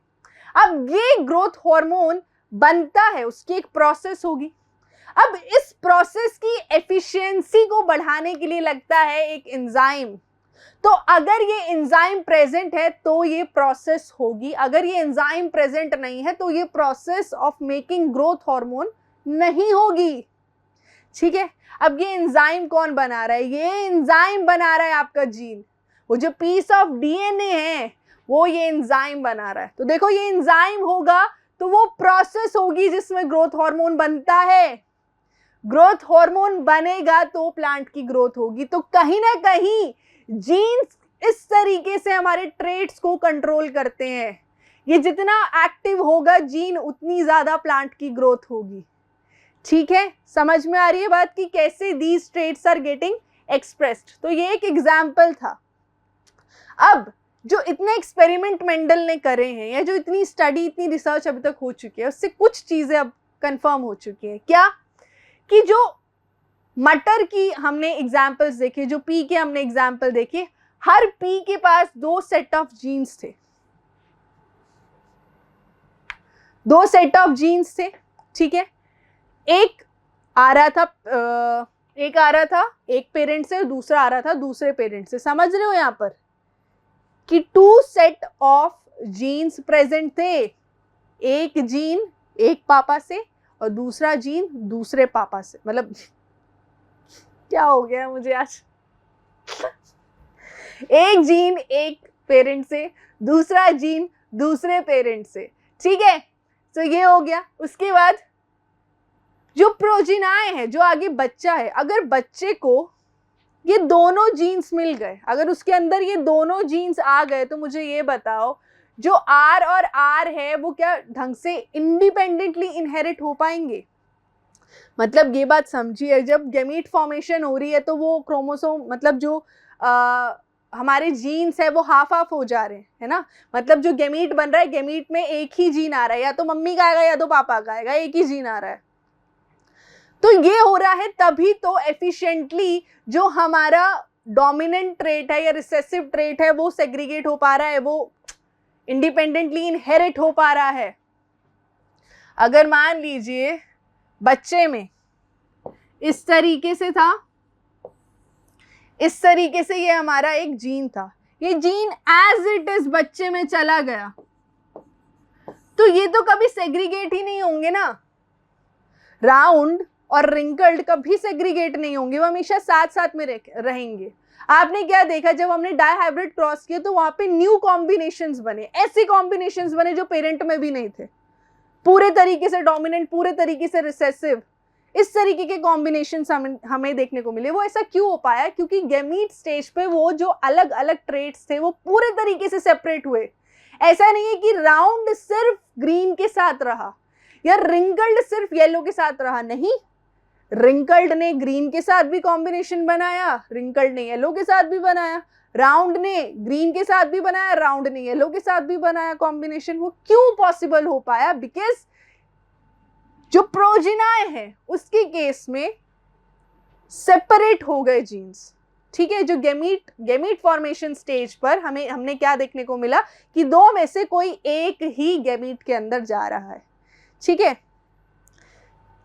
अब ये ग्रोथ हार्मोन बनता है, उसकी एक प्रोसेस होगी। अब इस प्रोसेस की एफिशिएंसी को बढ़ाने के लिए लगता है एक एंजाइम। तो अगर ये एंजाइम प्रेजेंट है तो ये प्रोसेस होगी, अगर ये एंजाइम प्रेजेंट नहीं है तो ये process of making growth hormone नहीं होगी। ठीक है, अब ये एंजाइम कौन बना रहा है? ये एंजाइम बना रहा है आपका जीन, वो जो पीस ऑफ डीएनए है वो ये एंजाइम बना रहा है। तो देखो ये एंजाइम होगा तो वो प्रोसेस होगी जिसमें ग्रोथ हार्मोन बनता है। ग्रोथ हार्मोन बनेगा तो प्लांट की ग्रोथ होगी। तो कहीं ना कहीं जीन्स इस तरीके से हमारे ट्रेट्स को कंट्रोल करते हैं। ये जितना एक्टिव होगा जीन उतनी ज्यादा प्लांट की ग्रोथ होगी। ठीक है, समझ में आ रही है बात कि कैसे these traits are getting expressed. तो ये एक एग्जाम्पल था। अब जो इतने एक्सपेरिमेंट मेंडल ने करे हैं या जो इतनी स्टडी इतनी रिसर्च अभी तक हो चुकी है उससे कुछ चीजें अब कंफर्म हो चुकी हैं। क्या कि जो मटर की हमने एग्जाम्पल्स देखे, जो पी के हमने एग्जाम्पल देखे, हर पी के पास 2 सेट ऑफ जीन्स थे, 2 सेट ऑफ जीन्स थे। ठीक है, एक आ रहा था एक पेरेंट से, दूसरा आ रहा था दूसरे पेरेंट से। समझ रहे हो यहाँ पर कि 2 सेट ऑफ जीन्स प्रेजेंट थे, एक जीन एक पापा से और दूसरा जीन दूसरे पापा से। मतलब क्या हो गया मुझे आज? एक जीन एक पेरेंट से, दूसरा जीन दूसरे पेरेंट से। ठीक है, तो ये हो गया। उसके बाद जो प्रोजिनाएं हैं, जो आगे बच्चा है, अगर बच्चे को ये दोनों जीन्स मिल गए, अगर उसके अंदर ये दोनों जीन्स आ गए, तो मुझे ये बताओ जो आर और आर है वो क्या ढंग से इंडिपेंडेंटली इनहेरिट हो पाएंगे? मतलब ये बात समझिए, जब गैमीट फॉर्मेशन हो रही है तो वो क्रोमोसोम, मतलब जो हमारे जीन्स है वो हाफ हाफ हो जा रहे हैं, है ना। मतलब जो गैमीट बन रहा है, गैमीट में एक ही जीन आ रहा है, या तो मम्मी का आएगा या तो पापा का आएगा, एक ही जीन आ रहा है। तो ये हो रहा है तभी तो एफिशिएंटली जो हमारा डोमिनेंट ट्रेट है या रिसेसिव ट्रेट है वो सेग्रीगेट हो पा रहा है, वो इंडिपेंडेंटली इनहेरिट हो पा रहा है। अगर मान लीजिए बच्चे में इस तरीके से था, इस तरीके से ये हमारा एक जीन था, ये जीन एज इट इज बच्चे में चला गया, तो ये तो कभी सेग्रीगेट ही नहीं होंगे ना। राउंड और रिंकल्ड कभी सेग्रीगेट नहीं होंगे, वो हमेशा साथ साथ में रहेंगे। आपने क्या देखा, जब हमने डाइहाइब्रिड क्रॉस किया तो वहां पे न्यू कॉम्बिनेशंस बने, ऐसे कॉम्बिनेशंस बने जो पेरेंट में भी नहीं थे, पूरे तरीके से डोमिनेंट, पूरे तरीके से रिसेसिव, इस तरीके के कॉम्बिनेशंस हमें देखने को मिले। वो ऐसा क्यों हो पाया? क्योंकि गैमीट स्टेज पे वो जो अलग अलग ट्रेट्स थे वो पूरे तरीके से सेपरेट हुए। ऐसा नहीं है कि राउंड सिर्फ ग्रीन के साथ रहा या रिंकल्ड सिर्फ येलो के साथ रहा, नहीं, रिंकल्ड ने ग्रीन के साथ भी कॉम्बिनेशन बनाया, रिंकल्ड ने येलो के साथ भी बनाया, राउंड ने ग्रीन के साथ भी बनाया, राउंड ने येलो के साथ भी बनाया कॉम्बिनेशन। वो क्यों पॉसिबल हो पाया? बिकॉज जो प्रोजिनाएं हैं उसके केस में सेपरेट हो गए जीन्स। ठीक है, जो गैमीट फॉर्मेशन स्टेज पर हमने क्या देखने को मिला कि 2 में से कोई एक ही गैमीट के अंदर जा रहा है। ठीक है,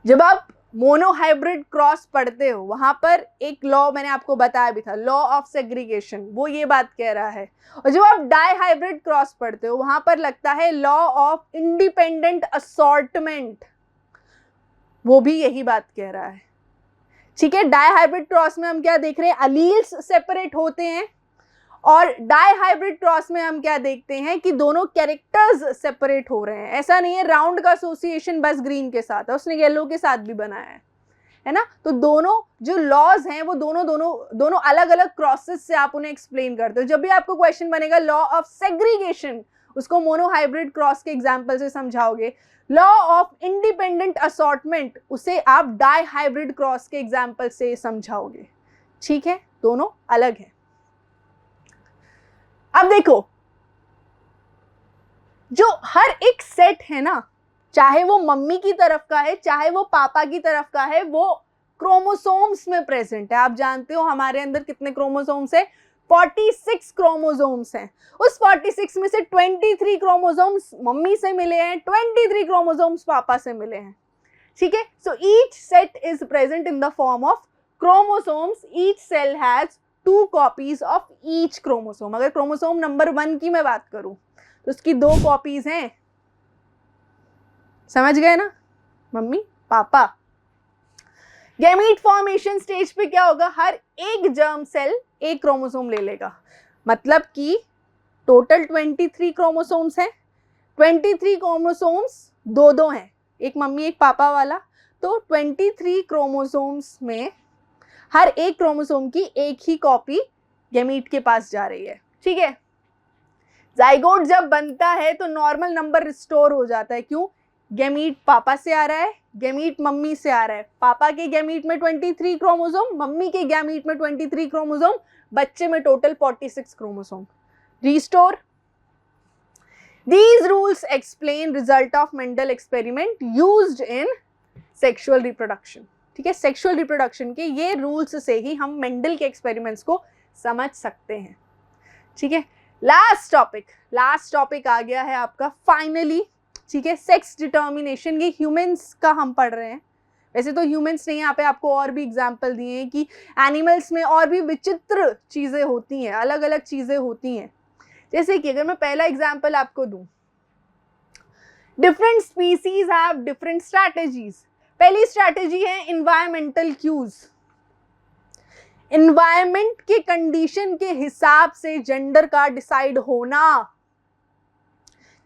जब आप मोनोहाइब्रिड क्रॉस पढ़ते हो वहां पर एक लॉ मैंने आपको बताया भी था, लॉ ऑफ सेग्रीगेशन, वो ये बात कह रहा है। और जब आप डाइहाइब्रिड क्रॉस पढ़ते हो वहां पर लगता है लॉ ऑफ इंडिपेंडेंट असॉर्टमेंट, वो भी यही बात कह रहा है। ठीक है, डाइहाइब्रिड क्रॉस में हम क्या देख रहे हैं? अलील्स सेपरेट होते हैं, और डाइहाइब्रिड क्रॉस में हम क्या देखते हैं कि दोनों कैरेक्टर्स सेपरेट हो रहे हैं। ऐसा नहीं है राउंड का एसोसिएशन बस ग्रीन के साथ है, उसने येलो के साथ भी बनाया है ना। तो दोनों जो लॉज हैं वो दोनों अलग अलग क्रॉसेस से आप उन्हें एक्सप्लेन करते हो। जब भी आपको क्वेश्चन बनेगा लॉ ऑफ सेग्रीगेशन, उसको मोनोहाइब्रिड क्रॉस के एग्जाम्पल से समझाओगे। लॉ ऑफ इंडिपेंडेंट असॉर्टमेंट, उसे आप डाइहाइब्रिड क्रॉस के एग्जाम्पल से समझाओगे। ठीक है, दोनों अलग है। अब देखो, जो हर एक सेट है ना, चाहे वो मम्मी की तरफ का है चाहे वो पापा की तरफ का है, वो क्रोमोसोम्स में प्रेजेंट है। आप जानते हो हमारे अंदर कितने क्रोमोसोम्स है? 46 क्रोमोसोम्स हैं। उस 46 में से 23 क्रोमोसोम्स मम्मी से मिले हैं, 23 क्रोमोसोम्स पापा से मिले हैं। ठीक है, so each set is present in the form of chromosomes. Each cell has 2 copies of each chromosome. अगर क्रोमोसोम नंबर 1 की मैं बात करूं तो उसकी 2 कॉपीज हैं। समझ गए ना mummy papa? Gamete formation stage पे क्या होगा, हर एक जर्म सेल एक क्रोमोसोम ले लेगा, मतलब कि टोटल 23 क्रोमोसोम्स हैं। 23 क्रोमोसोम्स 2-2 हैं, एक मम्मी एक पापा वाला। तो 23 क्रोमोसोम्स में हर एक क्रोमोसोम की एक ही कॉपी गैमीट के पास जा रही है, ठीक है। जाइगोट जब बनता है तो नॉर्मल नंबर रिस्टोर हो जाता है। क्यों? गैमीट पापा से आ रहा है, गैमीट मम्मी से आ रहा है। पापा के गैमीट में 23 क्रोमोसोम, मम्मी के गैमीट में 23 क्रोमोसोम, बच्चे में total 46 chromosome. Restore. These rules explain result of Mendel experiment used in sexual reproduction। ठीक है, सेक्सुअल रिप्रोडक्शन के ये रूल्स से ही हम मेंडल के एक्सपेरिमेंट्स को समझ सकते हैं, ठीक है। लास्ट टॉपिक आ गया है आपका फाइनली, ठीक है, सेक्स डिटर्मिनेशन। ये ह्यूमंस का हम पढ़ रहे हैं, वैसे तो ह्यूमंस नहीं, यहाँ पे आपको और भी एग्जाम्पल दिए हैं कि एनिमल्स में और भी विचित्र चीजें होती हैं, अलग अलग चीजें होती हैं। जैसे कि अगर मैं पहला एग्जाम्पल आपको दूं, different species have different strategies. पहली स्ट्रैटेजी है इन्वायरमेंटल क्यूज। इन्वायरमेंट के कंडीशन के हिसाब से जेंडर का डिसाइड होना।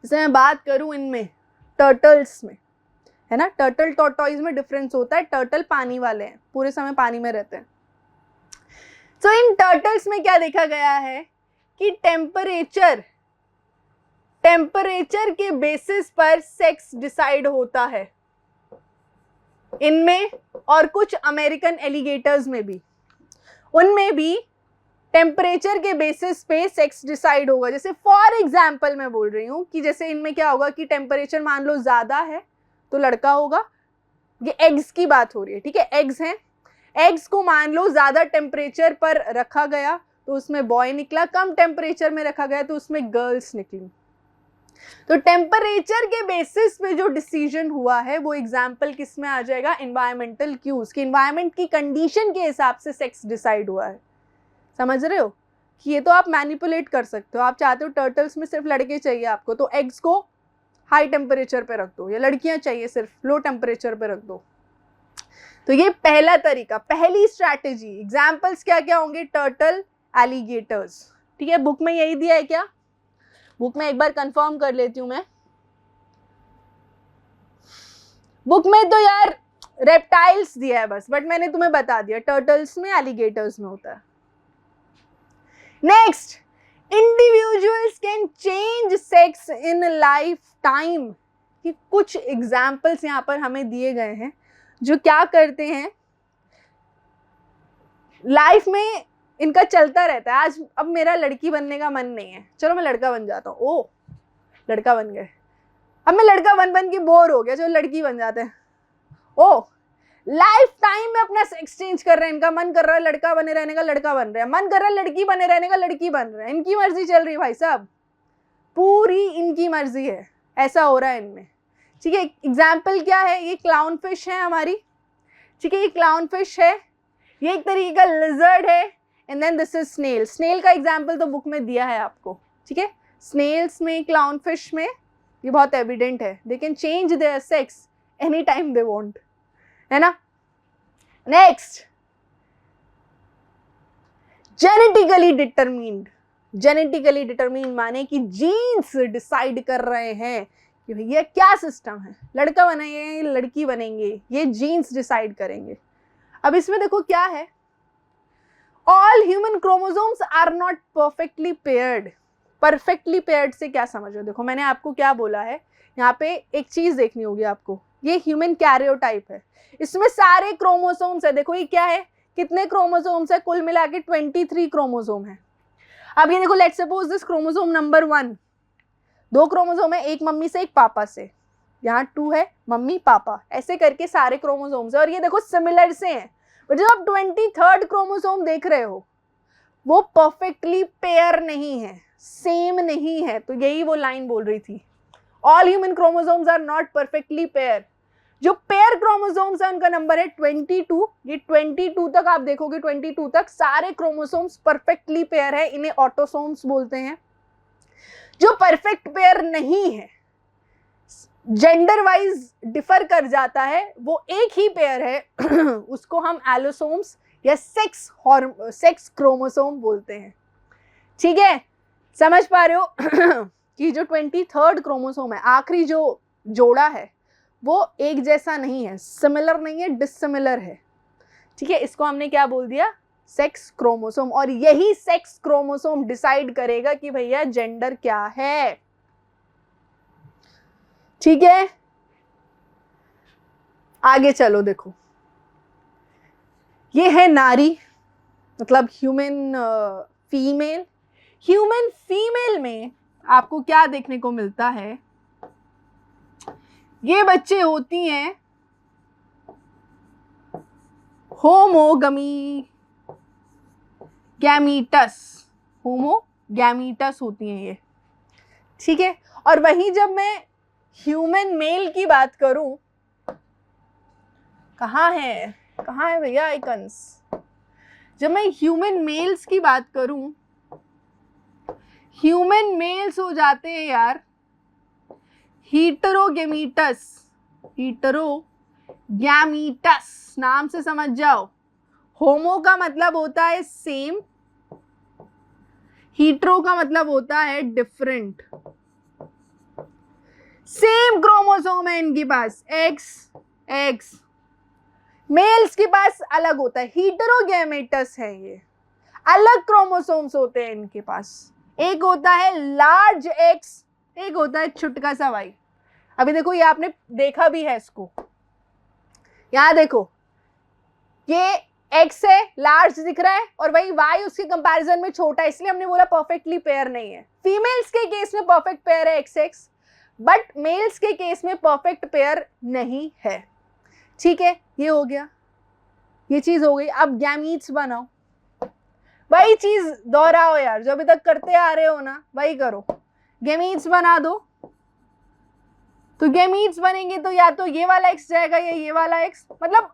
जैसे मैं बात करूं इनमें टर्टल्स में, है ना, टर्टल टॉर्टॉइज में डिफरेंस होता है। टर्टल पानी वाले हैं, पूरे समय पानी में रहते हैं। तो इन टर्टल्स में क्या देखा गया है कि टेम्परेचर के बेसिस पर सेक्स डिसाइड होता है इनमें, और कुछ अमेरिकन एलिगेटर्स में भी, उनमें भी टेम्परेचर के बेसिस पे सेक्स डिसाइड होगा। जैसे फॉर एग्जांपल मैं बोल रही हूँ कि जैसे इनमें क्या होगा कि टेम्परेचर मान लो ज्यादा है तो लड़का होगा। ये एग्स की बात हो रही है, ठीक है, एग्स हैं। एग्स को मान लो ज्यादा टेम्परेचर पर रखा गया तो उसमें बॉय निकला, कम टेम्परेचर में रखा गया तो उसमें गर्ल्स निकली। तो टेम्परेचर के बेसिस पे जो डिसीजन हुआ है वो एग्जाम्पल किस में आ जाएगा, एनवायरमेंटल क्यूज की। एनवायरमेंट की कंडीशन के हिसाब से सेक्स डिसाइड हुआ है। समझ रहे हो कि ये तो आप मैनिपुलेट कर सकते हो। आप चाहते हो टर्टल्स में सिर्फ लड़के चाहिए आपको, तो एग्स को हाई टेम्परेचर पे रख दो, या लड़कियां चाहिए सिर्फ लो टेम्परेचर पे रख दो। तो ये पहला तरीका, पहली स्ट्रैटेजी। एग्जाम्पल्स क्या क्या होंगे, टर्टल, एलिगेटर्स, ठीक है। बुक में यही दिया है क्या? बुक में एक बार कंफर्म कर लेती हूं मैं। बुक में तो यार रेप्टाइल्स दिया है बस, बट मैंने तुम्हें बता दिया टर्टल्स में, एलिगेटर्स में होता है। Next, individuals can change sex in life time. कि कुछ एग्जाम्पल्स यहाँ पर हमें दिए गए हैं जो क्या करते हैं, लाइफ में इनका चलता रहता है। आज अब मेरा लड़की बनने का मन नहीं है, चलो मैं लड़का बन जाता हूँ। ओ लड़का बन गए, अब मैं लड़का बन के बोर हो गया, चलो लड़की बन जाते हैं। ओ लाइफ टाइम में अपना सेक्स चेंज कर रहे हैं। इनका मन कर रहा है लड़का बने रहने का, लड़का बन रहे हैं, मन कर रहा है लड़की बने रहने का, लड़की बन रहे हैं। इनकी मर्जी चल रही है भाई साहब, पूरी इनकी मर्जी है, ऐसा हो रहा है इनमें, ठीक है। एग्जाम्पल क्या है, ये क्लाउन फिश है हमारी, ठीक है, ये क्लाउन फिश है, ये एक तरीके का लिजर्ड है, and then this is snail. Snail का एग्जाम्पल तो बुक में दिया है आपको, ठीक है। स्नेल्स में, क्लाउन फिश में ये बहुत एविडेंट है, they can change their sex any time they want, है ना। Next, genetically determined. Genetically determined माने कि जीन्स डिसाइड कर रहे हैं कि भैया क्या सिस्टम है, लड़का बनेंगे लड़की बनेंगे, ये जीन्स डिसाइड करेंगे। अब इसमें देखो क्या है, all human chromosomes are not perfectly paired. Perfectly paired से क्या समझो, देखो मैंने आपको क्या बोला है, यहाँ पे एक चीज देखनी होगी आपको, ये ह्यूमन कैरियोटाइप है, इसमें सारे क्रोमोसोम्स है। देखो ये क्या है, कितने क्रोमोसोम्स है, कुल मिला के 23 क्रोमोसोम है। अब ये देखो, let's suppose this chromosome number 1, 2 chromosome है, एक मम्मी से एक पापा से, यहाँ 2 है मम्मी पापा, ऐसे करके सारे क्रोमोसोम्स है। और ये देखो सिमिलर से हैं, पर जब आप 23rd क्रोमोसोम देख रहे हो वो परफेक्टली पेयर नहीं है, सेम नहीं है। तो यही वो लाइन बोल रही थी, all human chromosomes are not perfectly pair. जो पेयर क्रोमोसोम्स है उनका नंबर है 22। ये 22 तक आप देखोगे, 22 तक सारे क्रोमोसोम्स परफेक्टली पेयर है, इन्हें ऑटोसोम्स बोलते हैं। जो परफेक्ट पेयर नहीं है, जेंडर वाइज डिफर कर जाता है, वो एक ही पेयर है उसको हम एलोसोम्स या सेक्स क्रोमोसोम बोलते हैं। ठीक है, समझ पा रहे हो कि जो 23rd क्रोमोसोम है, आखिरी जो जोड़ा है, वो एक जैसा नहीं है, सिमिलर नहीं है, डिसिमिलर है। ठीक है, इसको हमने क्या बोल दिया, सेक्स क्रोमोसोम। और यही सेक्स क्रोमोसोम डिसाइड करेगा कि भैया जेंडर क्या है। ठीक है, आगे चलो, देखो ये है नारी, मतलब ह्यूमन फीमेल। ह्यूमन फीमेल में आपको क्या देखने को मिलता है, ये बच्चे होती हैं होमोगैमीटस होती हैं ये। ठीक है, और वहीं जब मैं ह्यूमन मेल की बात करूं, कहाँ है भैया आइकन्स, जब मैं ह्यूमन मेल्स की बात करूं, ह्यूमन मेल्स हो जाते हैं यार हीटरोगैमीटस, नाम से समझ जाओ। होमो का मतलब होता है सेम, हीटरो का मतलब होता है डिफरेंट। सेम क्रोमोसोम है इनके पास, एक्स। मेल्स के पास अलग होता है, हीटरोगैमेटस है ये, अलग क्रोमोसोम्स होते हैं इनके पास। एक होता है लार्ज एक्स, एक होता है छुटका सा वाई। अभी देखो, ये आपने देखा भी है इसको, यहां देखो, ये एक्स है, लार्ज दिख रहा है, और वही वाई उसके कंपैरिजन में छोटा है, इसलिए हमने बोला परफेक्टली पेयर नहीं है। फीमेल्स के केस में परफेक्ट पेयर है एक्स, बट मेल्स के केस में परफेक्ट पेयर नहीं है। ठीक है, ये हो गया, ये चीज हो गई। अब गैमीट्स बनाओ, वही चीज दोहराओ यार, जो अभी तक करते आ रहे हो ना, वही करो। गैमीट्स बना दो, तो गैमीट्स बनेंगे तो या तो ये वाला एक्स जाएगा या ये वाला एक्स। मतलब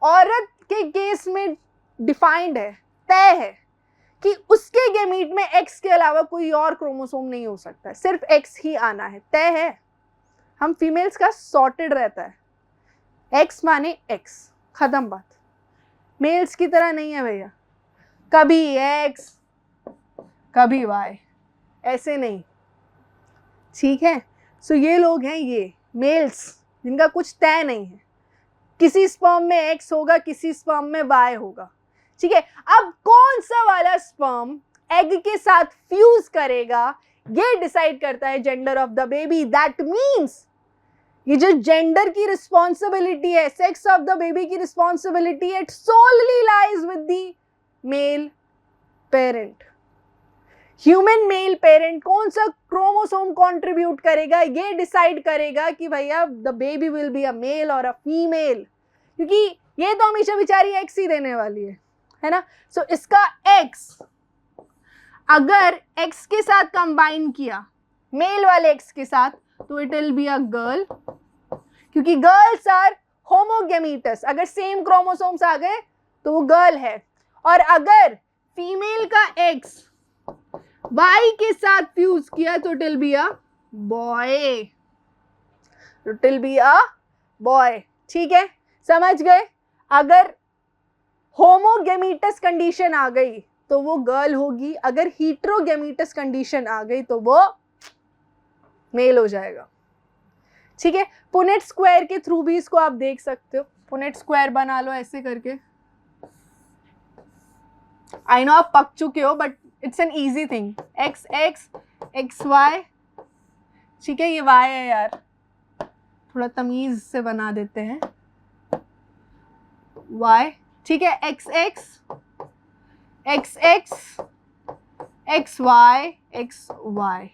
औरत के केस में डिफाइंड है, तय है कि उसके गैमीट में एक्स के अलावा कोई और क्रोमोसोम नहीं हो सकता है, सिर्फ एक्स ही आना है, तय है। हम फीमेल्स का सॉर्टेड रहता है, एक्स माने एक्स, खत्म बात। मेल्स की तरह नहीं है भैया, कभी एक्स कभी वाई, ऐसे नहीं। ठीक है, सो ये लोग हैं, ये मेल्स जिनका कुछ तय नहीं है, किसी स्पर्म में एक्स होगा, किसी स्पर्म में वाई होगा। ठीक है, अब कौन सा वाला स्पर्म एग के साथ फ्यूज करेगा, ये डिसाइड करता है gender of the baby. That means ये जो जेंडर की रिस्पॉन्सिबिलिटी है, सेक्स ऑफ द बेबी की रिस्पॉन्सिबिलिटी है, it solely lies with the male parent. Human male parent कौन सा क्रोमोसोम कंट्रीब्यूट करेगा, ये डिसाइड करेगा कि भैया the baby will be a male और अ फीमेल, क्योंकि ये तो हमेशा बेचारी एक्स ही देने वाली है ना। सो इसका एक्स अगर एक्स के साथ कंबाइन किया, मेल वाले एक्स के साथ, तो it will be a girl, क्योंकि गर्ल्स आर होमोगैमीटस। अगर सेम क्रोमोसोम्स आ गए तो वो गर्ल है। और अगर फीमेल का एक्स वाई के साथ फ्यूज किया तो it will be a boy, it will be a boy. ठीक है, समझ गए। अगर होमोगैमीटस कंडीशन आ गई तो वो गर्ल होगी, अगर हीटरोगैमीटस कंडीशन आ गई तो वो मेल हो जाएगा। ठीक है, पुनेट स्क्वायर के थ्रू भी इसको आप देख सकते हो। पुनेट स्क्वायर बना लो ऐसे करके। आई नो आप पक चुके हो, but it's an easy thing. X X X Y, ठीक है, ये वाई है यार, थोड़ा तमीज से बना देते हैं। वाई, ठीक है, X X X X X Y.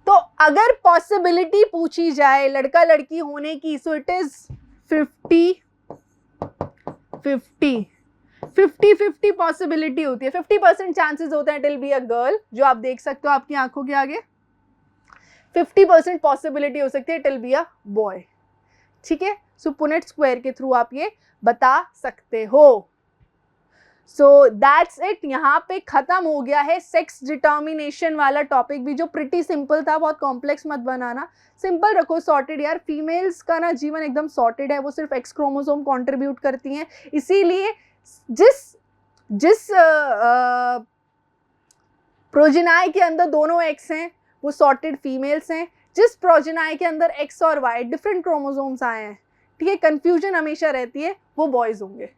तो अगर पॉसिबिलिटी पूछी जाए लड़का लड़की होने की, सो इट इज 50-50 पॉसिबिलिटी होती है। 50% चांसेस होते हैं it will be a girl, जो आप देख सकते हो आपकी आंखों के आगे। 50% पॉसिबिलिटी हो सकती है it will be a boy. ठीक है, सो पुनेट स्क्वायर के थ्रू आप ये बता सकते हो। सो दैट्स इट, यहाँ पे खत्म हो गया है सेक्स डिटर्मिनेशन वाला टॉपिक भी, जो प्रिटी सिंपल था, बहुत कॉम्प्लेक्स मत बनाना, सिंपल रखो, सॉर्टेड। यार फीमेल्स का ना जीवन एकदम सॉर्टेड है, वो सिर्फ एक्स क्रोमोसोम कंट्रीब्यूट करती हैं, इसीलिए जिस प्रोजेनाई के अंदर दोनों एक्स हैं वो सॉर्टेड फीमेल्स हैं, जिस प्रोजेनाई के अंदर एक्स और वाई डिफरेंट क्रोमोसोम्स आए हैं, ठीक है, कंफ्यूजन हमेशा रहती है, वो बॉयज होंगे।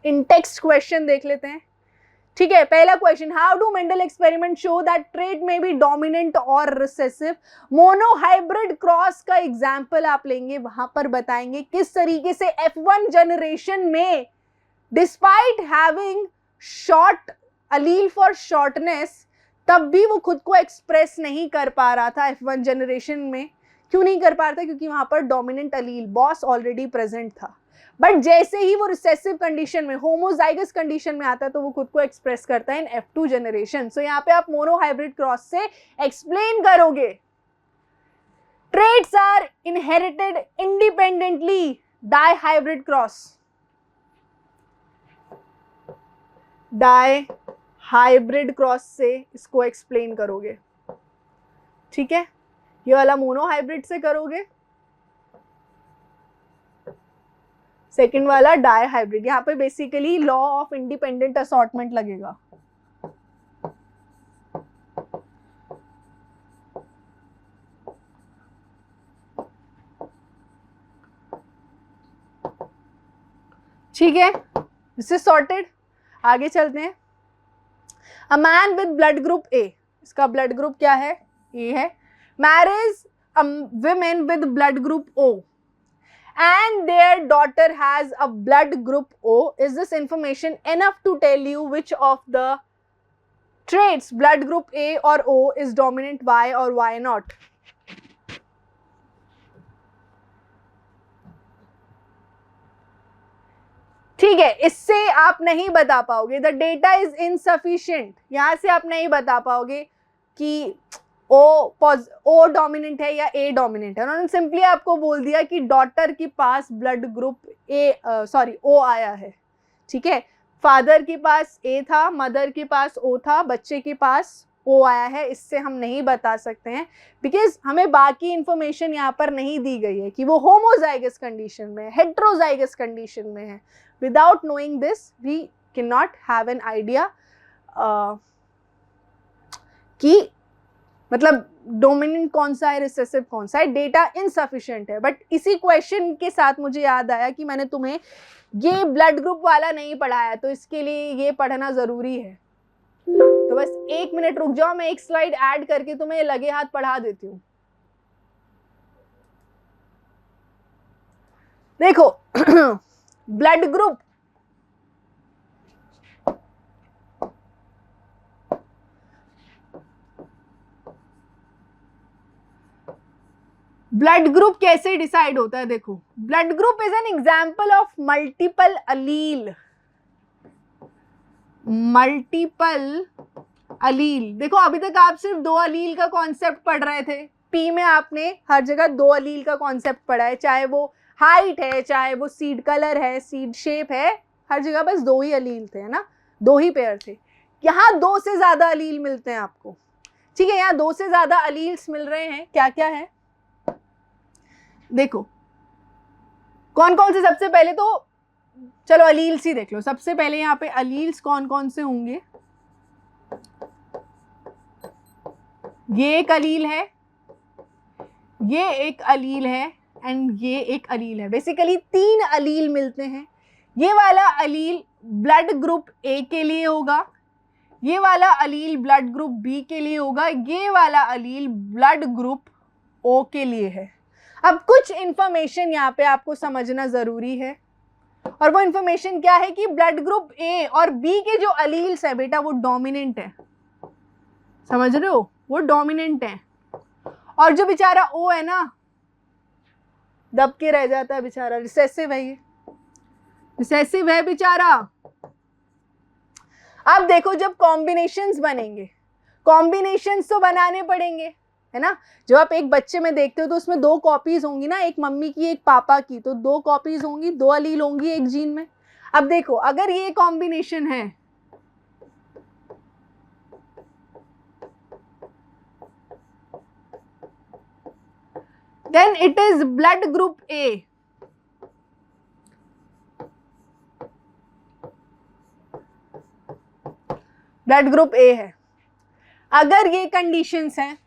इन टेक्स्ट क्वेश्चन देख लेते हैं, ठीक है। पहला question, how do Mendel experiment show that trait में बी डोमिनेंट और रिसेसिव? मोनोहाइब्रिड क्रॉस का एग्जांपल आप लेंगे, वहां पर बताएंगे किस तरीके से F1 जनरेशन में despite having short allele for shortness, तब भी वो खुद को एक्सप्रेस नहीं कर पा रहा था F1 जनरेशन में। क्यों नहीं कर पा रहा था? क्योंकि वहां पर डोमिनेंट अलील बॉस ऑलरेडी प्रेजेंट था। बट जैसे ही वो रिसेसिव कंडीशन में, होमोजाइगस कंडीशन में आता है, तो वो खुद को एक्सप्रेस करता है इन F2 जनरेशन। सो यहाँ पे आप मोनोहाइब्रिड क्रॉस से एक्सप्लेन करोगे, traits are inherited independently, dihybrid cross, dihybrid cross से इसको एक्सप्लेन करोगे, ठीक है। ये वाला मोनोहाइब्रिड से करोगे, सेकंड वाला डाई हाइब्रिड। यहाँ पे basically law of independent assortment लगेगा। ठीक है, दिस इज सॉर्टेड। आगे चलते हैं। A man with blood group A, इसका ब्लड ग्रुप क्या है? ए है। Marriage a women with blood group O and their daughter has a blood group O. Is this information enough to tell you which of the traits, blood group A or O, is dominant? Why or why not? ठीक है, इससे आप नहीं बता पाओगे, द डेटा इज इनसफिशिएंट। यहां से आप नहीं बता पाओगे कि ओ डोमिनेंट है या ए डोमिनेंट है। उन्होंने सिंपली आपको बोल दिया कि डॉटर के पास ब्लड ग्रुप ओ आया है, ठीक है। फादर के पास ए था, मदर के पास ओ था, बच्चे के पास ओ आया है। इससे हम नहीं बता सकते हैं, बिकॉज हमें बाकी इंफॉर्मेशन यहाँ पर नहीं दी गई है कि वो होमोजाइगस कंडीशन में है, हेट्रोजाइगस कंडीशन में है। Without knowing this we can not have an idea कि मतलब डोमिनेंट कौन सा है, रिसेसिव कौन सा है। डेटा इनसफिशिएंट है। बट इसी क्वेश्चन के साथ मुझे याद आया कि मैंने तुम्हें ये ब्लड ग्रुप वाला नहीं पढ़ाया, तो इसके लिए ये पढ़ना जरूरी है। तो बस 1 मिनट रुक जाओ, मैं एक स्लाइड ऐड करके तुम्हें लगे हाथ पढ़ा देती हूँ। देखो ब्लड ग्रुप कैसे डिसाइड होता है? देखो, blood group is an example of multiple allele. Multiple allele, देखो अभी तक आप सिर्फ 2 अलील का कॉन्सेप्ट पढ़ रहे थे। पी में आपने हर जगह 2 अलील का कॉन्सेप्ट पढ़ा है, चाहे वो हाइट है, चाहे वो सीड कलर है, सीड शेप है, हर जगह बस 2 ही अलील थे, है ना, 2 ही पेयर थे। यहाँ 2 से ज्यादा अलील मिलते हैं आपको, ठीक है। यहाँ 2 से ज्यादा अलील्स मिल रहे हैं। क्या क्या है देखो, कौन कौन से? सबसे पहले तो चलो अलील्स ही देख लो। सबसे पहले यहाँ पे अलील्स कौन कौन से होंगे? ये एक अलील है, ये एक अलील है, एंड ये एक अलील है। बेसिकली 3 अलील मिलते हैं। ये वाला अलील ब्लड ग्रुप ए के लिए होगा, ये वाला अलील ब्लड ग्रुप बी के लिए होगा, ये वाला अलील ब्लड ग्रुप ओ के लिए है। अब कुछ इंफॉर्मेशन यहाँ पे आपको समझना जरूरी है, और वो इंफॉर्मेशन क्या है कि ब्लड ग्रुप ए और बी के जो अलील्स है बेटा, वो डोमिनेंट है। समझ रहे हो? वो डोमिनेंट है। और जो बेचारा ओ है ना, दब के रह जाता है बेचारा, रिसेसिव है। ये रिसेसिव है बेचारा। अब देखो, जब कॉम्बिनेशंस बनेंगे, कॉम्बिनेशंस तो बनाने पड़ेंगे, है ना। जब आप एक बच्चे में देखते हो तो उसमें 2 कॉपीज होंगी ना, एक मम्मी की एक पापा की, तो 2 कॉपीज होंगी, 2 अलील होंगी एक जीन में। अब देखो अगर ये कॉम्बिनेशन है, then it is blood group A. Blood group A है। अगर ये कंडीशंस हैं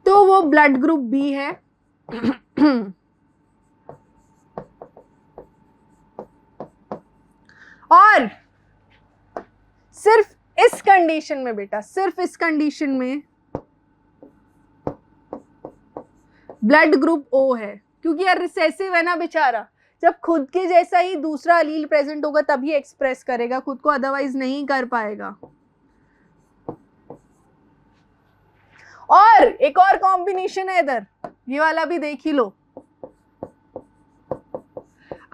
तो वो ब्लड ग्रुप बी है। और सिर्फ इस कंडीशन में बेटा, सिर्फ इस कंडीशन में ब्लड ग्रुप ओ है, क्योंकि यार रिसेसिव है ना बेचारा, जब खुद के जैसा ही दूसरा अलील प्रेजेंट होगा तभी एक्सप्रेस करेगा खुद को, अदरवाइज नहीं कर पाएगा। और एक और कॉम्बिनेशन है इधर, ये वाला भी देख ही लो।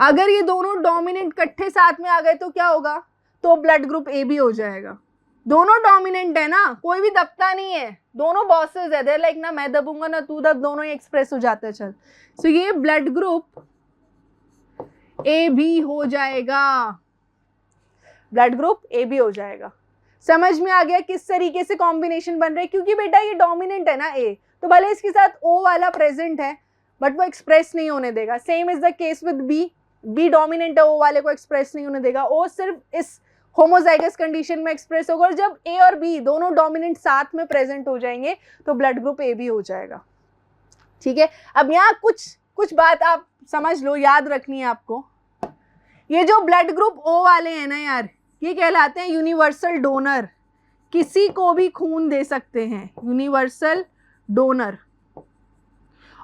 अगर ये दोनों डोमिनेंट इकट्ठे साथ में आ गए तो क्या होगा, तो ब्लड ग्रुप ए भी हो जाएगा। दोनों डोमिनेंट है ना, कोई भी दबता नहीं है, दोनों बॉसेस है, देयर लाइक ना मैं दबूंगा ना तू दब, दोनों ही एक्सप्रेस हो जाते हैं। चल सो ये ब्लड ग्रुप ए भी हो जाएगा, ब्लड ग्रुप ए भी हो जाएगा। समझ में आ गया किस तरीके से कॉम्बिनेशन बन रहा है, क्योंकि बेटा ये डोमिनेंट है ना ए, तो भले इसके साथ ओ वाला प्रेजेंट है बट वो एक्सप्रेस नहीं होने देगा। Same is the case with B, B dominant है, ओ वाले को एक्सप्रेस नहीं होने देगा, ओ सिर्फ इस होमोजाइगस कंडीशन में एक्सप्रेस होगा। और जब ए और बी दोनों डोमिनेंट साथ में प्रेजेंट हो जाएंगे तो ब्लड ग्रुप ए भी हो जाएगा। ठीक है, अब यहाँ कुछ बात आप समझ लो, याद रखनी है आपको। ये जो ब्लड ग्रुप ओ वाले हैं ना यार, ये कहलाते हैं यूनिवर्सल डोनर, किसी को भी खून दे सकते हैं, यूनिवर्सल डोनर।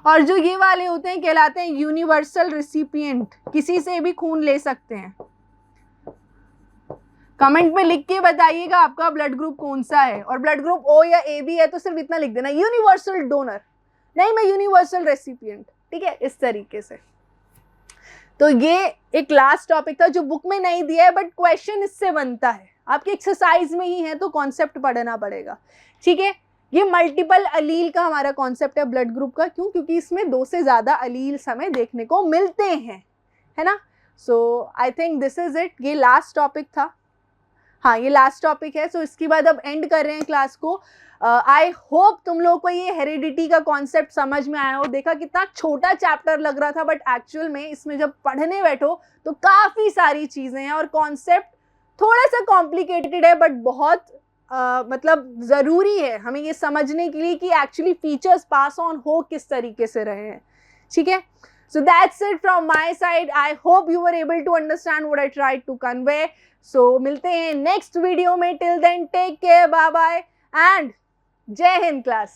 और जो ये वाले होते हैं कहलाते हैं यूनिवर्सल रिसिपिएंट, किसी से भी खून ले सकते हैं। कमेंट में लिख के बताइएगा आपका ब्लड ग्रुप कौन सा है, और ब्लड ग्रुप ओ या ए बी है तो सिर्फ इतना लिख देना, यूनिवर्सल डोनर नहीं, मैं यूनिवर्सल रेसिपिएंट। ठीक है, इस तरीके से। तो ये एक लास्ट टॉपिक था जो बुक में नहीं दिया है बट क्वेश्चन इससे बनता है, आपकी एक्सरसाइज में ही है तो कॉन्सेप्ट पढ़ना पड़ेगा। ठीक है, ये मल्टीपल अलील का हमारा कॉन्सेप्ट है ब्लड ग्रुप का। क्यों? क्योंकि इसमें 2 से ज्यादा अलील्स हमें देखने को मिलते हैं, है ना। So I think this is it, ये लास्ट टॉपिक था। हाँ, ये लास्ट टॉपिक है। सो इसके बाद अब एंड कर रहे हैं क्लास को। आई होप तुम लोगों को ये हेरिडिटी का कॉन्सेप्ट समझ में आया हो। देखा कितना छोटा चैप्टर लग रहा था बट एक्चुअल में इसमें जब पढ़ने बैठो तो काफ़ी सारी चीज़ें हैं, और कॉन्सेप्ट थोड़ा सा कॉम्प्लिकेटेड है बट बहुत मतलब ज़रूरी है हमें ये समझने के लिए कि एक्चुअली फीचर्स पास ऑन हो किस तरीके से रहे हैं। ठीक है, so that's it from my side. I hope you were able to understand what I tried to convey. So मिलते हैं नेक्स्ट वीडियो में, till then take care, bye bye and जय हिंद क्लास।